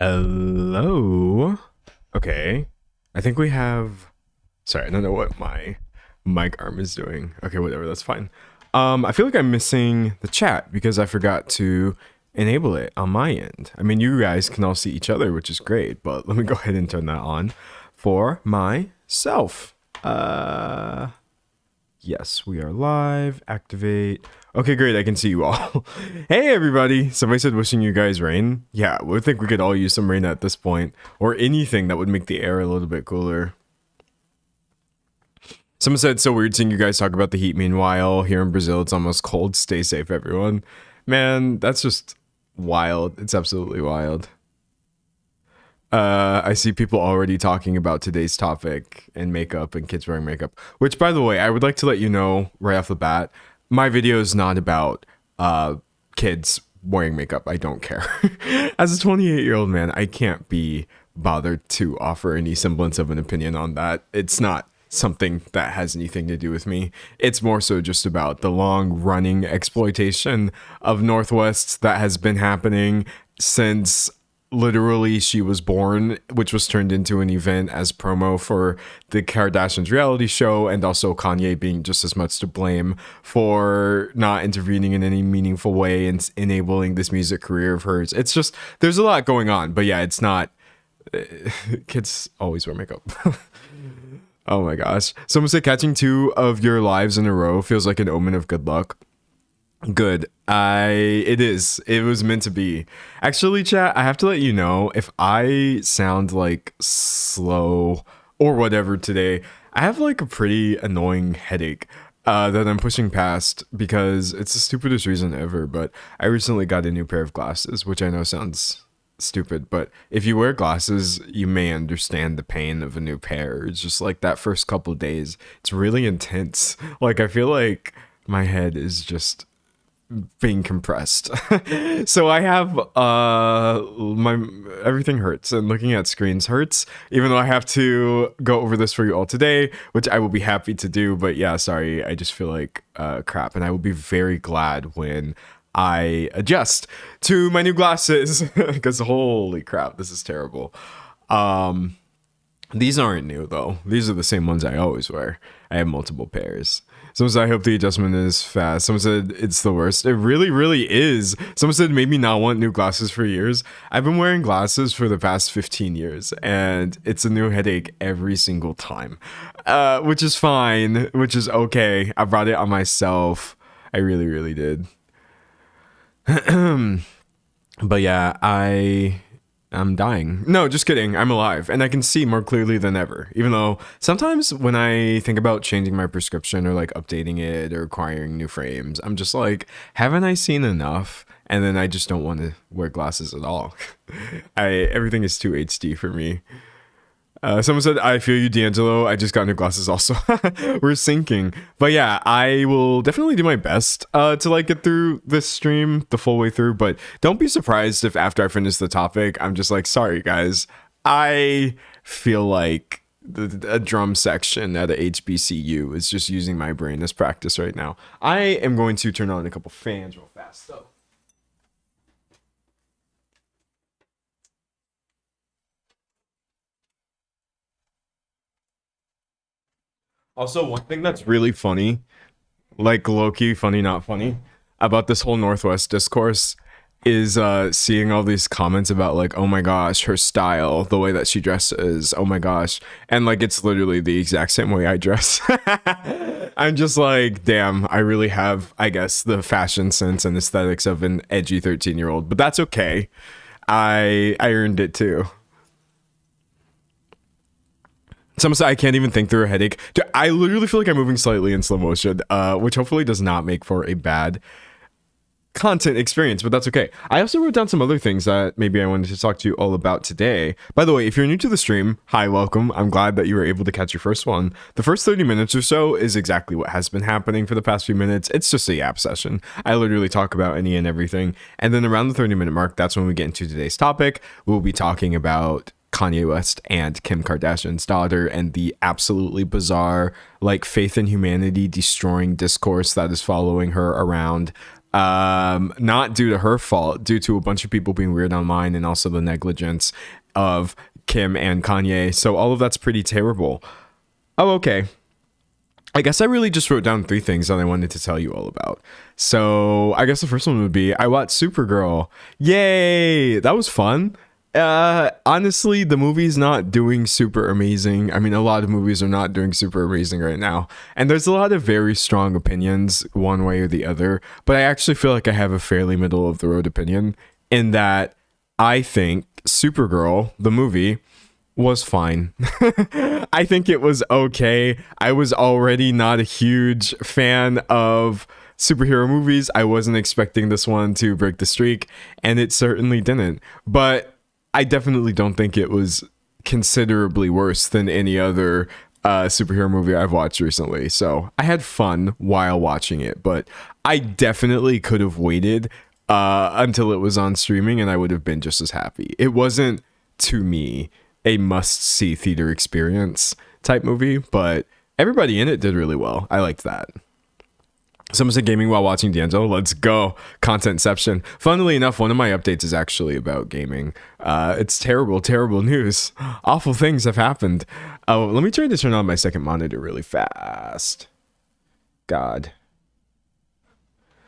Hello. Okay. I think we have. Sorry, I don't know what my mic arm is doing. Okay, whatever. That's fine. I feel like I'm missing the chat because I forgot to enable it on my end. I mean, you guys can all see each other, which is great. But let me go ahead and turn that on for myself. Yes, we are live. Activate. Okay, great. I can see you all. Hey, everybody. Somebody said wishing you guys rain. Yeah, I think we could all use some rain at this point, or anything that would make the air a little bit cooler. Someone said, so weird seeing you guys talk about the heat. Meanwhile, here in Brazil, it's almost cold. Stay safe, everyone. Man, that's just wild. It's absolutely wild. I see people already talking about today's topic and makeup and kids wearing makeup, which, by the way, I would like to let you know right off the bat, my video is not about kids wearing makeup. I don't care. As a 28-year-old man, I can't be bothered to offer any semblance of an opinion on that. It's not something that has anything to do with me. It's more so just about the long-running exploitation of Northwest that has been happening since literally she was born, which was turned into an event as promo for the Kardashians reality show, and also Kanye being just as much to blame for not intervening in any meaningful way and enabling this music career of hers. It's just, there's a lot going on, but yeah, it's not, kids always wear makeup. Oh my gosh. Someone said catching 2 of your lives in a row feels like an omen of good luck. Good. It is. It was meant to be. Actually, chat, I have to let you know if I sound like slow or whatever today, I have like a pretty annoying headache that I'm pushing past because it's the stupidest reason ever. But I recently got a new pair of glasses, which I know sounds stupid, but if you wear glasses, you may understand the pain of a new pair. It's just like that first couple days. It's really intense. Like, I feel like my head is just being compressed. So I have my everything hurts, and looking at screens hurts, even though I have to go over this for you all today, which I will be happy to do. But yeah, sorry, I just feel like crap, and I will be very glad when I adjust to my new glasses because holy crap, this is terrible. These aren't new though. These are the same ones I always wear. I have multiple pairs. Someone said, I hope the adjustment is fast. Someone said, it's the worst. It really, really is. Someone said, made me not want new glasses for years. I've been wearing glasses for the past 15 years, and it's a new headache every single time, which is fine, which is okay. I brought it on myself. I really, really did. But yeah, I'm dying. No, just kidding. I'm alive, and I can see more clearly than ever. Even though sometimes when I think about changing my prescription or like updating it or acquiring new frames, I'm just like, haven't I seen enough? And then I just don't want to wear glasses at all. Everything is too HD for me. Someone said, I feel you, D'Angelo. I just got new glasses also. We're syncing. But yeah, I will definitely do my best to like get through this stream the full way through. But don't be surprised if after I finish the topic, I'm just like, sorry, guys. I feel like a drum section at a HBCU is just using my brain as practice right now. I am going to turn on a couple fans real fast, though. Also, one thing that's really funny, like low-key funny, not funny, about this whole Northwest discourse is seeing all these comments about like, oh my gosh, her style, the way that she dresses, oh my gosh. And like, it's literally the exact same way I dress. I'm just like, damn, I really have, I guess, the fashion sense and aesthetics of an edgy 13-year-old, but that's okay. I earned it too. Someone said I can't even think through a headache. Dude, I literally feel like I'm moving slightly in slow motion, which hopefully does not make for a bad content experience, but that's okay. I also wrote down some other things that maybe I wanted to talk to you all about today. By the way, if you're new to the stream, hi, welcome. I'm glad that you were able to catch your first one. The first 30 minutes or so is exactly what has been happening for the past few minutes. It's just a yap session. I literally talk about any and everything. And then around the 30-minute mark, that's when we get into today's topic. We'll be talking about Kanye West and Kim Kardashian's daughter and the absolutely bizarre, like, faith in humanity destroying discourse that is following her around not due to her fault, due to a bunch of people being weird online and also the negligence of Kim and Kanye. So all of that's pretty terrible. Oh, okay. I guess I really just wrote down 3 things that I wanted to tell you all about. So I guess the first one would be I watched Supergirl. Yay! That was fun. Honestly, the movie's not doing super amazing. I mean, a lot of movies are not doing super amazing right now. And there's a lot of very strong opinions one way or the other. But I actually feel like I have a fairly middle of the road opinion in that I think Supergirl, the movie, was fine. I think it was okay. I was already not a huge fan of superhero movies. I wasn't expecting this one to break the streak, and it certainly didn't. But I definitely don't think it was considerably worse than any other superhero movie I've watched recently. So I had fun while watching it, but I definitely could have waited until it was on streaming, and I would have been just as happy. It wasn't, to me, a must-see theater experience type movie, but everybody in it did really well. I liked that. Someone said gaming while watching D'Angelo. Let's go. Contentception. Funnily enough, one of my updates is actually about gaming. It's terrible, terrible news. Awful things have happened. Oh, let me try to turn on my second monitor really fast. God.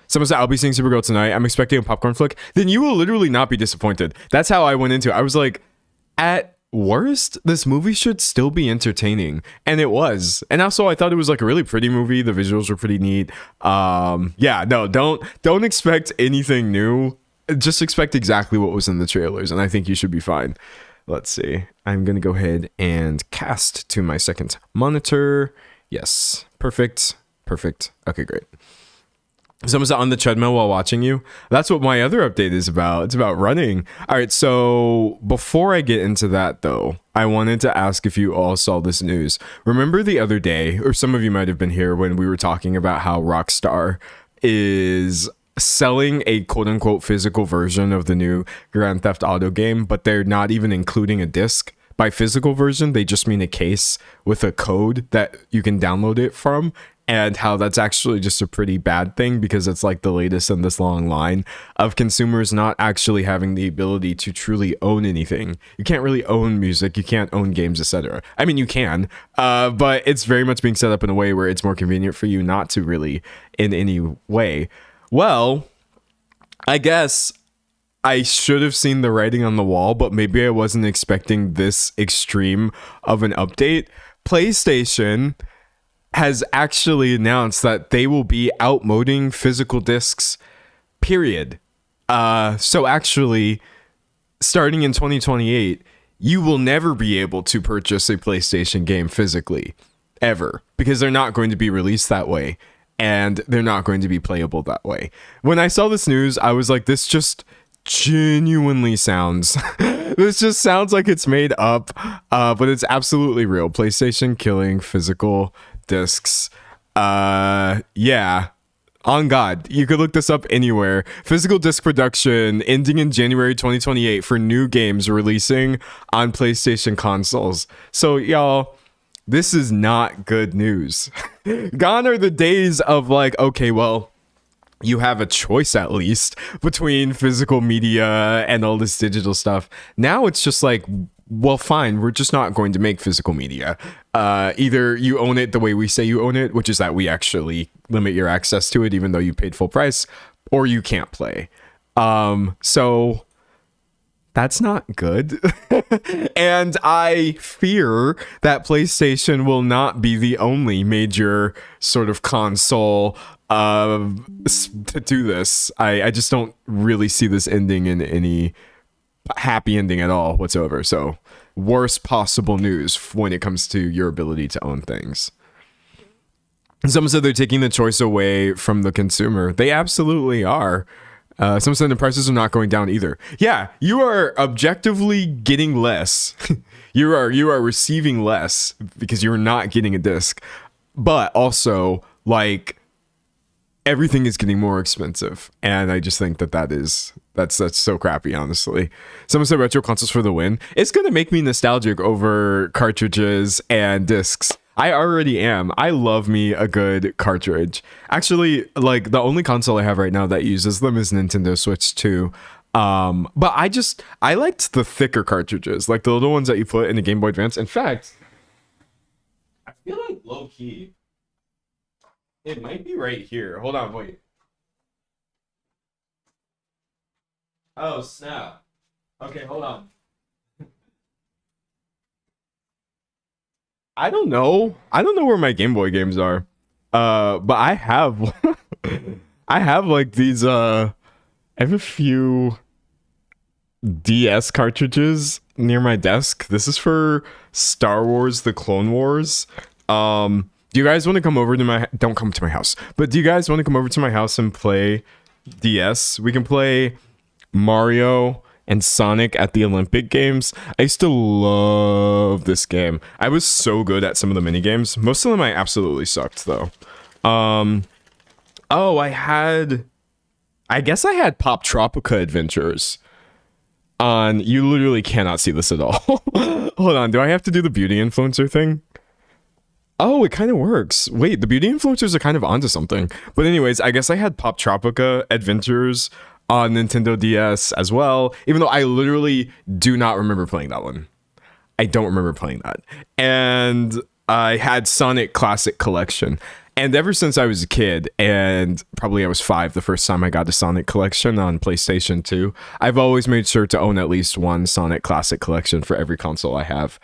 Someone said, I'll be seeing Supergirl tonight. I'm expecting a popcorn flick. Then you will literally not be disappointed. That's how I went into it. I was like, at worst, this movie should still be entertaining, and it was. And also, I thought it was like a really pretty movie. The visuals were pretty neat. Yeah, no, don't expect anything new. Just expect exactly what was in the trailers, and I think you should be fine. Let's see. I'm gonna go ahead and cast to my second monitor. Yes, perfect. Okay, great. Someone's on the treadmill while watching you. That's what my other update is about. It's about running. All right, so before I get into that, though, I wanted to ask if you all saw this news. Remember the other day, or some of you might have been here when we were talking about how Rockstar is selling a quote-unquote physical version of the new Grand Theft Auto game, but they're not even including a disc. By physical version, they just mean a case with a code that you can download it from, and how that's actually just a pretty bad thing because it's like the latest in this long line of consumers not actually having the ability to truly own anything. You can't really own music, you can't own games, etc. I mean, you can, but it's very much being set up in a way where it's more convenient for you not to really in any way. Well, I guess I should have seen the writing on the wall, but maybe I wasn't expecting this extreme of an update. PlayStation has actually announced that they will be outmoding physical discs, period. So actually, starting in 2028, you will never be able to purchase a PlayStation game physically, ever, because they're not going to be released that way, and they're not going to be playable that way. When I saw this news, I was like, this just genuinely sounds this just sounds like it's made up, but it's absolutely real. PlayStation killing physical discs. Yeah, on God, you could look this up anywhere. Physical disc production ending in January 2028 for new games releasing on PlayStation consoles. So y'all, this is not good news. Gone are the days of like, okay, well, you have a choice at least between physical media and all this digital stuff. Now it's just like, well, fine, we're just not going to make physical media. Either you own it the way we say you own it, which is that we actually limit your access to it even though you paid full price, or you can't play. So that's not good. And I fear that PlayStation will not be the only major sort of console to do this. I just don't really see this ending in any happy ending at all whatsoever. So worst possible news when it comes to your ability to own things. Someone said they're taking the choice away from the consumer. They absolutely are. Someone said the prices are not going down either. Yeah, you are objectively getting less. you are receiving less because you're not getting a disc. But also, like, everything is getting more expensive, and I just think that's so crappy, honestly. Someone said retro consoles for the win. It's gonna make me nostalgic over cartridges and discs. I already am. I love me a good cartridge. Actually, like the only console I have right now that uses them is Nintendo Switch 2. But I liked the thicker cartridges, like the little ones that you put in the Game Boy Advance. In fact, I feel like low key, it might be right here. Hold on, wait. Oh snap. Okay, hold on. I don't know. I don't know where my Game Boy games are. But I have I have like these I have a few DS cartridges near my desk. This is for Star Wars The Clone Wars. Do you guys want to come over to my don't come to my house. But do you guys want to come over to my house and play DS? We can play Mario and Sonic at the Olympic Games. I used to love this game. I was so good at some of the mini games. Most of them I absolutely sucked though. Oh, I guess I had Pop Tropica Adventures on. You literally cannot see this at all. Hold on, do I have to do the beauty influencer thing? Oh, it kind of works. Wait, the beauty influencers are kind of onto something. But anyways, I guess I had Pop Tropica Adventures on Nintendo DS as well, even though I literally do not remember playing that one. I don't remember playing that. And I had Sonic Classic Collection. And ever since I was a kid, and probably I was 5 the first time I got a Sonic Collection on PlayStation 2, I've always made sure to own at least one Sonic Classic Collection for every console I have.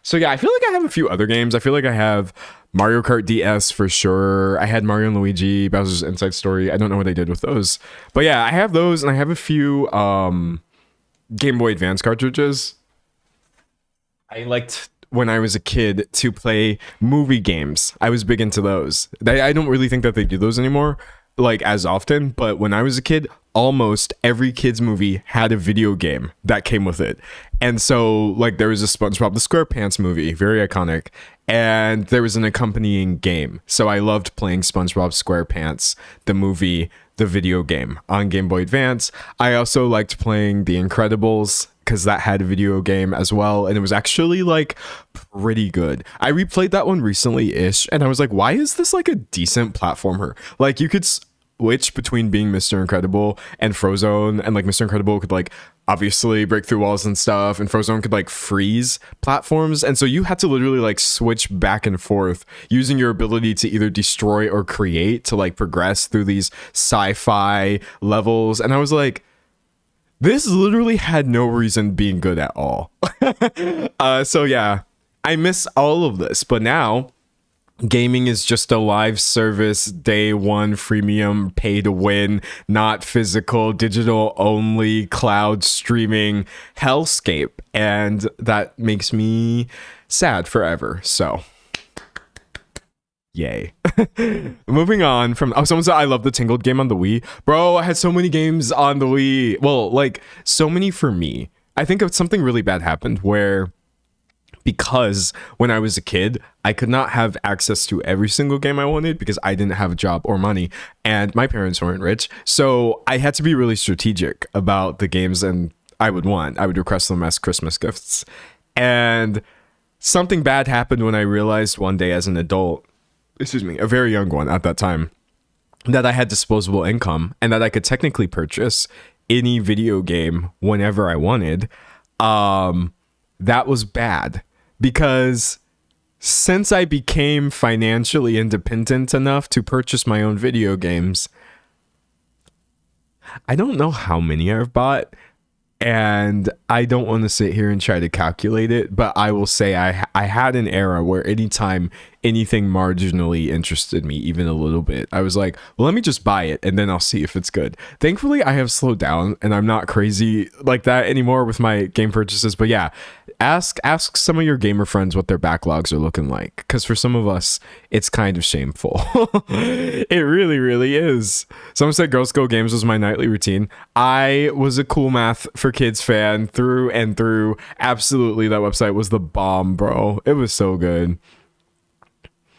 So yeah, I feel like I have a few other games. I feel like I have Mario Kart DS for sure. I had Mario and Luigi, Bowser's Inside Story. I don't know what I did with those. But yeah, I have those, and I have a few Game Boy Advance cartridges. I liked, when I was a kid, to play movie games. I was big into those. I don't really think that they do those anymore, like as often, but when I was a kid, almost every kid's movie had a video game that came with it. And so like there was a SpongeBob the SquarePants movie, very iconic, and there was an accompanying game. So I loved playing SpongeBob SquarePants, the movie, the video game on Game Boy Advance. I also liked playing The Incredibles because that had a video game as well, and it was actually like pretty good. I replayed that one recently-ish, and I was like, why is this like a decent platformer? Like you could switch between being Mr. Incredible and Frozone, and like Mr. Incredible could like obviously break through walls and stuff, and Frozone could like freeze platforms, and so you had to literally like switch back and forth using your ability to either destroy or create to like progress through these sci-fi levels. And I was like, this literally had no reason being good at all. So yeah, I miss all of this, but now gaming is just a live service, day one, freemium, pay to win, not physical, digital only, cloud streaming hellscape. And that makes me sad forever. So yay. Moving on from, oh, someone said I love the Tingled game on the Wii. Bro, I had so many games on the Wii. Well, like so many for me. I think if something really bad happened where, because when I was a kid, I could not have access to every single game I wanted because I didn't have a job or money, and my parents weren't rich. So I had to be really strategic about the games and I would request them as Christmas gifts. And something bad happened when I realized one day as an adult, a very young one at that time, that I had disposable income and that I could technically purchase any video game whenever I wanted. That was bad. Because since I became financially independent enough to purchase my own video games, I don't know how many I've bought, and I don't want to sit here and try to calculate it, but I will say I had an era where anytime anything marginally interested me, even a little bit, I was like, well, let me just buy it and then I'll see if it's good. Thankfully, I have slowed down and I'm not crazy like that anymore with my game purchases. But yeah, ask some of your gamer friends what their backlogs are looking like, because for some of us, it's kind of shameful. It really, really is. Someone said Girls Go Games was my nightly routine. I was a Cool Math for Kids fan through and through. Absolutely, that website was the bomb, bro. It was so good.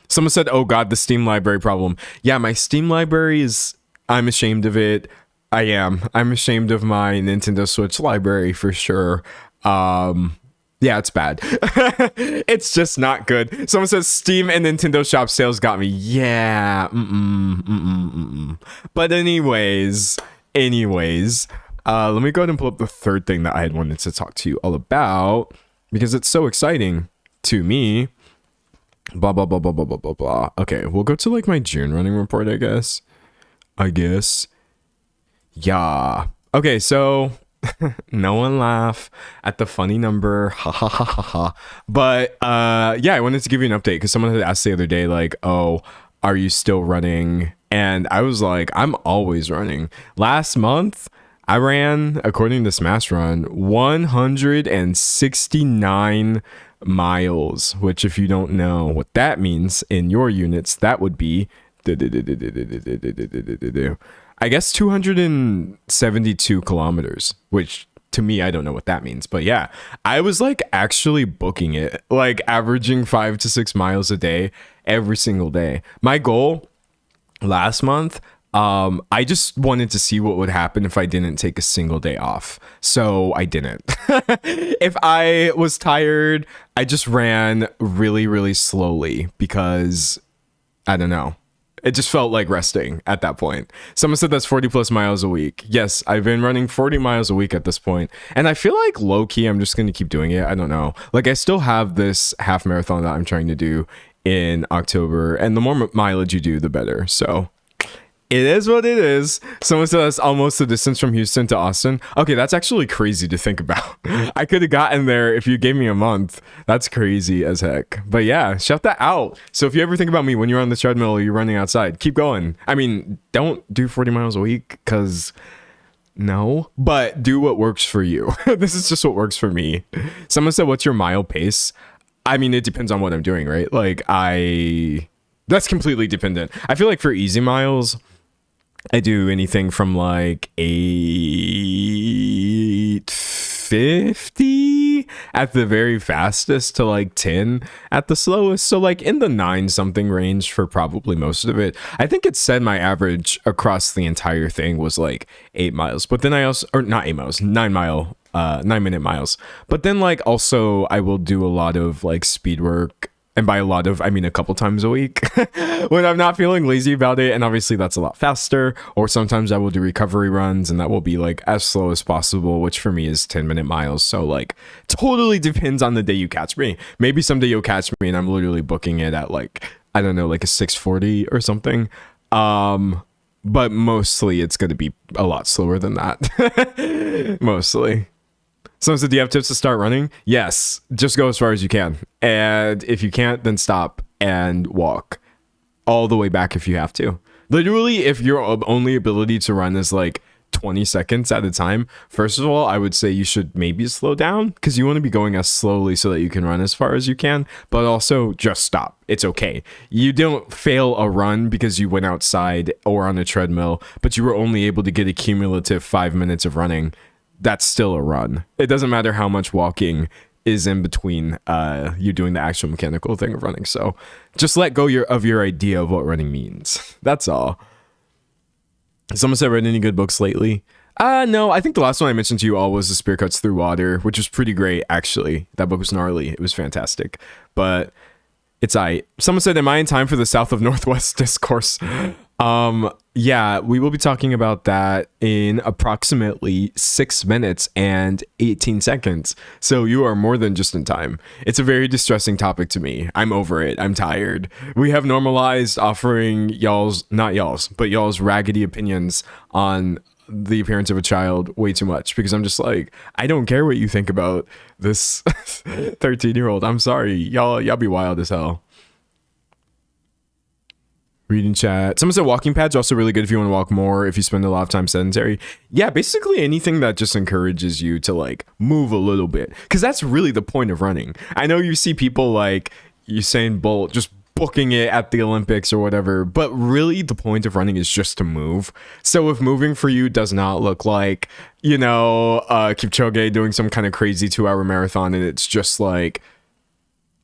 Someone said, oh god, the Steam library problem. Yeah, my Steam library is, I'm ashamed of it. I'm ashamed of my Nintendo Switch library for sure. Yeah, it's bad. It's just not good. Someone says Steam and Nintendo Shop sales got me. Yeah. But anyways, let me go ahead and pull up the third thing that I had wanted to talk to you all about because it's so exciting to me. Blah blah blah blah blah blah blah blah. Okay, we'll go to like my June running report, I guess. Yeah. Okay, so no one laugh at the funny number. Ha ha ha ha ha. But yeah, I wanted to give you an update because someone had asked the other day, like, oh, are you still running? And I was like, I'm always running. Last month, I ran, according to Smash Run, 169 miles, which if you don't know what that means in your units, that would be I guess 272 kilometers, which to me, I don't know what that means. But yeah, I was like actually booking it, like averaging 5 to 6 miles a day every single day. My goal last month, I just wanted to see what would happen if I didn't take a single day off. So I didn't. If I was tired, I just ran really, really slowly because I don't know. It just felt like resting at that point. Someone said that's 40 plus miles a week. Yes, I've been running 40 miles a week at this point. And I feel like low key, I'm just going to keep doing it. I don't know. Like I still have this half marathon that I'm trying to do in October. And the more mileage you do, the better. So it is what it is. Someone said that's almost the distance from Houston to Austin. Okay, that's actually crazy to think about. I could have gotten there if you gave me a month. That's crazy as heck. But yeah, shout that out. So if you ever think about me when you're on the treadmill or you're running outside, keep going. I mean, don't do 40 miles a week because no, but do what works for you. This is just what works for me. Someone said, what's your mile pace? I mean, it depends on what I'm doing, right? Like that's completely dependent. I feel like for easy miles, I do anything from like 850 at the very fastest to like 10 at the slowest. So like in the 9 something range for probably most of it. I think it said my average across the entire thing was like 8 miles. But then I also, or not 8 miles, 9-minute miles. But then like also I will do a lot of like speed work. And by a lot of, I mean a couple times a week when I'm not feeling lazy about it. And obviously that's a lot faster. Or sometimes I will do recovery runs and that will be like as slow as possible, which for me is 10-minute miles. So like totally depends on the day you catch me. Maybe someday you'll catch me and I'm literally booking it at like, I don't know, like a 640 or something. But mostly it's going to be a lot slower than that. Mostly. Someone said, do you have tips to start running? Yes, just go as far as you can. And if you can't, then stop and walk all the way back if you have to. Literally, if your only ability to run is like 20 seconds at a time, first of all, I would say you should maybe slow down because you want to be going as slowly so that you can run as far as you can, but also just stop. It's okay. You don't fail a run because you went outside or on a treadmill, but you were only able to get a cumulative 5 minutes of running. That's still a run. It doesn't matter how much walking is in between you doing the actual mechanical thing of running. So just let go of your idea of what running means. That's all. Someone said, read any good books lately? No, I think the last one I mentioned to you all was The Spear Cuts Through Water, which was pretty great, actually. That book was gnarly. It was fantastic. But it's someone said, am I in time for the South of Northwest discourse? Yeah, we will be talking about that in approximately 6 minutes and 18 seconds. So you are more than just in time. It's a very distressing topic to me. I'm over it. I'm tired. We have normalized offering not y'all's, but y'all's raggedy opinions on the appearance of a child way too much because I'm just like, I don't care what you think about this 13-year-old. I'm sorry. Y'all be wild as hell. Reading chat. Someone said walking pads are also really good if you want to walk more, if you spend a lot of time sedentary. Yeah, basically anything that just encourages you to like move a little bit. Because that's really the point of running. I know you see people like Usain Bolt just booking it at the Olympics or whatever, but really the point of running is just to move. So if moving for you does not look like, Kipchoge doing some kind of crazy 2-hour marathon and it's just like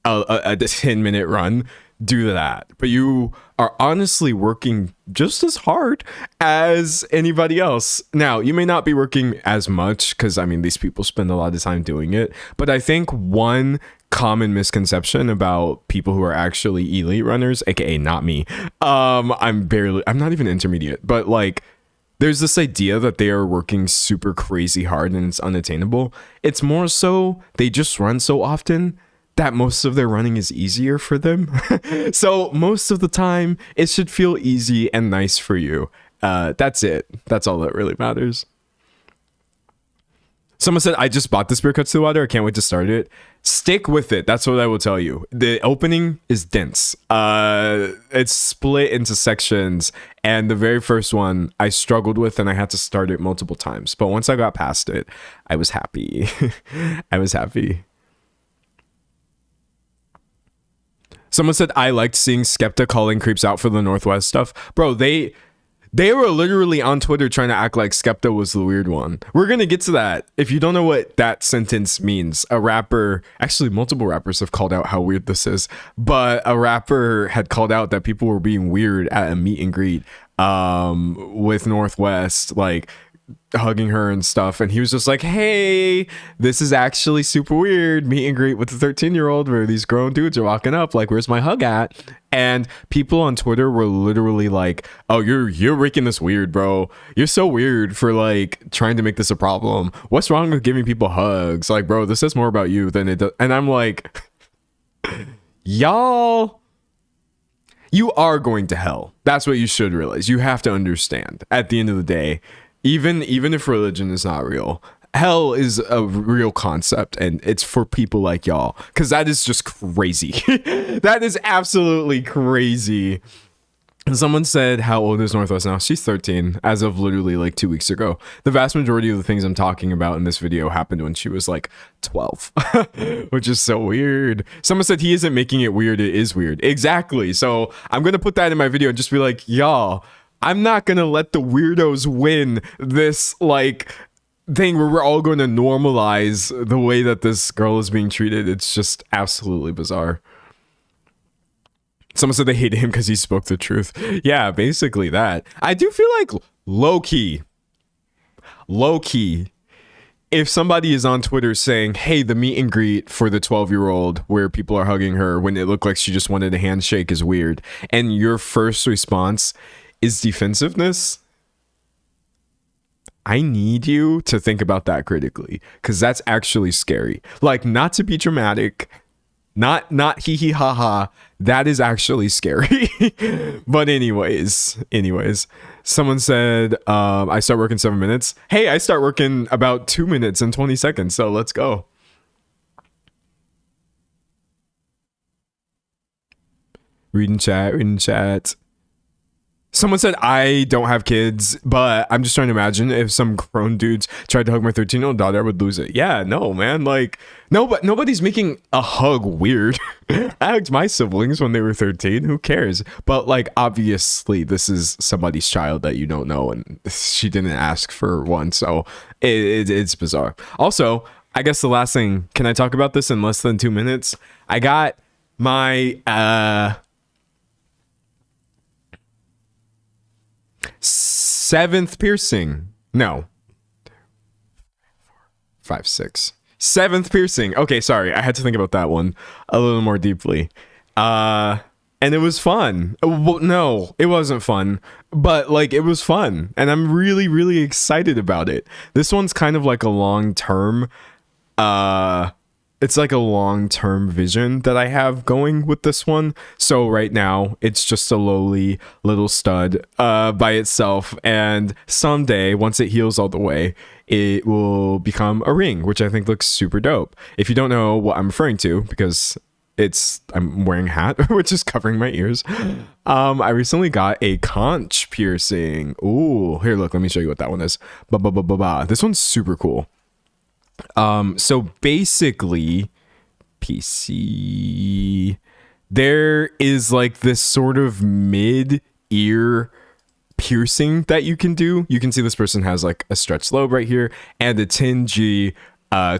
a 10-minute run, do that, but you are honestly working just as hard as anybody else. Now, you may not be working as much because, I mean, these people spend a lot of time doing it, but I think one common misconception about people who are actually elite runners, aka not me, I'm not even intermediate, but like, there's this idea that they are working super crazy hard and it's unattainable. It's more so they just run so often that most of their running is easier for them. So most of the time, it should feel easy and nice for you. That's it. That's all that really matters. Someone said, I just bought this beer cuts to the water. I can't wait to start it. Stick with it. That's what I will tell you. The opening is dense. It's split into sections. And the very first one I struggled with and I had to start it multiple times. But once I got past it, I was happy. I was happy. Someone said, I liked seeing Skepta calling creeps out for the Northwest stuff. Bro, they were literally on Twitter trying to act like Skepta was the weird one. We're going to get to that. If you don't know what that sentence means, a rapper, actually multiple rappers have called out how weird this is, but a rapper had called out that people were being weird at a meet and greet with Northwest, like hugging her and stuff, and he was just like, hey, this is actually super weird, meet and greet with a 13-year-old where these grown dudes are walking up like, where's my hug at? And people on Twitter were literally like, oh, you're making this weird, bro. You're so weird for like trying to make this a problem. What's wrong with giving people hugs? Like, bro, this says more about you than it does. And I'm like, y'all, you are going to hell. That's what you should realize. You have to understand at the end of the day, even if religion is not real, hell is a real concept, and it's for people like y'all, because that is just crazy. That is absolutely crazy. And someone said, how old is Northwest now? She's 13 as of literally like 2 weeks ago. The vast majority of the things I'm talking about in this video happened when she was like 12, which is so weird. Someone said he isn't making it weird. It is weird. Exactly. So I'm going to put that in my video and just be like, y'all, I'm not going to let the weirdos win this like thing where we're all going to normalize the way that this girl is being treated. It's just absolutely bizarre. Someone said they hated him because he spoke the truth. Yeah, basically that. I do feel like low-key, if somebody is on Twitter saying, hey, the meet and greet for the 12-year-old where people are hugging her when it looked like she just wanted a handshake is weird, and your first response is defensive,ness, I need you to think about that critically, because that's actually scary. Like, not to be dramatic, not hee hee ha ha, that is actually scary. But anyways, someone said, I start work in 7 minutes. Hey, I start working about 2 minutes and 20 seconds, so let's go. Reading chat. Someone said, I don't have kids, but I'm just trying to imagine if some grown dudes tried to hug my 13-year-old daughter, I would lose it. Yeah, no, man. Like, no, but nobody's making a hug weird. I hugged my siblings when they were 13. Who cares? But, like, obviously, this is somebody's child that you don't know, and she didn't ask for one, so it's bizarre. Also, I guess the last thing, can I talk about this in less than 2 minutes? I got my, 7th piercing. No. 5, 6. 7th piercing. Okay, sorry. I had to think about that one a little more deeply. And it was fun. Well, no, it wasn't fun. But, like, it was fun. And I'm really, really excited about it. This one's kind of like a long-term... it's like a long-term vision that I have going with this one. So right now, it's just a lowly little stud by itself. And someday, once it heals all the way, it will become a ring, which I think looks super dope. If you don't know what I'm referring to, because I'm wearing a hat, which is covering my ears. I recently got a conch piercing. Ooh, here, look, let me show you what that one is. This one's super cool. So basically, PC, there is like this sort of mid-ear piercing that you can do. You can see this person has like a stretched lobe right here and a 10G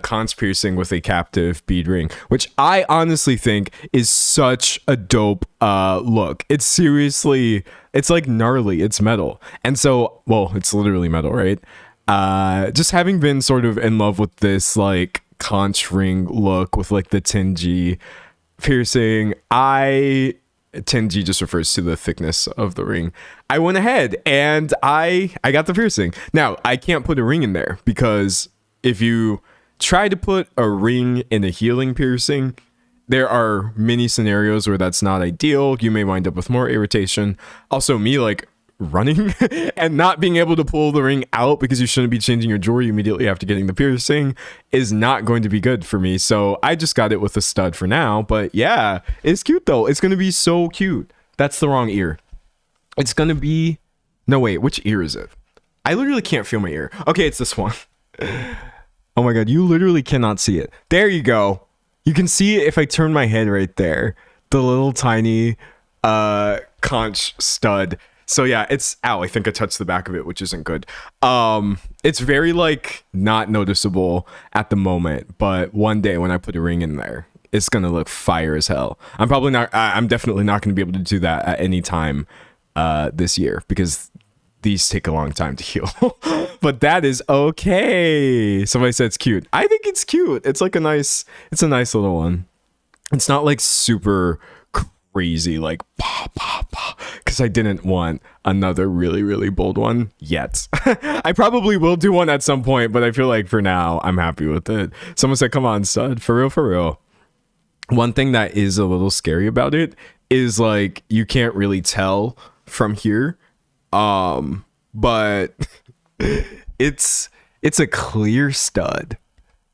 conch piercing with a captive bead ring, which I honestly think is such a dope look. It's seriously, it's like gnarly. It's metal. And so, well, it's literally metal, right? Just having been sort of in love with this like conch ring look with like the 10G piercing, 10G just refers to the thickness of the ring. I went ahead and I got the piercing. Now, I can't put a ring in there because if you try to put a ring in a healing piercing, there are many scenarios where that's not ideal. You may wind up with more irritation. Also, me like running and not being able to pull the ring out because you shouldn't be changing your jewelry immediately after getting the piercing is not going to be good for me. So I just got it with a stud for now. But yeah, it's cute though. It's going to be so cute. That's the wrong ear. It's going to be... No, wait, which ear is it? I literally can't feel my ear. Okay, it's this one. Oh my god, you literally cannot see it. There you go. You can see it if I turn my head right there. The little tiny conch stud. So yeah, it's... Ow, I think I touched the back of it, which isn't good. It's very like not noticeable at the moment, but one day when I put a ring in there, it's gonna look fire as hell. I'm definitely not gonna be able to do that at any time this year because these take a long time to heal. But that is okay. Somebody said it's cute. I think it's cute. It's like a nice little one. It's not like super crazy like because I didn't want another really bold one yet. I probably will do one at some point, but I feel like for now I'm happy with it. Someone said, come on, stud, for real. One thing that is a little scary about it is like you can't really tell from here, but it's a clear stud.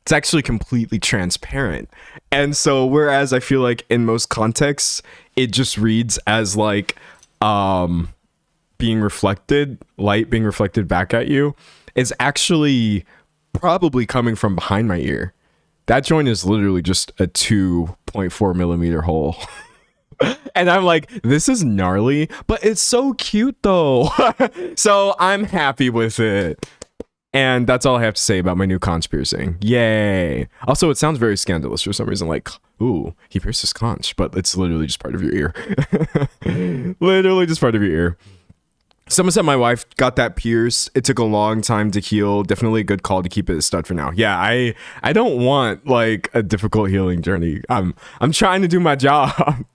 It's actually completely transparent. And so whereas I feel like in most contexts it just reads as like being reflected, light being reflected back at you, it's actually probably coming from behind my ear. That joint is literally just a 2.4 millimeter hole. And I'm like, this is gnarly, but it's so cute though. So I'm happy with it. And that's all I have to say about my new conch piercing. Yay. Also, it sounds very scandalous for some reason. Like, ooh, he pierced his conch, but it's literally just part of your ear. Literally just part of your ear. Someone said my wife got that pierced. It took a long time to heal. Definitely a good call to keep it a stud for now. Yeah, I don't want like a difficult healing journey. I'm trying to do my job.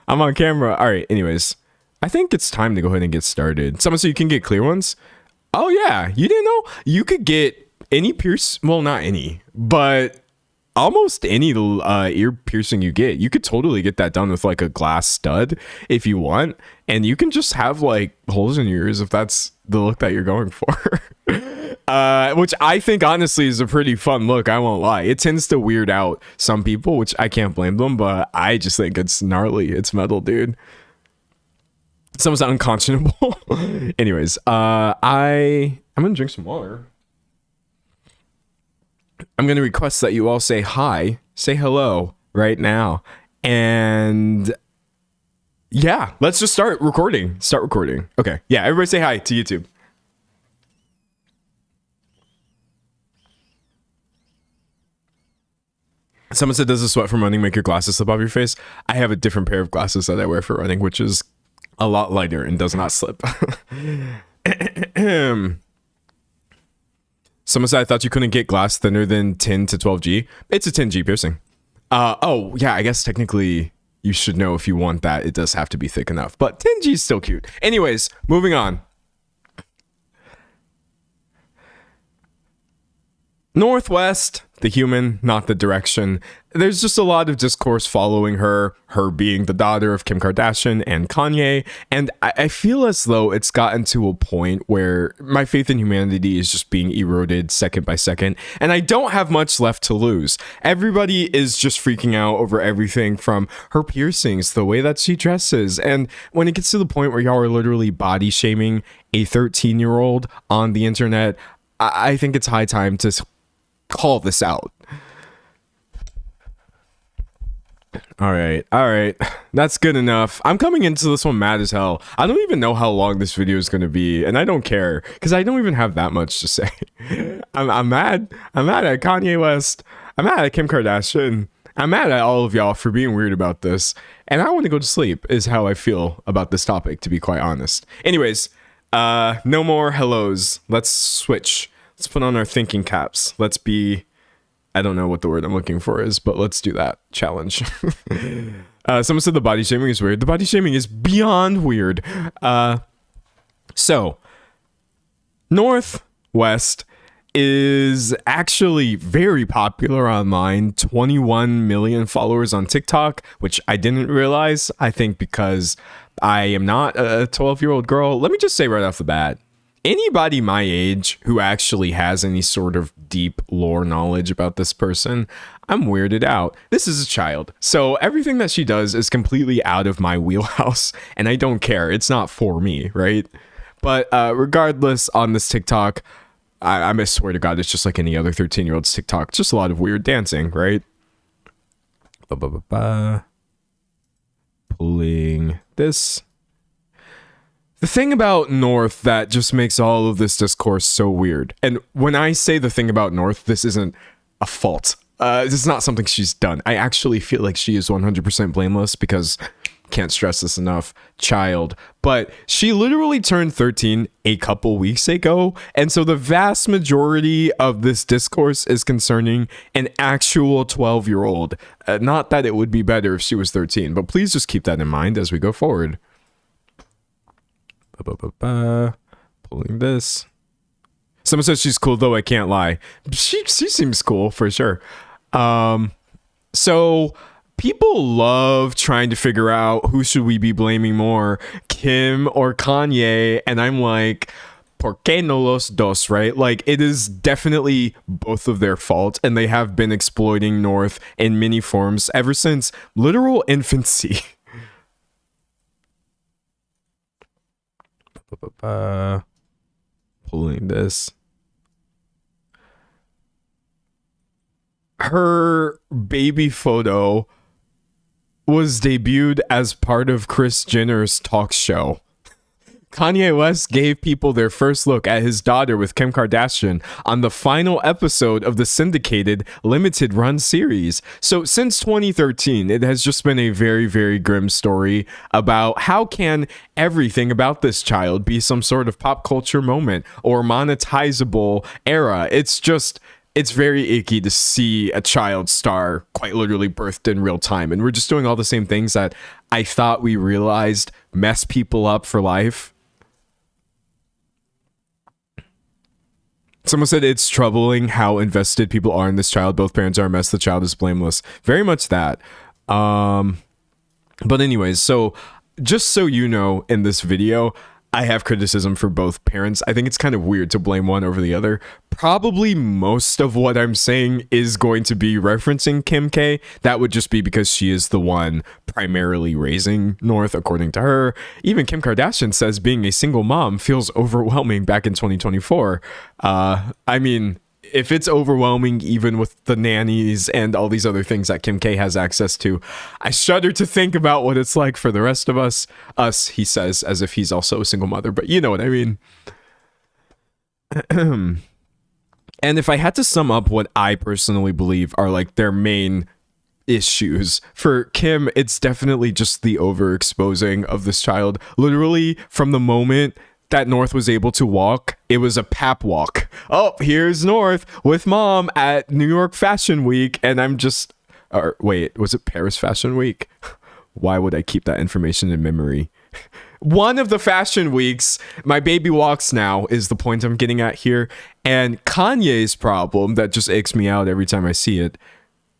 I'm on camera. All right, anyways. I think it's time to go ahead and get started. Someone said you can get clear ones. Oh yeah, you didn't know? You could get any pierce, well not any, but almost any ear piercing you get. You could totally get that done with like a glass stud if you want, and you can just have like holes in your ears if that's the look that you're going for. Which I think honestly is a pretty fun look, I won't lie. It tends to weird out some people, which I can't blame them, but I just think it's gnarly. It's metal, dude. Someone's unconscionable. Anyways, I'm gonna drink some water. I'm gonna request that you all say hi, say hello right now, and yeah, let's just start recording. Okay, yeah, everybody say hi to YouTube. Someone said, does the sweat from running make your glasses slip off your face? I have a different pair of glasses that I wear for running, which is a lot lighter and does not slip. Someone said, I thought you couldn't get glass thinner than 10 to 12G. It's a 10G piercing. Oh, yeah, I guess technically you should know if you want that. It does have to be thick enough, but 10G is still cute. Anyways, moving on. Northwest, the human, not the direction. There's just a lot of discourse following her being the daughter of Kim Kardashian and Kanye, and I feel as though it's gotten to a point where my faith in humanity is just being eroded second by second, and I don't have much left to lose. Everybody is just freaking out over everything from her piercings, the way that she dresses, and when it gets to the point where y'all are literally body shaming a 13-year-old on the internet, I think it's high time to call this out. All right, that's good enough. I'm coming into this one mad as hell. I don't even know how long this video is going to be, and I don't care because I don't even have that much to say. I'm mad. I'm mad at Kanye West. I'm mad at Kim Kardashian. I'm mad at all of y'all for being weird about this. And I want to go to sleep is how I feel about this topic, to be quite honest. Anyways, no more hellos. Let's switch. Let's put on our thinking caps. Let's be, I don't know what the word I'm looking for is, but let's do that challenge. Someone said the body shaming is weird. The body shaming is beyond weird. So, Northwest is actually very popular online. 21 million followers on TikTok, which I didn't realize. I think because I am not a 12-year-old girl. Let me just say right off the bat, anybody my age who actually has any sort of deep lore knowledge about this person, I'm weirded out. This is a child, so everything that she does is completely out of my wheelhouse, and I don't care. It's not for me, right? But regardless, on this TikTok, I swear to God, it's just like any other 13-year-old's TikTok. Just a lot of weird dancing, right? Pulling this. The thing about North that just makes all of this discourse so weird, and when I say the thing about North, this isn't a fault. This is not something she's done. I actually feel like she is 100% blameless because, can't stress this enough, child. But she literally turned 13 a couple weeks ago, and so the vast majority of this discourse is concerning an actual 12-year-old. Not that it would be better if she was 13, but please just keep that in mind as we go forward. Pulling this. Someone says she's cool, though I can't lie. She seems cool for sure. So people love trying to figure out who should we be blaming more, Kim or Kanye, and I'm like, ¿por qué no los dos, right? Like, it is definitely both of their fault, and they have been exploiting North in many forms ever since literal infancy. Pulling this. Her baby photo was debuted as part of Kris Jenner's talk show. Kanye West gave people their first look at his daughter with Kim Kardashian on the final episode of the syndicated limited run series. So since 2013, it has just been a very, very grim story about how can everything about this child be some sort of pop culture moment or monetizable era. It's very icky to see a child star quite literally birthed in real time. And we're just doing all the same things that I thought we realized mess people up for life. Someone said it's troubling how invested people are in this child. Both parents are a mess. The child is blameless. Very much that. But anyways, so just so you know, in this video, I have criticism for both parents. I think it's kind of weird to blame one over the other. Probably most of what I'm saying is going to be referencing Kim K. That would just be because she is the one primarily raising North, according to her. Even Kim Kardashian says being a single mom feels overwhelming back in 2024. I mean, if it's overwhelming even with the nannies and all these other things that Kim K has access to, I shudder to think about what it's like for the rest of us. Us, he says, as if he's also a single mother, but you know what I mean. And if I had to sum up what I personally believe are like their main issues, for Kim, it's definitely just the overexposing of this child. Literally, from the moment that North was able to walk, it was a pap walk. Oh, here's North with mom at New York Fashion Week, and I'm just, or wait, was it Paris Fashion Week? Why would I keep that information in memory? One of the fashion weeks, my baby walks now is the point I'm getting at here. And Kanye's problem that just aches me out every time I see it,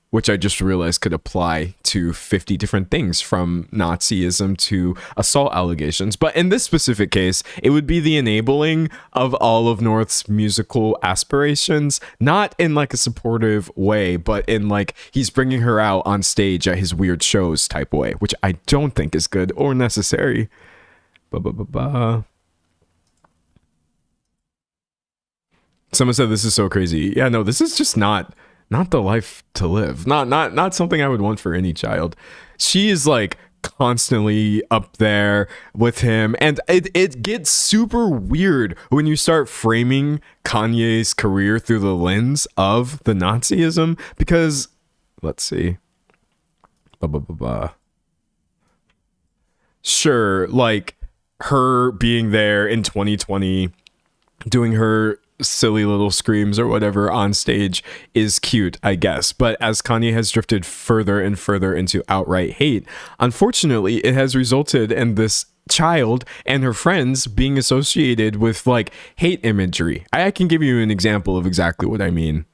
which I just realized could apply to 50 different things from Nazism to assault allegations. But in this specific case, it would be the enabling of all of North's musical aspirations, not in like a supportive way, but in like he's bringing her out on stage at his weird shows type way, which I don't think is good or necessary. Someone said this is so crazy. Yeah, no, this is just not the life to live. Not something I would want for any child. She is like constantly up there with him. And it gets super weird when you start framing Kanye's career through the lens of the Nazism, because let's see. Sure, like her being there in 2020 doing her silly little screams or whatever on stage is cute, I guess. But as Kanye has drifted further and further into outright hate, unfortunately, it has resulted in this child and her friends being associated with like hate imagery. I can give you an example of exactly what I mean.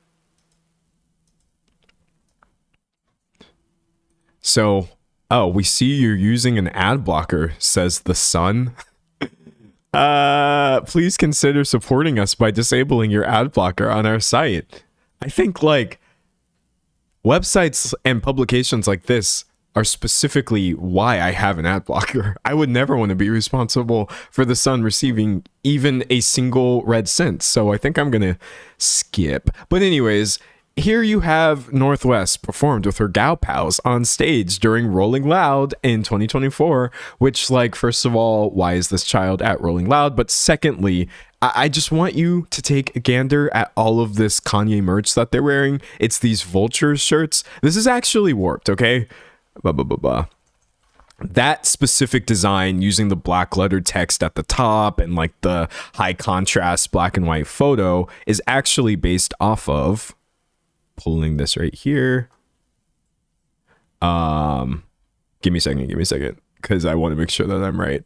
So, oh, we see you're using an ad blocker, says the Sun. Please consider supporting us by disabling your ad blocker on our site. I think like websites and publications like this are specifically why I have an ad blocker. I would never want to be responsible for the Sun receiving even a single red cent. So I think I'm going to skip. But anyways, here you have Northwest performed with her gal pals on stage during Rolling Loud in 2024, which, like, first of all, why is this child at Rolling Loud? But secondly, I just want you to take a gander at all of this Kanye merch that they're wearing. It's these Vultures shirts. This is actually warped, okay? That specific design using the black lettered text at the top and like the high contrast black and white photo is actually based off of, pulling this right here. Give me a second, because I want to make sure that I'm right.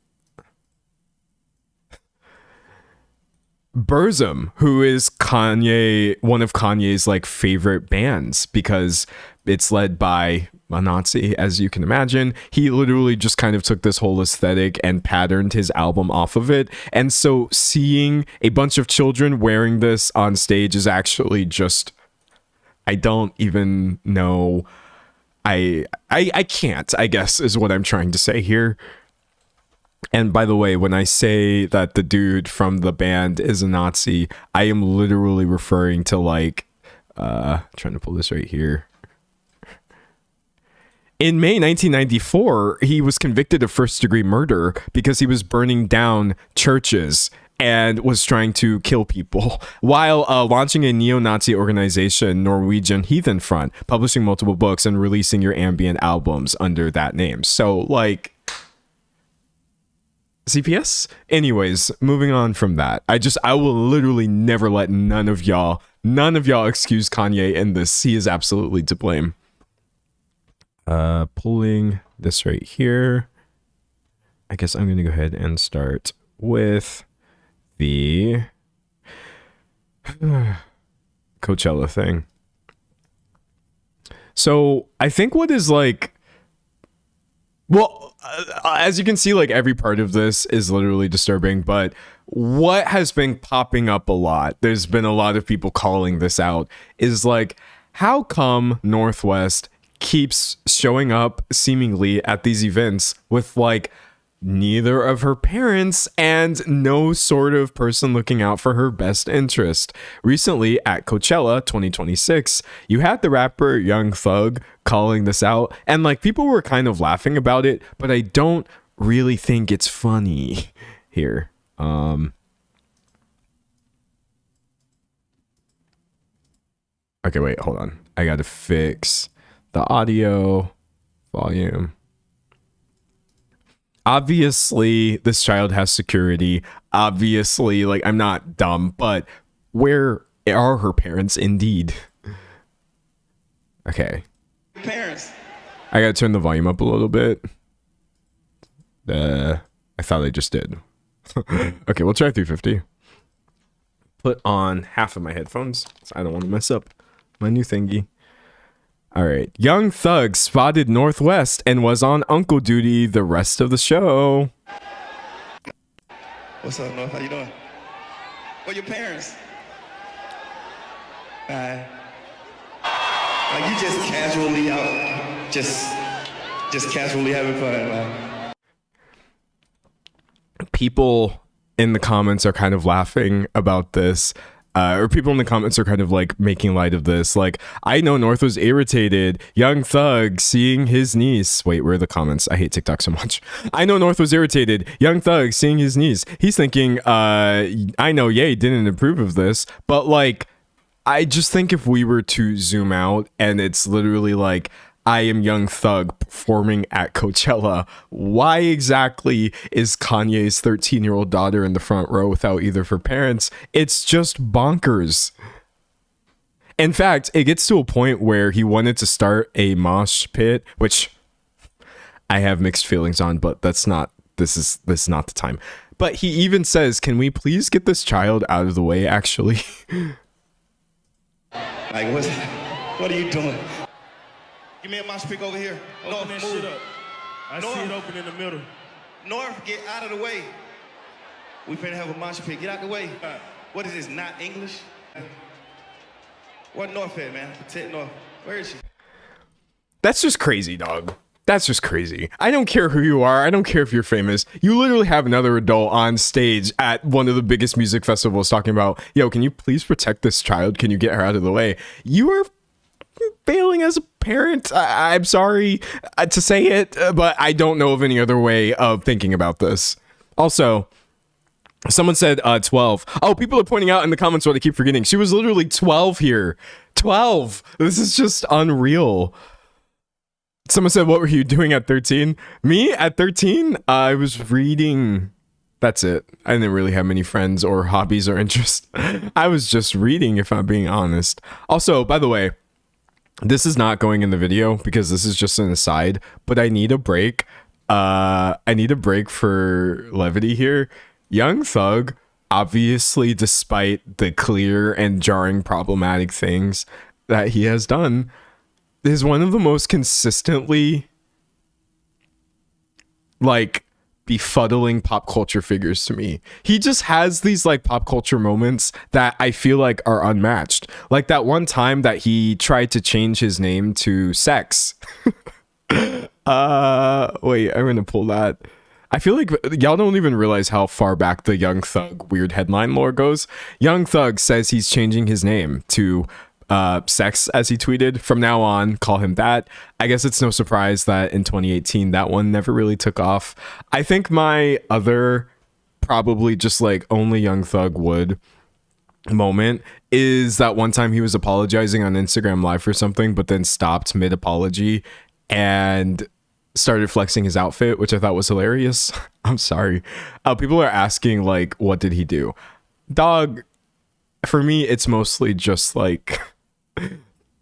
Burzum, who is one of Kanye's like favorite bands, because it's led by a Nazi, as you can imagine. He literally just kind of took this whole aesthetic and patterned his album off of it. And so seeing a bunch of children wearing this on stage is actually just, I don't even know. I can't, I guess, is what I'm trying to say here. And by the way, when I say that the dude from the band is a Nazi, I am literally referring to like, trying to pull this right here. In May 1994, he was convicted of first-degree murder because he was burning down churches and was trying to kill people while launching a neo-Nazi organization, Norwegian Heathen Front, publishing multiple books and releasing your ambient albums under that name. So, like, CPS? Anyways, moving on from that. I will literally never let none of y'all excuse Kanye in this. He is absolutely to blame. Pulling this right here. I guess I'm going to go ahead and start with the Coachella thing. So I think what is like, well, as you can see, like every part of this is literally disturbing, but what has been popping up a lot, there's been a lot of people calling this out, is like, how come Northwest keeps showing up seemingly at these events with like neither of her parents and no sort of person looking out for her best interest? Recently at Coachella 2026, you had the rapper Young Thug calling this out, and like people were kind of laughing about it, but I don't really think it's funny here. Okay, wait, hold on. I gotta fix the audio volume. Obviously, this child has security. Obviously, like, I'm not dumb, but where are her parents indeed? Okay. Parents. I gotta turn the volume up a little bit. I thought I just did. Okay, we'll try 350. Put on half of my headphones, so I don't want to mess up my new thingy. All right. Young Thug spotted Northwest and was on uncle duty the rest of the show. What's up, North? How you doing? What your parents? Like you just casually out, just casually having fun. Like. People in the comments are kind of laughing about this. or people in the comments are kind of like making light of this. Like, I know North was irritated. Young Thug seeing his niece. Wait, where are the comments? I hate TikTok so much. I know North was irritated. Young Thug seeing his niece. He's thinking, I know Ye didn't approve of this, but like, I just think if we were to zoom out and it's literally like, I am Young Thug performing at Coachella, why exactly is Kanye's 13-year-old daughter in the front row without either of her parents? It's just bonkers. In fact, it gets to a point where he wanted to start a mosh pit, which I have mixed feelings on, but this is not the time. But he even says, can we please get this child out of the way, actually? Like, what are you doing? Give me a mosh pick over here. Open that shit up. I see it open in the middle. North, get out of the way. We finna have a mosh pit. Get out the way. What is this, not English? What North at, man? Protect North. Where is she? That's just crazy, dog. That's just crazy. I don't care who you are. I don't care if you're famous. You literally have another adult on stage at one of the biggest music festivals talking about, yo, can you please protect this child? Can you get her out of the way? You are failing as a parent. I'm sorry to say it, but I don't know of any other way of thinking about this. Also, someone said 12. Oh, people are pointing out in the comments what I keep forgetting. She was literally 12 here. 12. This is just unreal. Someone said, what were you doing at 13? Me at 13? I was reading. That's it. I didn't really have many friends or hobbies or interests. I was just reading, if I'm being honest. Also, by the way, this is not going in the video because this is just an aside, but I need a break. I need a break for levity here. Young Thug, obviously, despite the clear and jarring problematic things that he has done, is one of the most consistently like befuddling pop culture figures to me. He just has these like pop culture moments that I feel like are unmatched. Like that one time that he tried to change his name to Sex. Wait, I'm gonna pull that. I feel like y'all don't even realize how far back the Young Thug weird headline lore goes. Young Thug says he's changing his name to Sex, as he tweeted. From now on, call him that. I guess it's no surprise that in 2018 that one never really took off. I think my other probably just like only Young Thug would moment is that one time he was apologizing on Instagram Live for something, but then stopped mid apology and started flexing his outfit, which I thought was hilarious. I'm sorry. People are asking like, what did he do? Dog, for me, it's mostly just like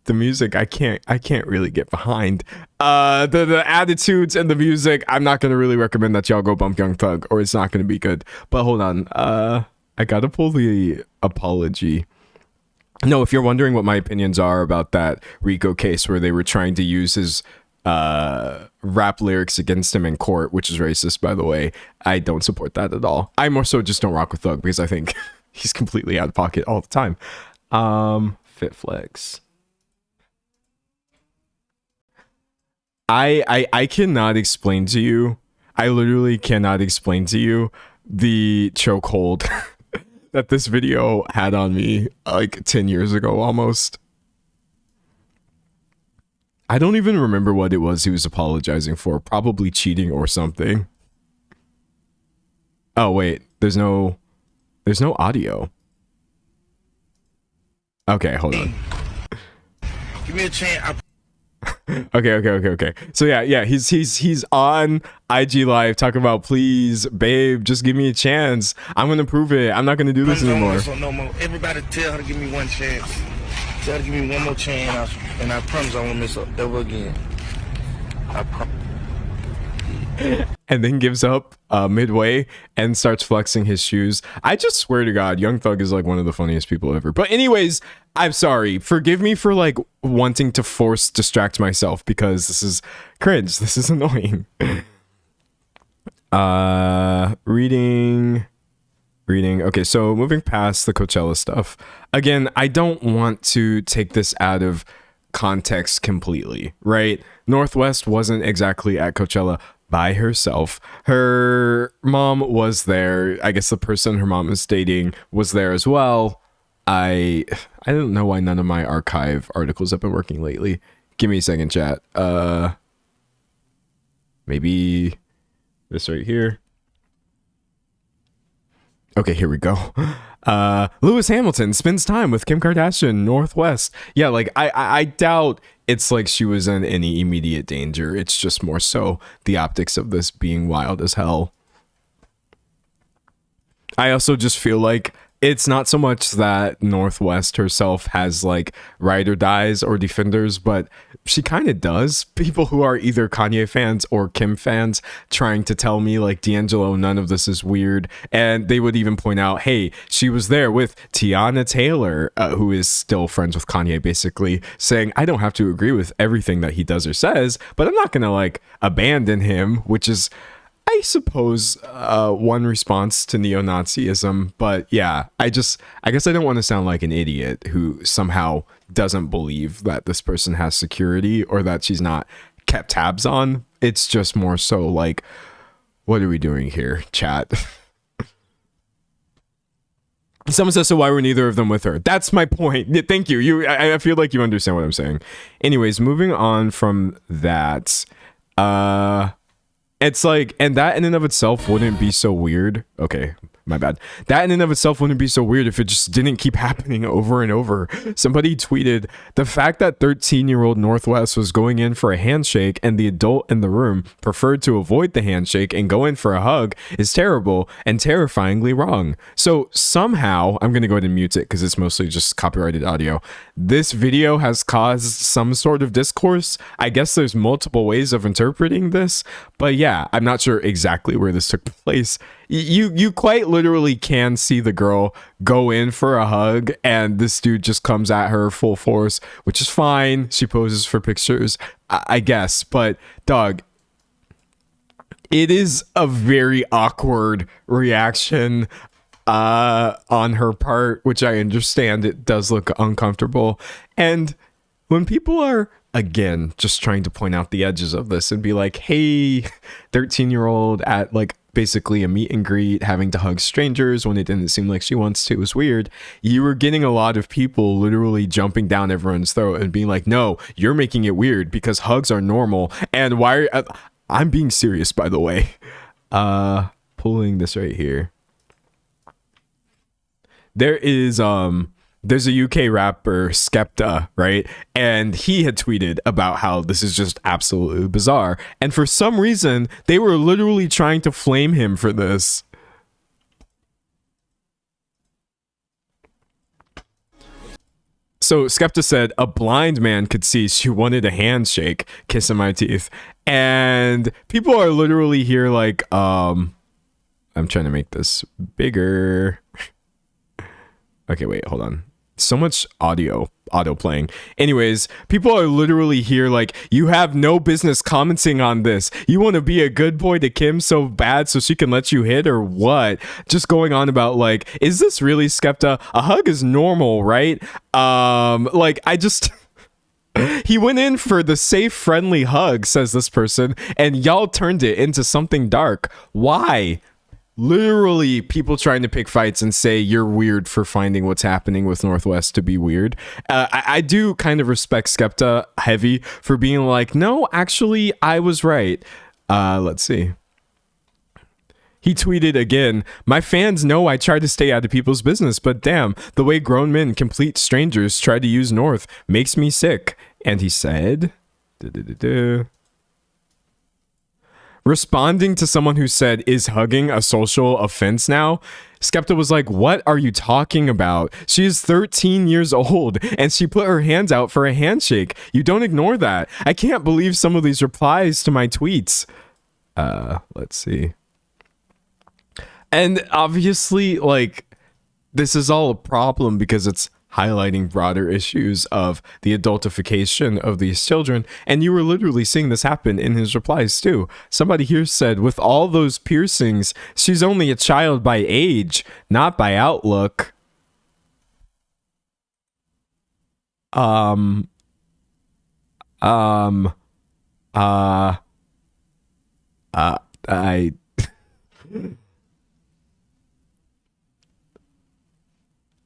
the music. I can't really get behind. The attitudes and the music. I'm not gonna really recommend that y'all go bump Young Thug, or it's not gonna be good. But hold on. I gotta pull the apology. No, if you're wondering what my opinions are about that Rico case where they were trying to use his rap lyrics against him in court, which is racist, by the way, I don't support that at all. I more so just don't rock with Thug because I think he's completely out of pocket all the time. Fit flex. I cannot explain to you. I literally cannot explain to you the chokehold that this video had on me like 10 years ago almost. I don't even remember what it was he was apologizing for. Probably cheating or something. Oh wait, there's no audio. Okay, hold on. Give me a chance. Okay. So yeah, he's on IG Live talking about, please, babe, just give me a chance. I'm gonna prove it. I'm not gonna do this anymore. No more. Everybody tell her to give me one chance. Tell her to give me one more chance, and I promise I won't miss up ever again. I promise. And then gives up midway and starts flexing his shoes. I just swear to God, Young Thug is like one of the funniest people ever. But anyways, I'm sorry. Forgive me for like wanting to force distract myself because this is cringe. This is annoying. Reading. Okay, so moving past the Coachella stuff. Again, I don't want to take this out of context completely, right? Northwest wasn't exactly at Coachella by herself. Her mom was there. I guess the person her mom is dating was there as well. I don't know why none of my archive articles have been working lately. Give me a second, chat. Maybe this right here. Okay, here we go. Lewis Hamilton spends time with Kim Kardashian, Northwest. Yeah, like I doubt it's like she was in any immediate danger. It's just more so the optics of this being wild as hell. I also just feel like it's not so much that Northwest herself has like ride or dies or defenders, but she kind of does. People who are either Kanye fans or Kim fans trying to tell me like, D'Angelo, none of this is weird. And they would even point out, hey, she was there with Tiana Taylor, who is still friends with Kanye, basically saying, I don't have to agree with everything that he does or says, but I'm not going to like abandon him, which is, I suppose, one response to neo-Nazism. But yeah, I guess I don't want to sound like an idiot who somehow doesn't believe that this person has security or that she's not kept tabs on. It's just more so like, what are we doing here, chat? Someone says, so why were neither of them with her? That's my point. Thank you. I feel like you understand what I'm saying. Anyways, moving on from that, it's like, and that in and of itself wouldn't be so weird. Okay, my bad. That in and of itself wouldn't be so weird if it just didn't keep happening over and over. Somebody tweeted, the fact that 13-year-old Northwest was going in for a handshake and the adult in the room preferred to avoid the handshake and go in for a hug is terrible and terrifyingly wrong. So somehow, I'm going to go ahead and mute it because it's mostly just copyrighted audio. This video has caused some sort of discourse. I guess there's multiple ways of interpreting this, but yeah, I'm not sure exactly where this took place. You quite literally can see the girl go in for a hug and this dude just comes at her full force, which is fine. She poses for pictures, I guess, but dog, it is a very awkward reaction on her part, which I understand. It does look uncomfortable. And when people are, again, just trying to point out the edges of this and be like, hey, 13-year-old at like basically a meet and greet having to hug strangers when it didn't seem like she wants to was weird, you were getting a lot of people literally jumping down everyone's throat and being like, no, you're making it weird because hugs are normal. And why I'm being serious, by the way. Pulling this right here. There's a UK rapper, Skepta, right? And he had tweeted about how this is just absolutely bizarre. And for some reason, they were literally trying to flame him for this. So Skepta said, a blind man could see she wanted a handshake, kissing my teeth. And people are literally here like, I'm trying to make this bigger. Okay, wait, hold on. So much auto playing. Anyways, people are literally here like, you have no business commenting on this. You want to be a good boy to Kim so bad so she can let you hit or what? Just going on about like, is this really Skepta? A hug is normal, right? Like I just he went in for the safe, friendly hug, says this person, and y'all turned it into something dark. Why? Literally people trying to pick fights and say you're weird for finding what's happening with Northwest to be weird. I do kind of respect Skepta heavy for being like, no, actually, I was right. Let's see. He tweeted again, my fans know I try to stay out of people's business, but damn, the way grown men, complete strangers, try to use North makes me sick. And he said... Responding to someone who said, is hugging a social offense now? Skepta was like, what are you talking about? She is 13 years old and she put her hands out for a handshake. You don't ignore that. I can't believe some of these replies to my tweets. Let's see. And obviously, like, this is all a problem because it's highlighting broader issues of the adultification of these children. And you were literally seeing this happen in his replies too. Somebody here said, with all those piercings, she's only a child by age, not by outlook. I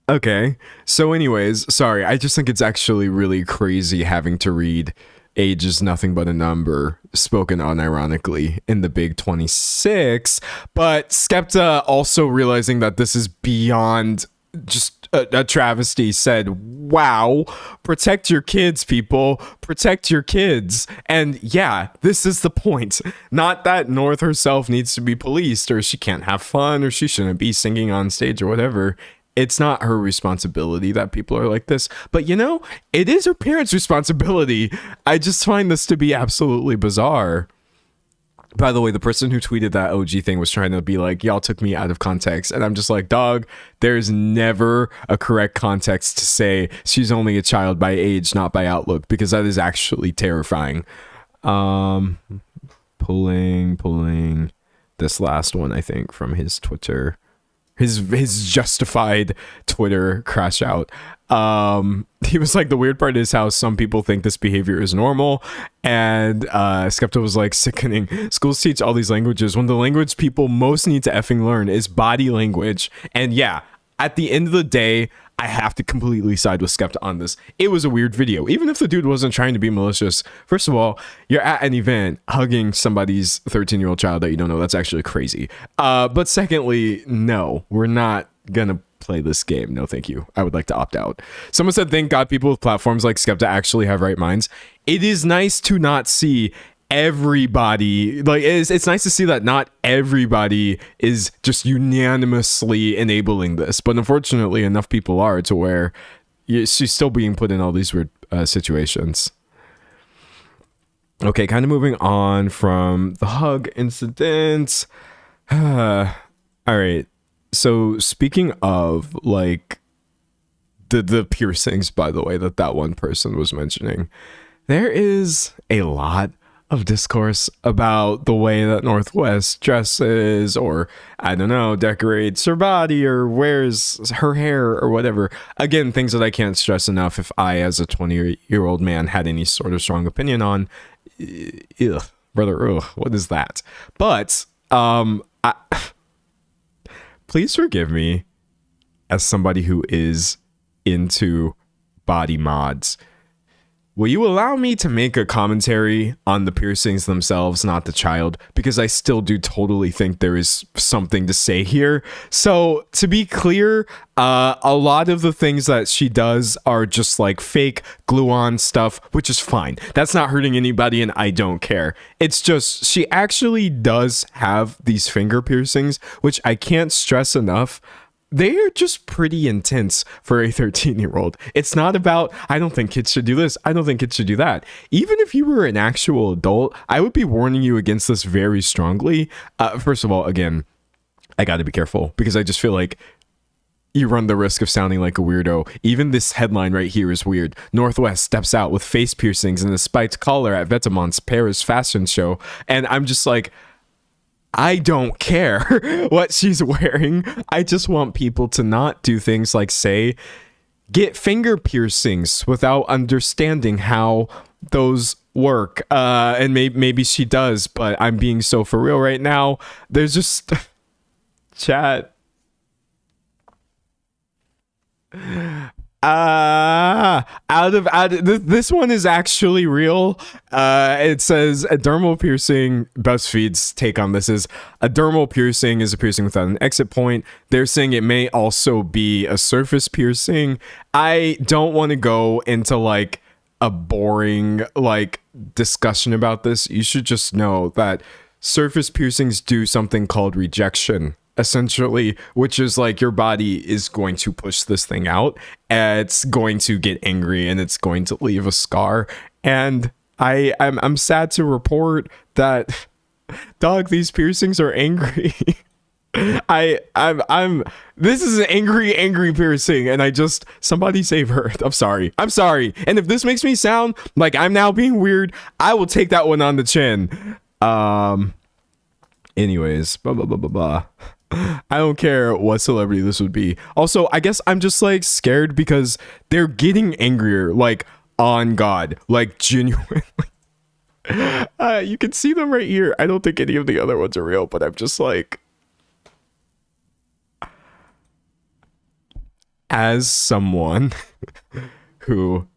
Okay. So, anyways, sorry. I just think it's actually really crazy having to read age is nothing but a number spoken unironically in the big 26. But Skepta also realizing that this is beyond just a travesty said, wow, protect your kids, people, protect your kids. And yeah, this is the point. Not that North herself needs to be policed or she can't have fun or she shouldn't be singing on stage or whatever. It's not her responsibility that people are like this. But you know, it is her parents' responsibility. I just find this to be absolutely bizarre. By the way, the person who tweeted that OG thing was trying to be like, y'all took me out of context. And I'm just like, dog, there's never a correct context to say she's only a child by age, not by outlook, because that is actually terrifying. Pulling this last one, I think, from his Twitter. His justified Twitter crash out. He was like, the weird part is how some people think this behavior is normal. And Skepta was like, sickening. Schools teach all these languages when the language people most need to effing learn is body language. And yeah, at the end of the day, I have to completely side with Skepta on this. It was a weird video. Even if the dude wasn't trying to be malicious, first of all, you're at an event hugging somebody's 13-year-old child that you don't know. That's actually crazy. But secondly, no, we're not gonna play this game. No, thank you. I would like to opt out. Someone said, thank God people with platforms like Skepta actually have right minds. It is nice to not see everybody, like it's nice to see that not everybody is just unanimously enabling this, but unfortunately enough people are to where she's still being put in all these weird situations. Okay, kind of moving on from the hug incident. All right, so speaking of like the piercings, by the way, that one person was mentioning, there is a lot of discourse about the way that Northwest dresses, or I don't know, decorates her body or wears her hair or whatever. Again, things that I can't stress enough if I, as a 20-year-old man, had any sort of strong opinion on. Ugh, brother, ugh, what is that? But please forgive me as somebody who is into body mods. Will you allow me to make a commentary on the piercings themselves, not the child? Because I still do totally think there is something to say here. So, to be clear, a lot of the things that she does are just like fake glue-on stuff, which is fine. That's not hurting anybody, and I don't care. It's just, she actually does have these finger piercings, which I can't stress enough. They are just pretty intense for a 13-year-old. It's not about, I don't think kids should do this, I don't think kids should do that. Even if you were an actual adult, I would be warning you against this very strongly. First of all, again, I got to be careful because I just feel like you run the risk of sounding like a weirdo. Even this headline right here is weird. Northwest steps out with face piercings and a spiked collar at Vêtements Paris fashion show. And I'm just like, I don't care what she's wearing. I just want people to not do things like, say, get finger piercings without understanding how those work. And maybe she does, but I'm being so for real right now. There's just chat. This one is actually real. It says a dermal piercing. BuzzFeed's take on this is a dermal piercing is a piercing without an exit point. They're saying it may also be a surface piercing. I don't want to go into like a boring like discussion about this. You should just know that surface piercings do something called rejection, essentially, which is like your body is going to push this thing out, and it's going to get angry and it's going to leave a scar. And I'm sad to report that, dog, these piercings are angry. I'm this is an angry piercing, and somebody save her. I'm sorry. And if this makes me sound like I'm now being weird, I will take that one on the chin. Anyways, blah blah blah blah blah. I don't care what celebrity this would be. Also, I guess I'm just like scared because they're getting angrier, like on God, like genuinely. You can see them right here. I don't think any of the other ones are real, but I'm just like, as someone who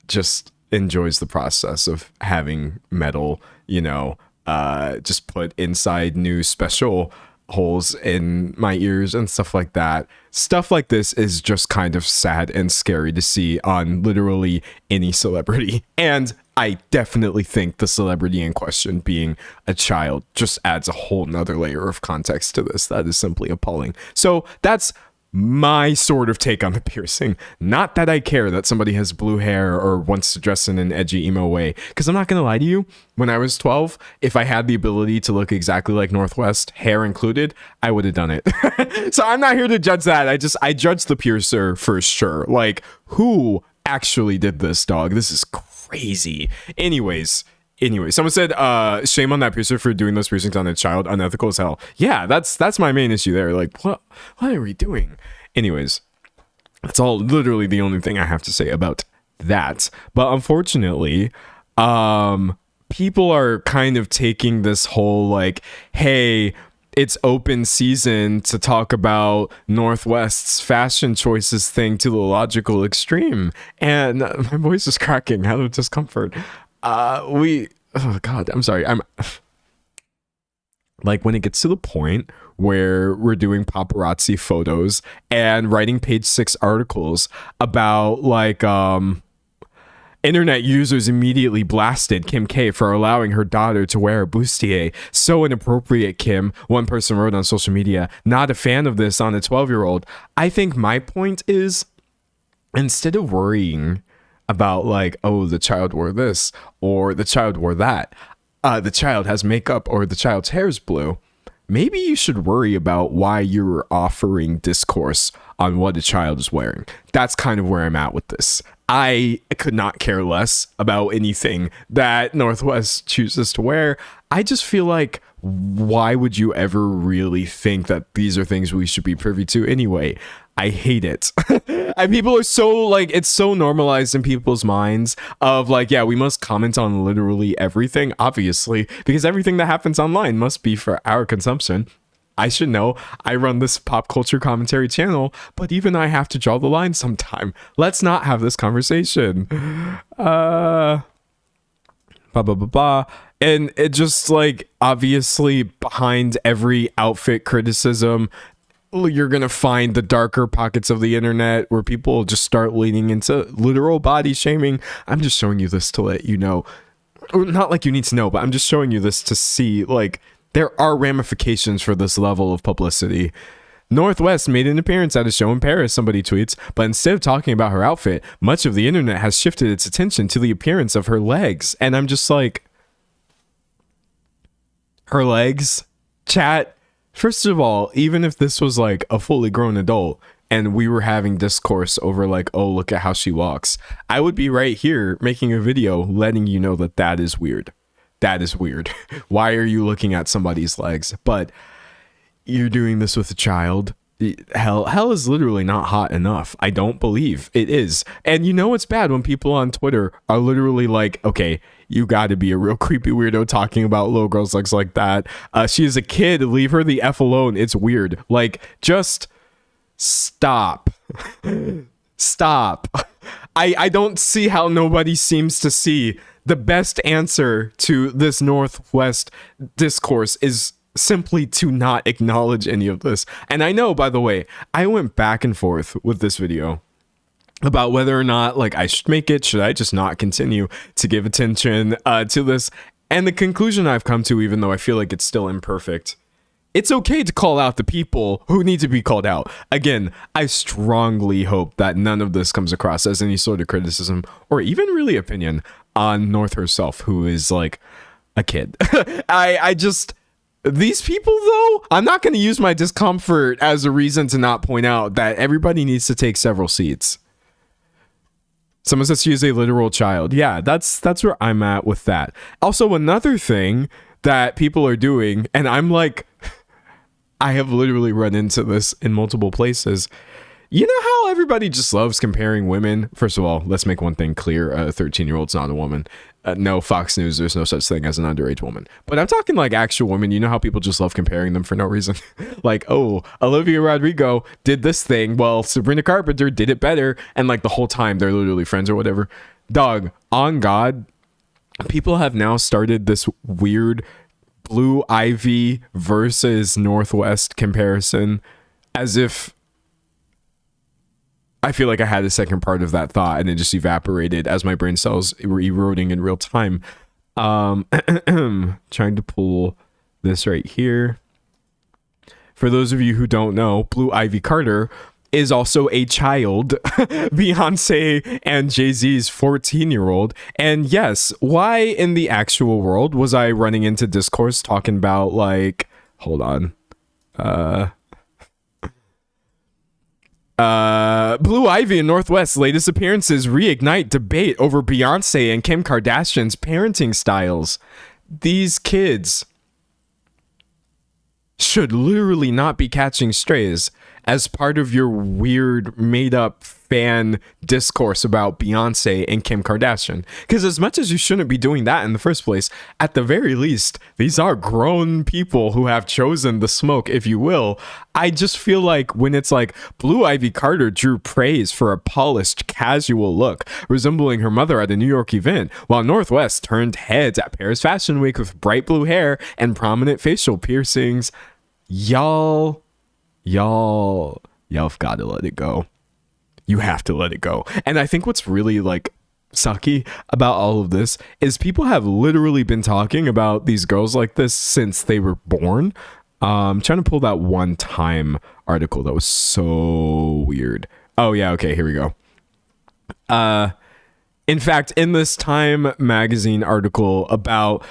just enjoys the process of having metal, just put inside new special holes in my ears and stuff like that. Stuff like this is just kind of sad and scary to see on literally any celebrity. And I definitely think the celebrity in question being a child just adds a whole nother layer of context to this. That is simply appalling. So that's my sort of take on the piercing. Not that I care that somebody has blue hair or wants to dress in an edgy emo way, because I'm not gonna lie to you, when I was 12, if I had the ability to look exactly like Northwest, hair included, I would have done it. So I'm not here to judge that. I judge the piercer for sure. Like, who actually did this, dog? This is crazy. Anyways, someone said, shame on that piercer for doing those piercings on a child. Unethical as hell. Yeah, that's my main issue there. Like, what are we doing? Anyways, that's all literally the only thing I have to say about that. But unfortunately, people are kind of taking this whole like, hey, it's open season to talk about Northwest's fashion choices thing to the logical extreme. And my voice is cracking out of discomfort. Oh God, I'm sorry. I'm like, when it gets to the point where we're doing paparazzi photos and writing page 6 articles about like, internet users immediately blasted Kim K for allowing her daughter to wear a bustier. So inappropriate, Kim, one person wrote on social media. Not a fan of this on a 12-year-old. I think my point is, instead of worrying about like, oh, the child wore this or the child wore that, the child has makeup or the child's hair is blue, maybe you should worry about why you're offering discourse on what a child is wearing. That's kind of where I'm at with this. I could not care less about anything that Northwest chooses to wear. I just feel like, why would you ever really think that these are things we should be privy to anyway? I hate it. And people are so like, it's so normalized in people's minds of like, yeah, we must comment on literally everything, obviously, because everything that happens online must be for our consumption. I should know. I run this pop culture commentary channel, but even I have to draw the line sometime. Let's not have this conversation. And it just like, obviously behind every outfit criticism, you're going to find the darker pockets of the internet where people just start leaning into literal body shaming. I'm just showing you this to let you know, or not like you need to know, but I'm just showing you this to see like, there are ramifications for this level of publicity. Northwest made an appearance at a show in Paris, somebody tweets, but instead of talking about her outfit, much of the internet has shifted its attention to the appearance of her legs. And I'm just like, her legs? Chat, first of all, even if this was like a fully grown adult and we were having discourse over like, oh, look at how she walks, I would be right here making a video letting you know that that is weird. That is weird. Why are you looking at somebody's legs? But you're doing this with a child. Hell is literally not hot enough. I don't believe it is. And you know it's bad when people on Twitter are literally like, okay, you got to be a real creepy weirdo talking about little girls' legs like that. She is a kid. Leave her the F alone. It's weird. Like, just stop. Stop. I don't see how nobody seems to see the best answer to this Northwest discourse is simply to not acknowledge any of this. And I know, by the way, I went back and forth with this video about whether or not like I should make it, should I just not continue to give attention to this? And the conclusion I've come to, even though I feel like it's still imperfect, it's okay to call out the people who need to be called out. Again, I strongly hope that none of this comes across as any sort of criticism or even really opinion on North herself, who is like a kid. I just, these people though, I'm not going to use my discomfort as a reason to not point out that everybody needs to take several seats. Someone says she is a literal child. Yeah, that's where I'm at with that. Also, another thing that people are doing, and I'm like, I have literally run into this in multiple places. You know how everybody just loves comparing women? First of all, let's make one thing clear. A 13-year-old's not a woman. No, Fox News, there's no such thing as an underage woman. But I'm talking like actual women. You know how people just love comparing them for no reason? Like, oh, Olivia Rodrigo did this thing. Well, Sabrina Carpenter did it better. And like the whole time they're literally friends or whatever. Dog, on God, people have now started this weird Blue Ivy versus Northwest comparison as if I feel like I had a second part of that thought and it just evaporated as my brain cells were eroding in real time. Trying to pull this right here. For those of you who don't know, Blue Ivy Carter is also a child, Beyonce and Jay-Z's 14-year-old. And yes, why in the actual world was I running into discourse talking about like, hold on, Blue Ivy and Northwest's latest appearances reignite debate over Beyonce and Kim Kardashian's parenting styles. These kids should literally not be catching strays as part of your weird made-up fan discourse about Beyonce and Kim Kardashian. Because as much as you shouldn't be doing that in the first place, at the very least, these are grown people who have chosen the smoke, if you will. I just feel like when it's like Blue Ivy Carter drew praise for a polished, casual look, resembling her mother at a New York event, while Northwest turned heads at Paris Fashion Week with bright blue hair and prominent facial piercings. Y'all have got to let it go. You have to let it go. And I think what's really like sucky about all of this is people have literally been talking about these girls like this since they were born. I'm trying to pull that One Time article that was so weird. Oh yeah, okay, here we go. In fact, in this Time magazine article about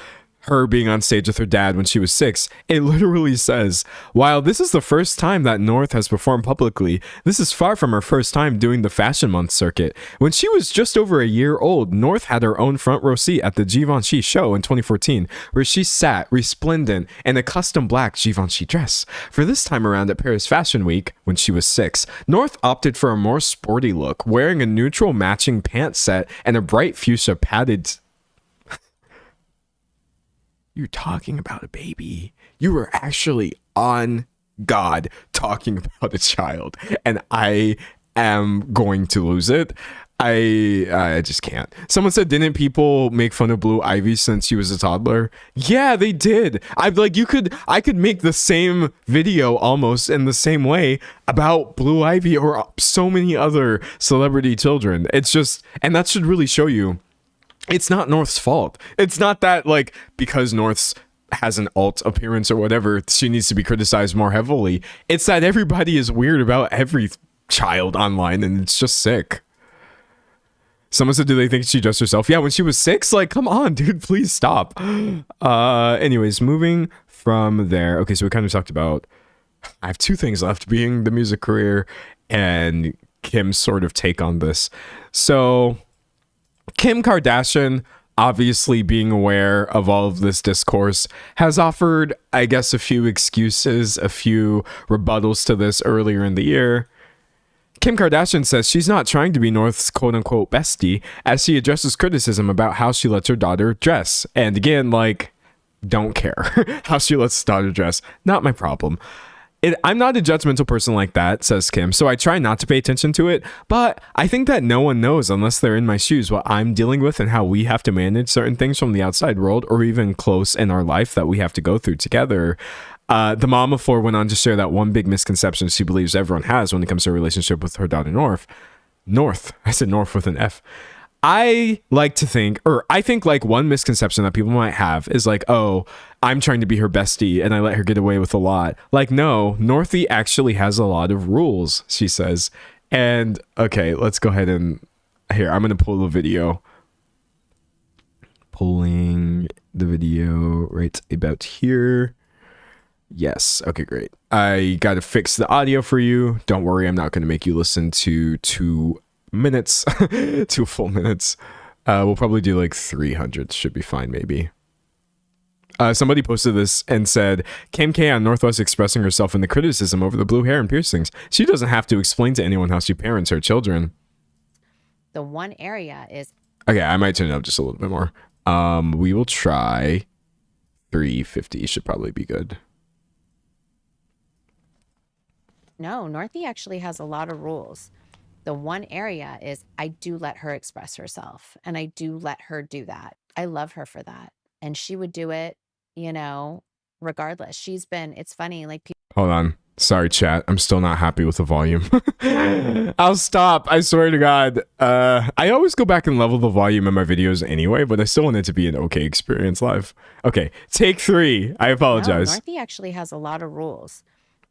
her being on stage with her dad when she was 6, it literally says, while this is the first time that North has performed publicly, this is far from her first time doing the Fashion Month circuit. When she was just over a year old, North had her own front row seat at the Givenchy show in 2014, where she sat resplendent in a custom black Givenchy dress. For this time around at Paris Fashion Week, when she was 6, North opted for a more sporty look, wearing a neutral matching pant set and a bright fuchsia padded... You're talking about a baby. You were actually on God talking about a child. And I am going to lose it. I just can't. Someone said, didn't people make fun of Blue Ivy since she was a toddler? Yeah, they did. I could make the same video almost in the same way about Blue Ivy or so many other celebrity children. It's just, and that should really show you it's not North's fault. It's not that, like, because North's has an alt appearance or whatever, she needs to be criticized more heavily. It's that everybody is weird about every child online, and it's just sick. Someone said, do they think she dressed herself? Yeah, when she was 6? Like, come on, dude, please stop. Anyways, moving from there. Okay, so we kind of talked about, I have 2 things left, being the music career and Kim's sort of take on this. So Kim Kardashian, obviously being aware of all of this discourse, has offered, I guess, a few excuses, a few rebuttals to this earlier in the year. Kim Kardashian says she's not trying to be North's quote-unquote bestie as she addresses criticism about how she lets her daughter dress. And again, like, don't care how she lets her daughter dress. Not my problem. I'm not a judgmental person like that, says Kim, so I try not to pay attention to it, but I think that no one knows unless they're in my shoes what I'm dealing with and how we have to manage certain things from the outside world or even close in our life that we have to go through together. The mom of 4 went on to share that one big misconception she believes everyone has when it comes to a relationship with her daughter North. I said North with an F. I like to think, or I think like one misconception that people might have is like, oh, I'm trying to be her bestie and I let her get away with a lot. Like, no, Northie actually has a lot of rules, she says. And okay, let's go ahead and here, I'm going to pull the video. Pulling the video right about here. Yes. Okay, great. I got to fix the audio for you. Don't worry. I'm not going to make you listen to 2 minutes, 2 full minutes. We'll probably do like 300. Should be fine, maybe. Somebody posted this and said, Kim K on Northwest expressing herself in the criticism over the blue hair and piercings. She doesn't have to explain to anyone how she parents her children. The one area is... Okay, I might turn it up just a little bit more. We will try 350. Should probably be good. No, Northie actually has a lot of rules. The one area is I do let her express herself and I do let her do that. I love her for that. And she would do it, you know, regardless. It's funny, like people. Hold on. Sorry, chat. I'm still not happy with the volume. I'll stop. I swear to God. I always go back and level the volume in my videos anyway, but I still want it to be an okay experience live. Okay, take 3. I apologize. No, Northie actually has a lot of rules.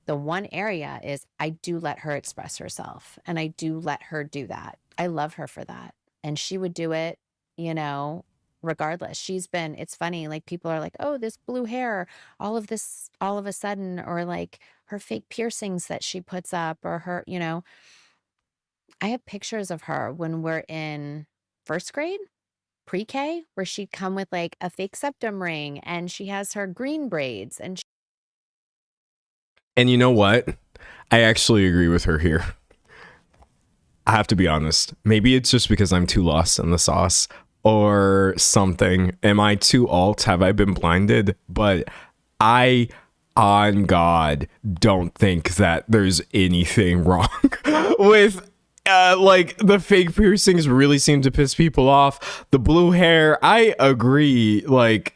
The one area is I do let her express herself and I do let her do that. I love her for that. And she would do it, you know, regardless. It's funny, like people are like, oh, this blue hair, all of a sudden, or like her fake piercings that she puts up, or her, you know, I have pictures of her when we're in first grade, pre-K, where she'd come with like a fake septum ring and she has her green braids and And you know what? I actually agree with her here. I have to be honest. Maybe it's just because I'm too lost in the sauce or something. Am I too alt? Have I been blinded? But I, on God, don't think that there's anything wrong with like the fake piercings really seem to piss people off. The blue hair, I agree. Like,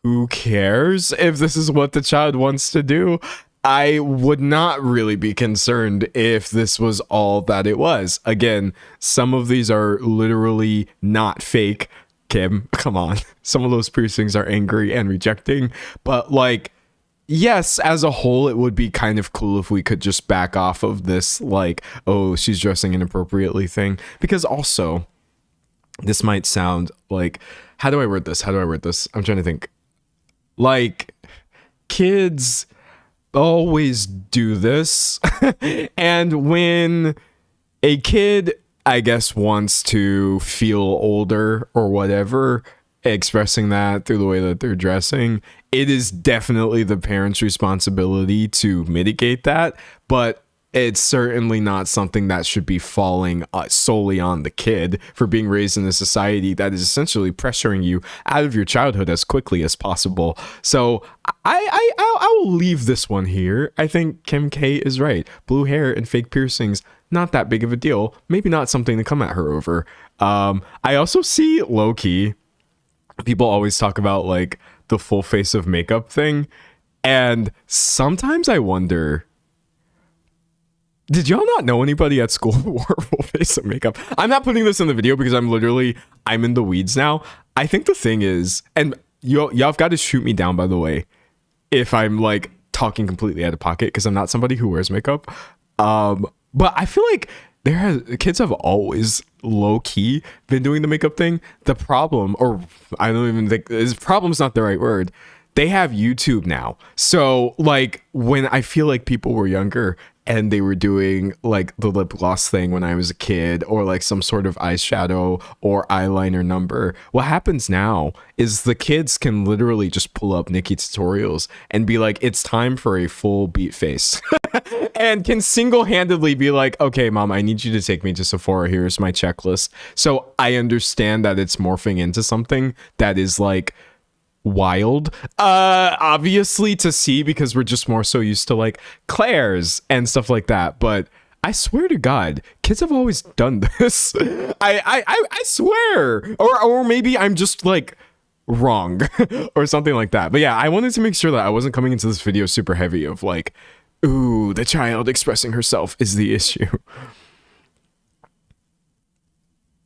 who cares if this is what the child wants to do? I would not really be concerned if this was all that it was. Again, some of these are literally not fake. Kim, come on. Some of those piercings are angry and rejecting. But like, yes, as a whole, it would be kind of cool if we could just back off of this, like, oh, she's dressing inappropriately thing. Because also, this might sound like, how do I word this? I'm trying to think. Like, kids always do this. And when a kid, I guess, wants to feel older or whatever, expressing that through the way that they're dressing, it is definitely the parent's responsibility to mitigate that. But it's certainly not something that should be falling solely on the kid for being raised in a society that is essentially pressuring you out of your childhood as quickly as possible. So I will leave this one here. I think Kim K is right. Blue hair and fake piercings, not that big of a deal. Maybe not something to come at her over. I also see low-key, people always talk about like the full face of makeup thing. And sometimes I wonder, did y'all not know anybody at school who wore full face of makeup? I'm not putting this in the video because I'm in the weeds now. I think the thing is, and y'all have got to shoot me down, by the way, if I'm like talking completely out of pocket, because I'm not somebody who wears makeup. But I feel like kids have always low key been doing the makeup thing. The problem, or I don't even think problem's not the right word. They have YouTube now. So like when I feel like people were younger and they were doing like the lip gloss thing when I was a kid, or like some sort of eyeshadow or eyeliner number, what happens now is the kids can literally just pull up Nikki tutorials and be like, it's time for a full beat face. And can single-handedly be like, okay, mom, I need you to take me to Sephora. Here's my checklist. So I understand that it's morphing into something that is like wild, obviously, to see, because we're just more so used to like Claire's and stuff like that. But I swear to God, kids have always done this. I swear, or maybe I'm just like wrong or something like that. But yeah, I wanted to make sure that I wasn't coming into this video super heavy of like, ooh, the child expressing herself is the issue.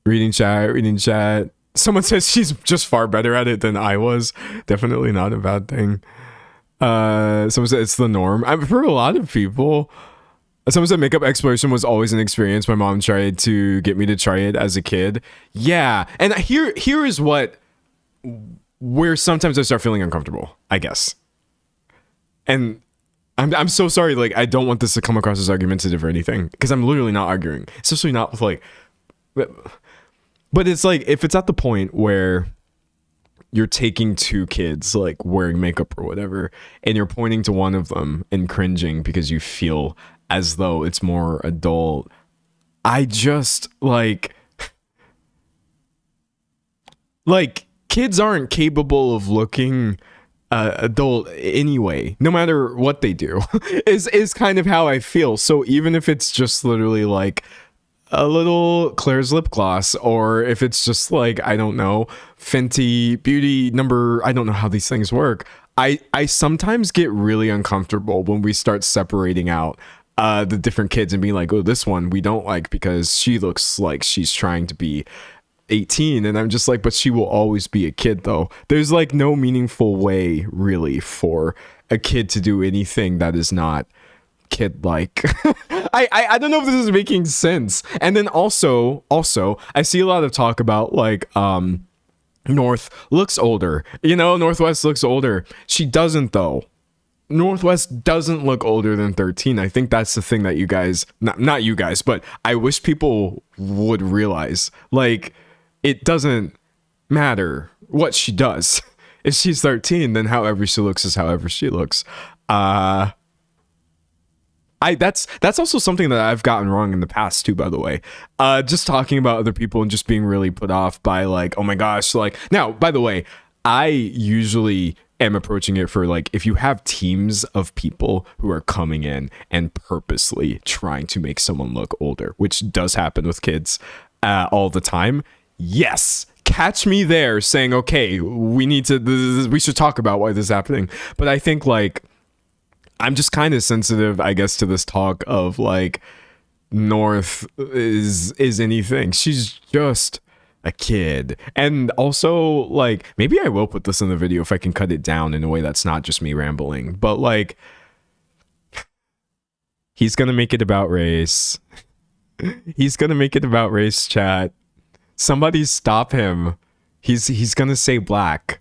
Reading chat. Someone says she's just far better at it than I was. Definitely not a bad thing. Someone said it's the norm. For a lot of people. Someone said makeup exploration was always an experience. My mom tried to get me to try it as a kid. Yeah, and here is where sometimes I start feeling uncomfortable, I guess. And I'm so sorry. Like, I don't want this to come across as argumentative or anything, because I'm literally not arguing, especially not with like. But it's like, if it's at the point where you're taking two kids like wearing makeup or whatever, and you're pointing to one of them and cringing because you feel as though it's more adult, I just like kids aren't capable of looking adult anyway, no matter what they do. is kind of how I feel. So even if it's just literally like a little Claire's lip gloss, or if it's just like, I don't know, Fenty Beauty number, I don't know how these things work. I sometimes get really uncomfortable when we start separating out the different kids and being like, oh, this one we don't like because she looks like she's trying to be 18. And I'm just like, but she will always be a kid though. There's like no meaningful way really for a kid to do anything that is not kid like. I don't know if this is making sense. And then also I see a lot of talk about like North looks older, Northwest looks older. She doesn't though. Northwest doesn't look older than 13. I think that's the thing that you guys, not you guys, but I wish people would realize. Like, it doesn't matter what she does. If she's 13, then however she looks is however she looks. That's also something that I've gotten wrong in the past too, by the way. Just talking about other people and just being really put off by like, oh my gosh, like, now, by the way, I usually am approaching it for like, if you have teams of people who are coming in and purposely trying to make someone look older, which does happen with kids all the time. Yes, catch me there saying, okay, we should talk about why this is happening. But I think like, I'm just kind of sensitive, I guess, to this talk of like North is anything. She's just a kid. And also like, maybe I will put this in the video if I can cut it down in a way that's not just me rambling, but like, he's gonna make it about race. He's gonna make it about race, chat. Somebody stop him. He's gonna say black.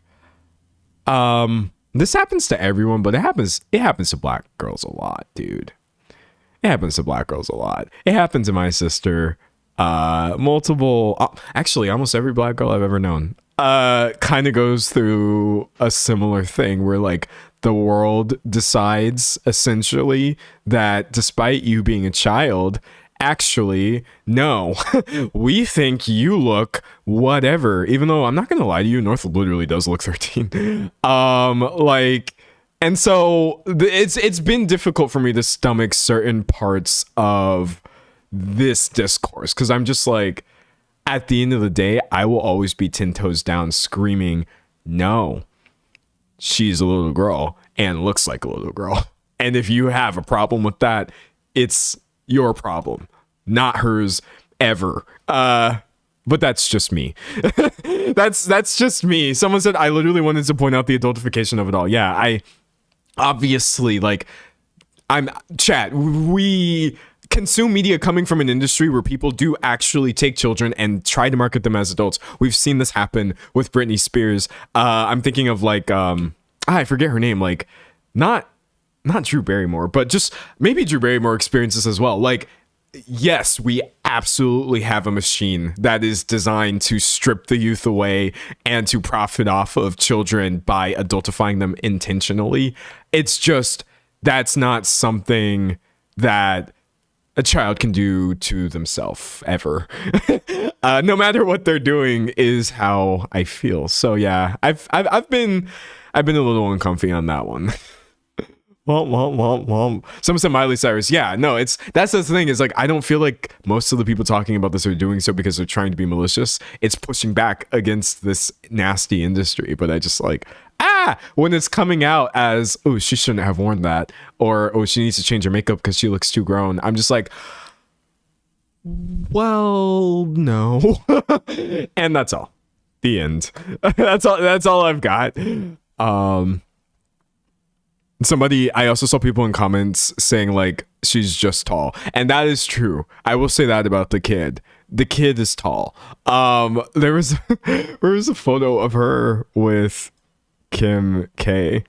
This happens to everyone, but it happens to black girls a lot, dude. It happens to black girls a lot. It happened to my sister. Actually, almost every black girl I've ever known kind of goes through a similar thing where like the world decides essentially that despite you being a child, actually, no, we think you look whatever, even though I'm not gonna lie to you, North literally does look 13. And so it's been difficult for me to stomach certain parts of this discourse, because I'm just like, at the end of the day, I will always be 10 toes down screaming, no, she's a little girl and looks like a little girl. And if you have a problem with that, it's your problem, not hers ever. But that's just me. that's just me. Someone said I literally wanted to point out the adultification of it all. Yeah, I obviously, like, we consume media coming from an industry where people do actually take children and try to market them as adults. We've seen this happen with Britney Spears. I'm thinking of like I forget her name, like not Drew Barrymore, but just maybe Drew Barrymore experiences as well. Like, yes, we absolutely have a machine that is designed to strip the youth away and to profit off of children by adultifying them intentionally. It's just, that's not something that a child can do to themselves ever. No matter what they're doing is how I feel. So yeah, I've been a little uncomfy on that one. Someone said Miley Cyrus. Yeah, no, that's the thing, is like, I don't feel like most of the people talking about this are doing so because they're trying to be malicious. It's pushing back against this nasty industry. But I just like, when it's coming out as, oh, she shouldn't have worn that, or oh, she needs to change her makeup because she looks too grown, I'm just like, well, no. And that's all. The end. That's all I've got. I also saw people in comments saying like, she's just tall, and that is true. I will say that about the kid. The kid is tall. There was a photo of her with Kim K,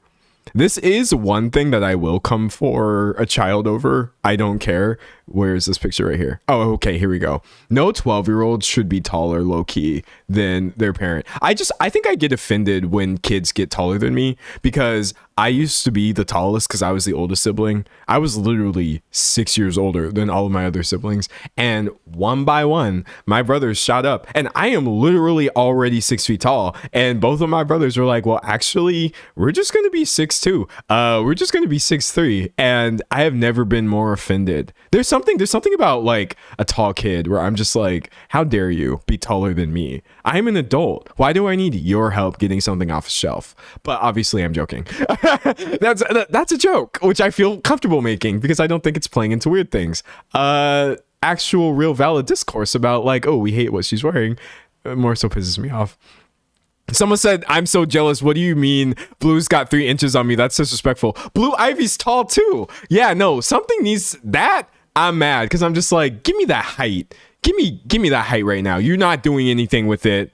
This is one thing that I will come for a child over. I don't care. Where's this picture right here? Oh, okay, here we go. No 12-year-old should be taller low key than their parent. I think I get offended when kids get taller than me because I used to be the tallest because I was the oldest sibling. I was literally 6 years older than all of my other siblings. And one by one, my brothers shot up. And I am literally already 6 feet tall. And both of my brothers were like, well, actually, we're just going to be 6'2". We're just going to be 6'3". And I have never been more offended. There's something about like a tall kid where I'm just like, how dare you be taller than me? I'm an adult. Why do I need your help getting something off a shelf? But obviously I'm joking. That's a joke, which I feel comfortable making because I don't think it's playing into weird things. Actual real valid discourse about like, oh, we hate what she's wearing more so pisses me off. Someone said, I'm so jealous. What do you mean? Blue's got 3 inches on me. That's disrespectful. Blue Ivy's tall too. Yeah, no, something needs that. I'm mad because I'm just like, give me that height. Give me that height right now. You're not doing anything with it.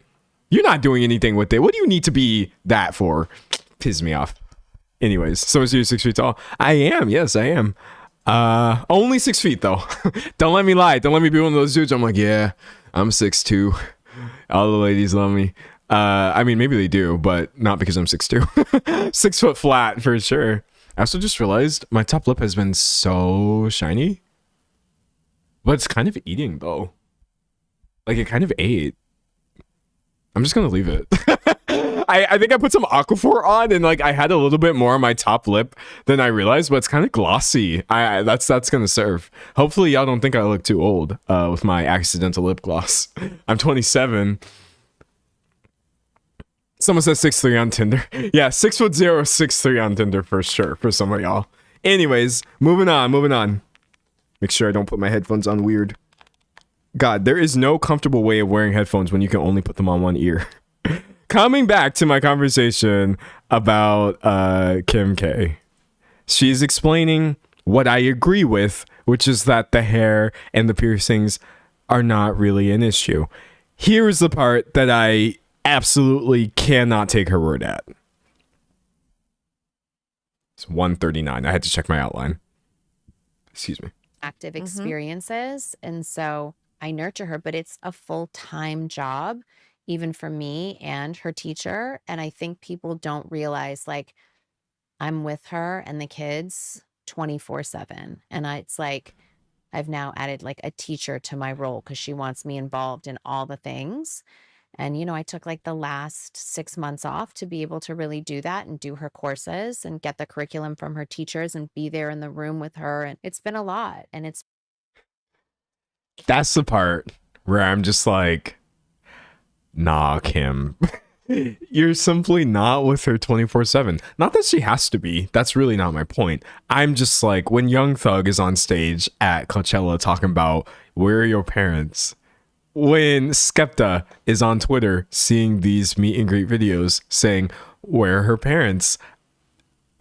You're not doing anything with it. What do you need to be that for? Pisses me off. Anyways, so you're 6 feet tall. I am. Yes, I am. Only 6 feet though. Don't let me lie. Don't let me be one of those dudes. I'm like, yeah, I'm 6'2". All the ladies love me. I mean, maybe they do, but not because I'm 6'2". 6 foot flat for sure. I also just realized my top lip has been so shiny, but it's kind of eating though. Like it kind of ate. I'm just gonna leave it. I think I put some Aquaphor on and like I had a little bit more on my top lip than I realized, but it's kind of glossy. That's gonna serve. Hopefully y'all don't think I look too old with my accidental lip gloss. I'm 27. Someone says 6'3" on Tinder. Yeah, 6'0", 6'3" on Tinder for sure for some of y'all. Anyways, moving on. Make sure I don't put my headphones on weird. God, there is no comfortable way of wearing headphones when you can only put them on one ear. Coming back to my conversation about Kim K. She's explaining what I agree with, which is that the hair and the piercings are not really an issue. Here's the part that I absolutely cannot take her word at. It's 1:39. I had to check my outline. Excuse me. Active experiences. And so I nurture her, but it's a full-time job, even for me and her teacher. And I think people don't realize like I'm with her and the kids 24/7. And it's like I've now added like a teacher to my role because she wants me involved in all the things. And, you know, I took like the last 6 months off to be able to really do that and do her courses and get the curriculum from her teachers and be there in the room with her. And it's been a lot. And That's the part where I'm just like, nah, Kim. You're simply not with her 24/7. Not that she has to be. That's really not my point. I'm just like, when Young Thug is on stage at Coachella talking about where are your parents, when Skepta is on Twitter seeing these meet and greet videos saying where are her parents,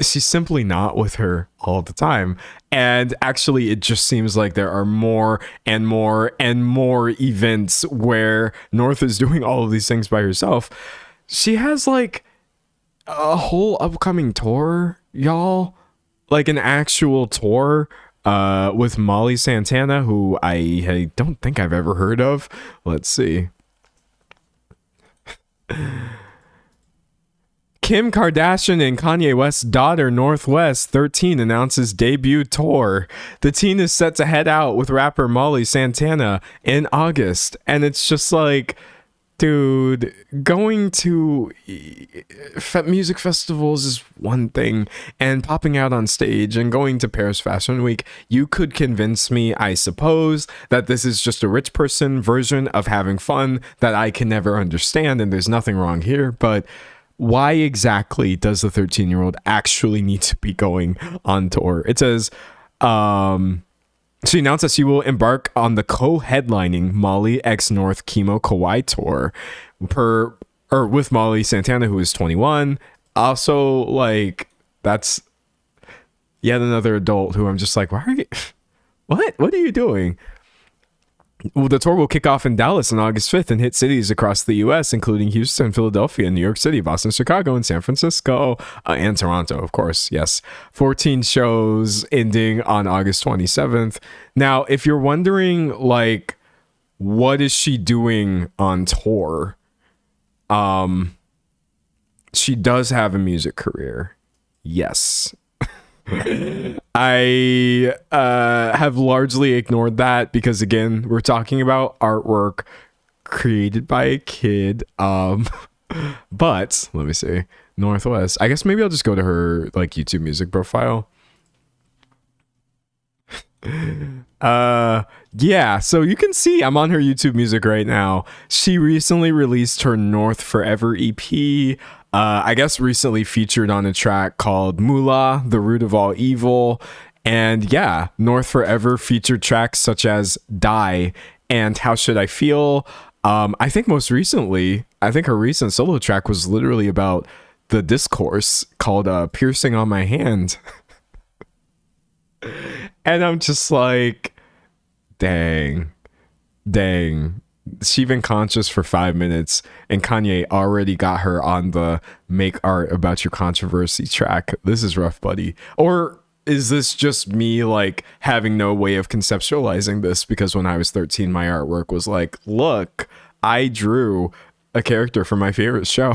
she's simply not with her all the time. And actually it just seems like there are more and more and more events where North is doing all of these things by herself. She has like a whole upcoming tour, y'all, like an actual tour with Molly Santana, who I don't think I've ever heard of. Let's see. Kim Kardashian and Kanye West's daughter, Northwest 13, announces debut tour. The teen is set to head out with rapper Molly Santana in August. And it's just like, dude, going to music festivals is one thing, and popping out on stage and going to Paris Fashion Week, you could convince me, I suppose, that this is just a rich person version of having fun that I can never understand, and there's nothing wrong here, but why exactly does the 13-year-old actually need to be going on tour? It says, she announced that she will embark on the co-headlining Molly X North Chemo Kauai tour with Molly Santana, who is 21. Also, like, that's yet another adult who I'm just like, why are you, what are you doing? Well, the tour will kick off in Dallas on August 5th and hit cities across the U.S., including Houston, Philadelphia, New York City, Boston, Chicago, and San Francisco, and Toronto, of course. Yes. 14 shows ending on August 27th. Now, if you're wondering, like, what is she doing on tour? She does have a music career. Yes. I have largely ignored that because, again, we're talking about artwork created by a kid. But let me see. Northwest. I guess maybe I'll just go to her like YouTube music profile. Yeah, so you can see I'm on her YouTube music right now. She recently released her North Forever EP. I guess recently featured on a track called Moolah, The Root of All Evil. And yeah, North Forever featured tracks such as Die and How Should I Feel. I think most recently, I think her recent solo track was literally about the discourse called Piercing on My Hand. And I'm just like, dang. She been conscious for 5 minutes and Kanye already got her on the Make Art About Your Controversy track. This is rough, buddy. Or is this just me like having no way of conceptualizing this? Because when I was 13, my artwork was like, look, I drew a character from my favorite show.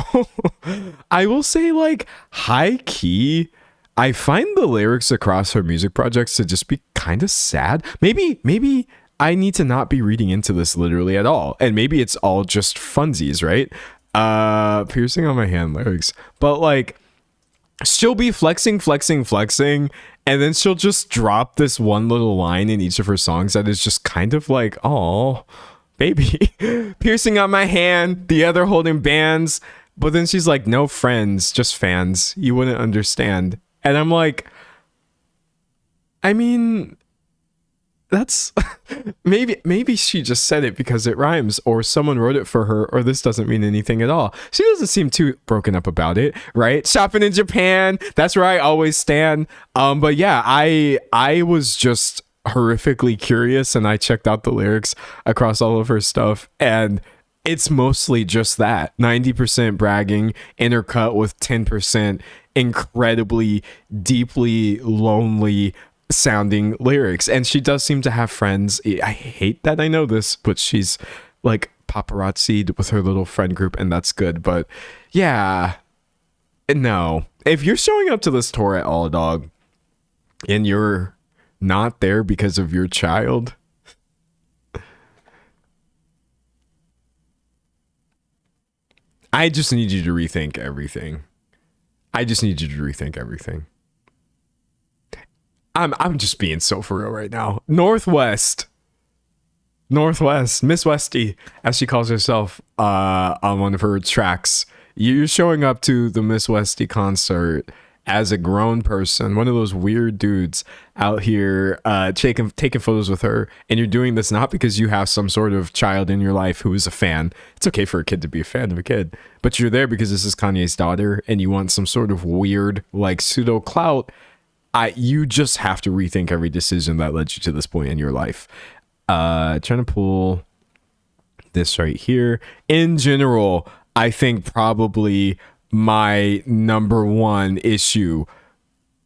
I will say, like, high key, I find the lyrics across her music projects to just be kind of sad. Maybe I need to not be reading into this literally at all. And maybe it's all just funsies, right? Piercing on My Hand lyrics. But like, she'll be flexing. And then she'll just drop this one little line in each of her songs that is just kind of like, oh, baby. Piercing on my hand, the other holding bands. But then she's like, no friends, just fans. You wouldn't understand. And I'm like, I mean, that's maybe she just said it because it rhymes, or someone wrote it for her, or this doesn't mean anything at all. She doesn't seem too broken up about it, right? Shopping in Japan, that's where I always stand. But yeah, I was just horrifically curious, and I checked out the lyrics across all of her stuff, and it's mostly just that 90% bragging intercut with 10% incredibly deeply lonely sounding lyrics. And she does seem to have friends. I hate that I know this, but she's like paparazzi'd with her little friend group, and that's good. But yeah, no, if you're showing up to this tour at all, dog, and you're not there because of your child, I just need you to rethink everything. I'm just being so for real right now. Northwest, Miss Westy, as she calls herself on one of her tracks. You're showing up to the Miss Westy concert as a grown person, one of those weird dudes out here taking photos with her, and you're doing this not because you have some sort of child in your life who is a fan. It's okay for a kid to be a fan of a kid, but you're there because this is Kanye's daughter, and you want some sort of weird, like, pseudo clout. You just have to rethink every decision that led you to this point in your life. Trying to pull this right here. In general, I think probably my number one issue,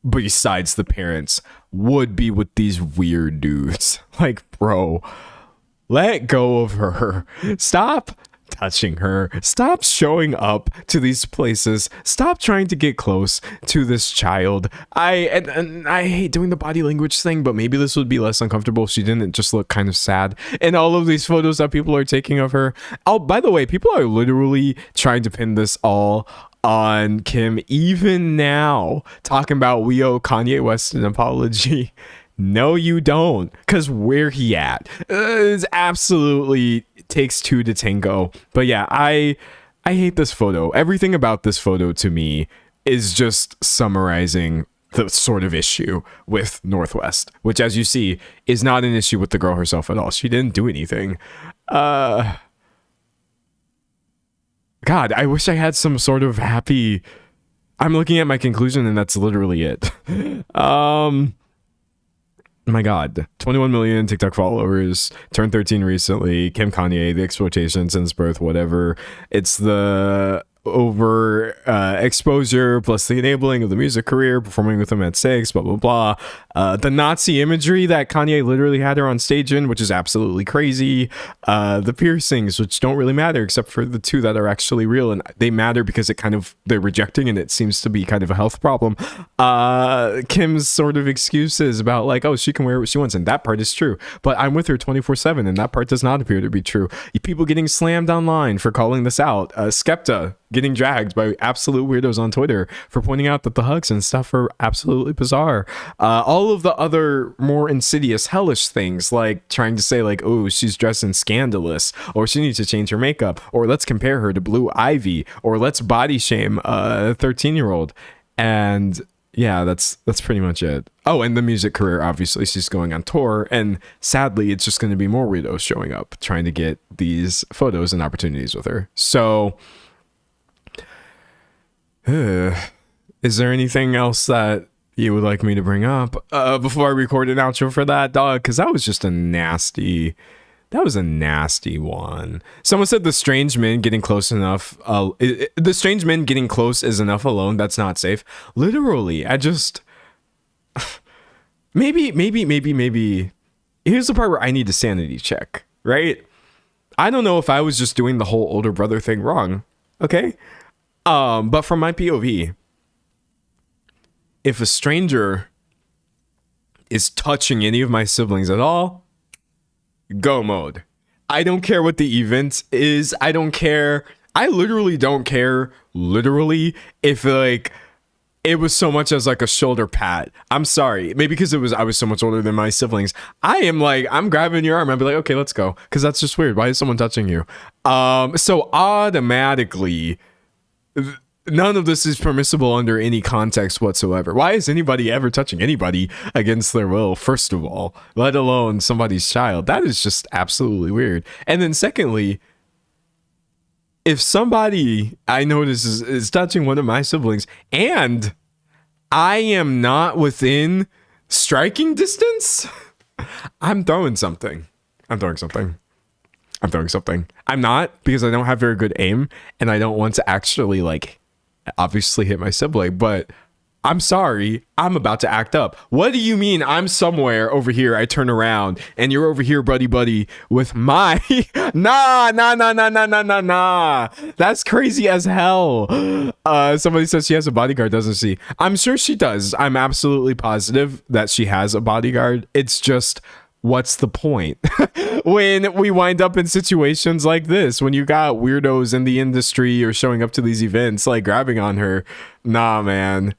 besides the parents, would be with these weird dudes. Like, bro, let go of her. Stop touching her. Stop showing up to these places. Stop trying to get close to this child. And I hate doing the body language thing, but maybe this would be less uncomfortable if she didn't just look kind of sad in all of these photos that people are taking of her. Oh, by the way, people are literally trying to pin this all on Kim even now, talking about we owe Kanye West an apology. No, you don't, because where he at? It's absolutely takes two to tango. But yeah, I hate this photo. Everything about this photo to me is just summarizing the sort of issue with Northwest, which, as you see, is not an issue with the girl herself at all. She didn't do anything. God, I wish I had some sort of happy... I'm looking at my conclusion and that's literally it. my God, 21 million TikTok followers, turned 13 recently. Kim Kanye, the exploitation since birth, whatever. It's the over exposure plus the enabling of the music career, performing with him at 6, blah blah blah. The Nazi imagery that Kanye literally had her on stage in, which is absolutely crazy. The piercings, which don't really matter except for the 2 that are actually real, and they matter because they're rejecting, and it seems to be kind of a health problem. Kim's sort of excuses about like, oh, she can wear what she wants, and that part is true, but I'm with her 24/7, and that part does not appear to be true. People getting slammed online for calling this out. Skepta getting dragged by absolute weirdos on Twitter for pointing out that the hugs and stuff are absolutely bizarre. All of the other more insidious, hellish things, like trying to say like, oh, she's dressing scandalous, or she needs to change her makeup, or let's compare her to Blue Ivy, or let's body shame a 13-year-old. And yeah, that's pretty much it. Oh, and the music career, obviously she's going on tour, and sadly it's just going to be more weirdos showing up trying to get these photos and opportunities with her. So is there anything else that you would like me to bring up before I record an outro for that, dog? Because that was just a nasty one. Someone said the strange men getting close enough. The strange men getting close is enough alone. That's not safe. Literally, I just maybe. Here's the part where I need to sanity check. Right? I don't know if I was just doing the whole older brother thing wrong. Okay. But from my POV, if a stranger is touching any of my siblings at all, go mode. I don't care what the event is. I don't care. I literally don't care. Literally, if like it was so much as like a shoulder pat. I'm sorry. Maybe because I was so much older than my siblings. I'm grabbing your arm. I'd be like, okay, let's go. Because that's just weird. Why is someone touching you? So automatically, none of this is permissible under any context whatsoever. Why is anybody ever touching anybody against their will, first of all, let alone somebody's child? That is just absolutely weird. And then secondly, if somebody I notice is touching one of my siblings and I am not within striking distance, I'm throwing something. I'm not, because I don't have very good aim and I don't want to actually like obviously hit my sibling, but I'm sorry, I'm about to act up. What do you mean I'm somewhere over here? I turn around and you're over here, buddy, with my nah. That's crazy as hell. Somebody says she has a bodyguard, doesn't she? I'm sure she does. I'm absolutely positive that she has a bodyguard. It's just, what's the point when we wind up in situations like this, when you got weirdos in the industry or showing up to these events like grabbing on her? Nah, man.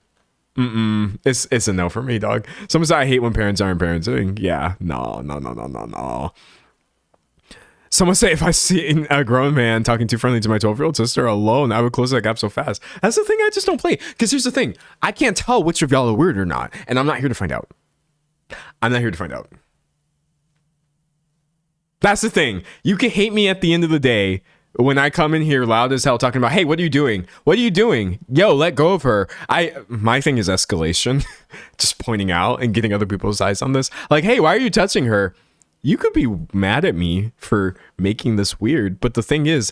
It's a no for me, dog. Someone said I hate when parents aren't parenting. Yeah, no. Someone say if I see a grown man talking too friendly to my 12-year-old sister alone, I would close that gap so fast. That's the thing I just don't play. Because here's the thing, I can't tell which of y'all are weird or not, and I'm not here to find out. That's the thing. You can hate me at the end of the day when I come in here loud as hell talking about, hey, what are you doing? Yo, let go of her. My thing is escalation. Just pointing out and getting other people's eyes on this. Like, hey, why are you touching her? You could be mad at me for making this weird, but the thing is,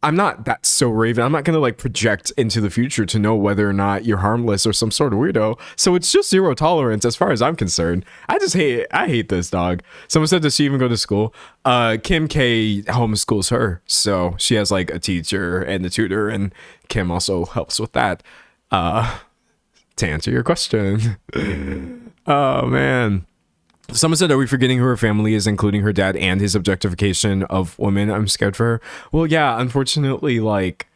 I'm not that so raven. I'm not going to like project into the future to know whether or not you're harmless or some sort of weirdo. So it's just zero tolerance as far as I'm concerned. I hate this, dog. Someone said, does she even go to school? Kim K homeschools her. So she has like a teacher and a tutor, and Kim also helps with that. To answer your question. Oh, man. Someone said, are we forgetting who her family is, including her dad and his objectification of women? I'm scared for her. Well, yeah, unfortunately, like,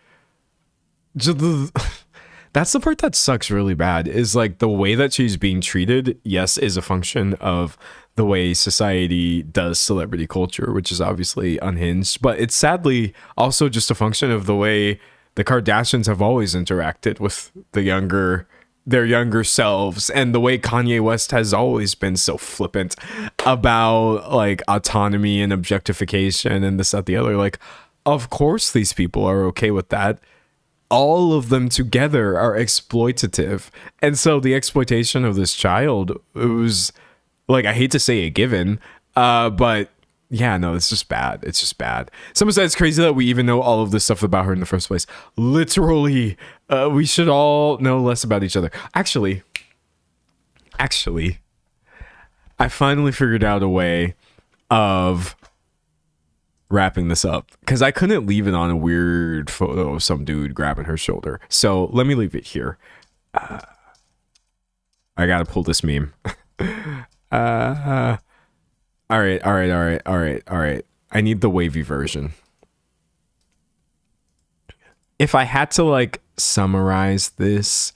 that's the part that sucks really bad, is like the way that she's being treated, yes, is a function of the way society does celebrity culture, which is obviously unhinged, but it's sadly also just a function of the way the Kardashians have always interacted with their younger selves, and the way Kanye West has always been so flippant about like autonomy and objectification and this, that, the other. Like, of course these people are okay with that. all of them together are exploitative. And so the exploitation of this child, it was like, I hate to say a given, but yeah, no, it's just bad. It's just bad. Someone said it's crazy that we even know all of this stuff about her in the first place. Literally, we should all know less about each other. Actually, I finally figured out a way of wrapping this up, because I couldn't leave it on a weird photo of some dude grabbing her shoulder. So let me leave it here. I gotta pull this meme. All right. I need the wavy version. If I had to like summarize this,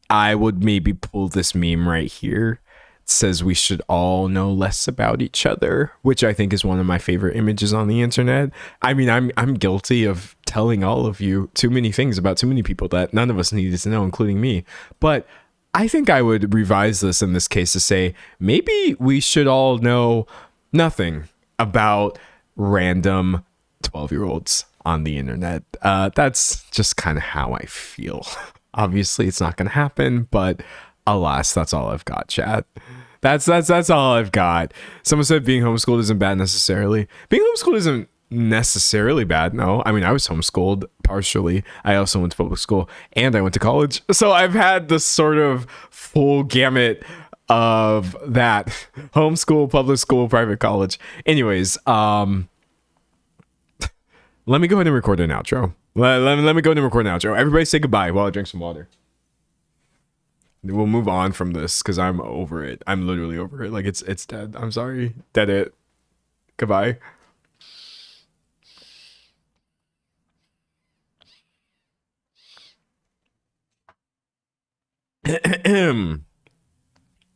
I would maybe pull this meme right here. It says we should all know less about each other, which I think is one of my favorite images on the internet. I mean, I'm guilty of telling all of you too many things about too many people that none of us needed to know, including me. But I think I would revise this in this case to say maybe we should all know nothing about random 12-year-olds on the internet. That's just kind of how I feel. Obviously, it's not going to happen, but alas, that's all I've got, chat. That's all I've got. Someone said being homeschooled isn't bad necessarily. Being homeschooled isn't necessarily bad. No, I mean, I was homeschooled partially. I also went to public school and I went to college. So I've had the sort of full gamut of that: homeschool, public school, private college. Anyways, let me go ahead and record an outro. Let me go ahead and record an outro. Everybody say goodbye while I drink some water. We'll move on from this because I'm over it. I'm literally over it. Like, it's dead. I'm sorry. Dead it. Goodbye.